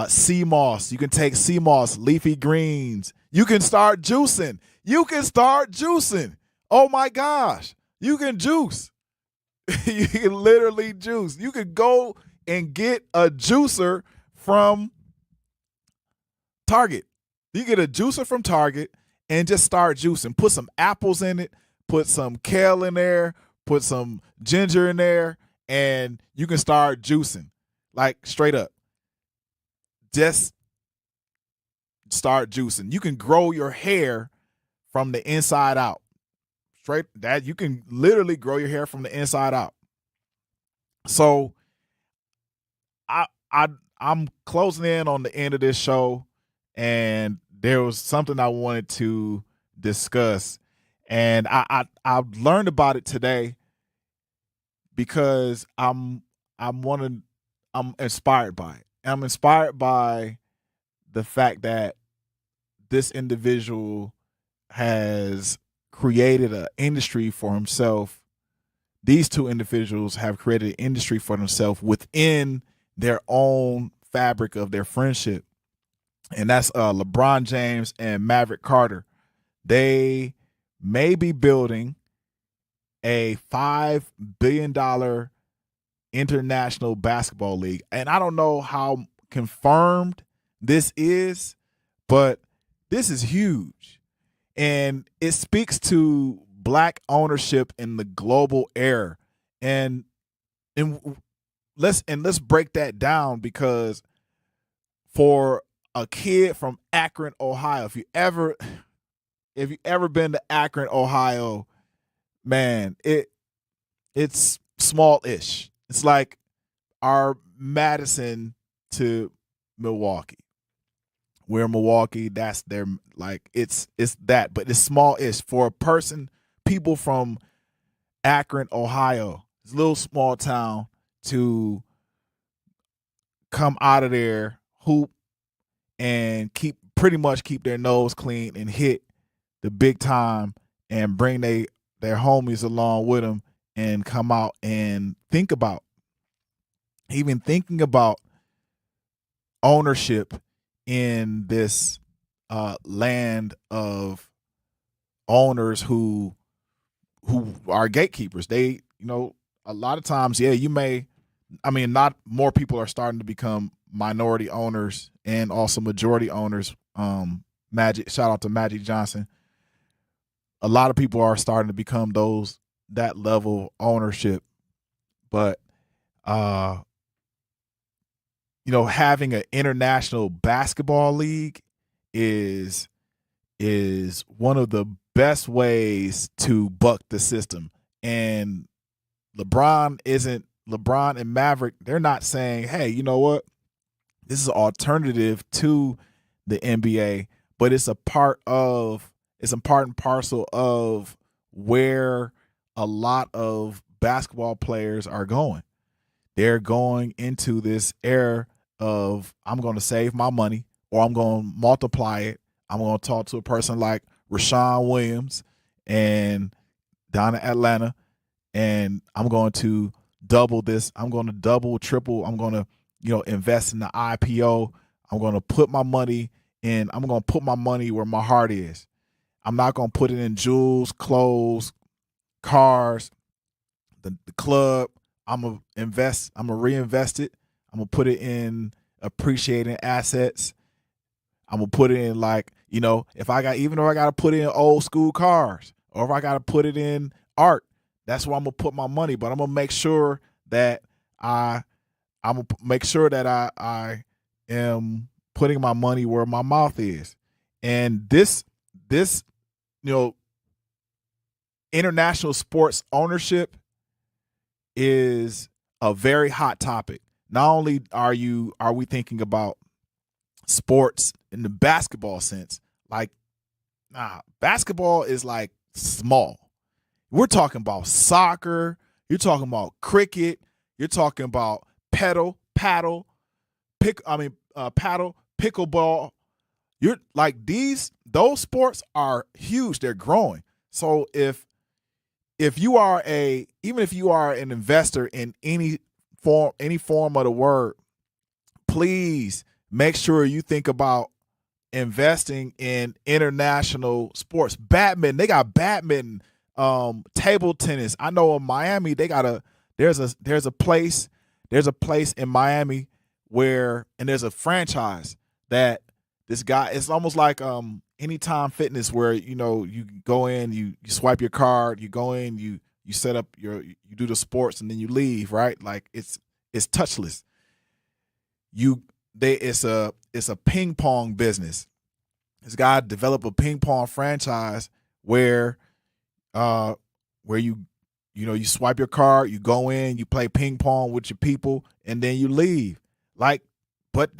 sea moss. You can take sea moss, leafy greens. You can start juicing. Oh my gosh. You can juice. You can literally juice. You can go and get a juicer from Target. You get a juicer from Target and just start juicing. Put some apples in it, put some kale in there, put some ginger in there, and you can start juicing. Like straight up. Just start juicing. You can grow your hair from the inside out. Straight that you can literally grow your hair from the inside out. So I'm closing in on the end of this show, and there was something I wanted to discuss, and I learned about it today because I'm inspired by it. I'm inspired by the fact that this individual has created an industry for himself. These two individuals have created an industry for themselves within their own fabric of their friendship. And that's LeBron James and Maverick Carter. They may be building a $5 billion international basketball league. And I don't know how confirmed this is, but this is huge. And it speaks to Black ownership in the global era. And let's break that down, because for a kid from Akron, Ohio, if you ever been to Akron, Ohio, man, it's small-ish. It's like our Madison to Milwaukee. We're in Milwaukee, that's their, like, it's that, but it's small-ish for people from Akron, Ohio. It's a little small town to come out of there, hoop, and pretty much keep their nose clean and hit the big time and bring their homies along with them and come out and thinking about ownership in this land of owners who are gatekeepers. They, a lot of times, not more people are starting to become minority owners and also majority owners. Shout out to Magic Johnson. A lot of people are starting to become that level of ownership, but having an international basketball league is one of the best ways to buck the system. And LeBron and Maverick, they're not saying, hey, you know what? This is an alternative to the NBA, but it's part and parcel of where a lot of basketball players are going. They're going into this era of, I'm going to save my money, or I'm going to multiply it. I'm going to talk to a person like Rashawn Williams and down in Atlanta, and I'm going to double this. I'm going to double, triple. I'm going to, invest in the IPO. I'm going to put my money in. I'm going to put my money where my heart is. I'm not going to put it in jewels, clothes, cars, the club. I'm going to reinvest it. I'm going to put it in appreciating assets. I'm going to put it in, if I got to put in old school cars, or if I got to put it in art, that's where I'm going to put my money. But I'm going to make sure that I am putting my money where my mouth is. And this international sports ownership is a very hot topic. Not only are we thinking about sports in the basketball sense, basketball is small. We're talking about soccer, you're talking about cricket, you're talking about paddle, pickleball. You're like those sports are huge. They're growing. So if you are even if you are an investor in any form of the word, please make sure you think about investing in international sports. Badminton, they got badminton, table tennis. I know in Miami there's a place in Miami where, and there's a franchise that this guy, it's almost like Anytime Fitness, where you go in, you swipe your card, you go in, you set up you do the sports, and then you leave, right? Like it's touchless. It's a ping pong business. This guy developed a ping pong franchise where you swipe your card, you go in, you play ping pong with your people, and then you leave. But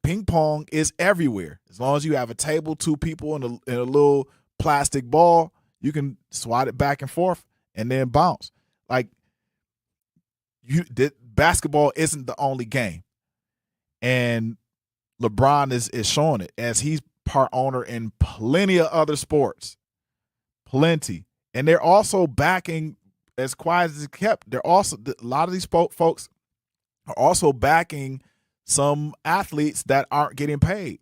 ping pong is everywhere. As long as you have a table, two people, and a little plastic ball, you can swat it back and forth and then bounce. Basketball isn't the only game. And LeBron is showing it, as he's part owner in plenty of other sports. Plenty. And they're also backing, as quiet as it kept, a lot of these folks are also backing some athletes that aren't getting paid.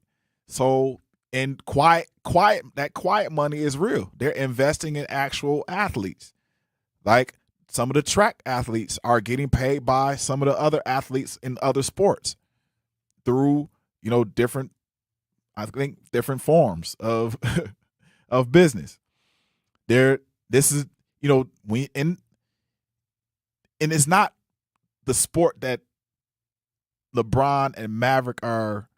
So, and that quiet money is real. They're investing in actual athletes. Like some of the track athletes are getting paid by some of the other athletes in other sports through, different forms of of business. And it's not the sport that LeBron and Maverick are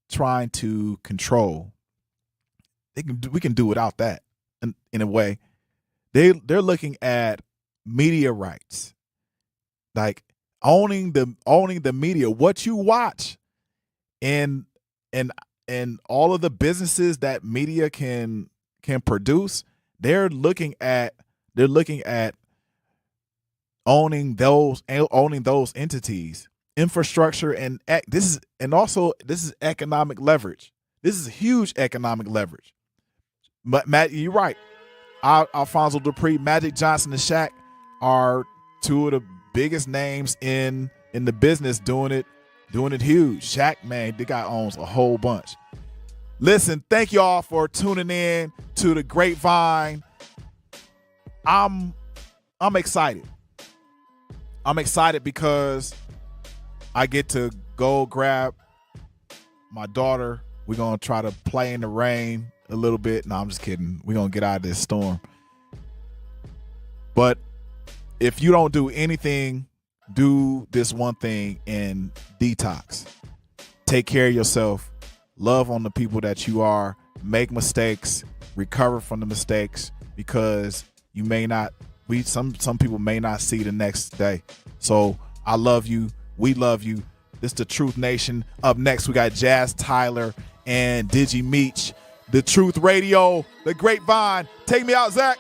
trying to control. We can do without that in a way. They're looking at media rights, like owning the media, what you watch, and all of the businesses that media can produce. They're looking at owning those entities. Infrastructure, and this is economic leverage. This is huge economic leverage. But Matt, you're right. Alfonso Dupree, Magic Johnson, and Shaq are two of the biggest names in the business doing it huge. Shaq, man, the guy owns a whole bunch. Listen, thank y'all for tuning in to the Grapevine. I'm excited. I'm excited because I get to go grab my daughter. We're going to try to play in the rain a little bit. No, I'm just kidding. We're going to get out of this storm. But if you don't do anything, do this one thing and detox. Take care of yourself. Love on the people that you are. Make mistakes. Recover from the mistakes, because you may not. Some people may not see the next day. So I love you. We love you. This is the Truth Nation. Up next, we got Jazz Tyler and Digi Meech. The Truth Radio, the Grapevine. Take me out, Zach.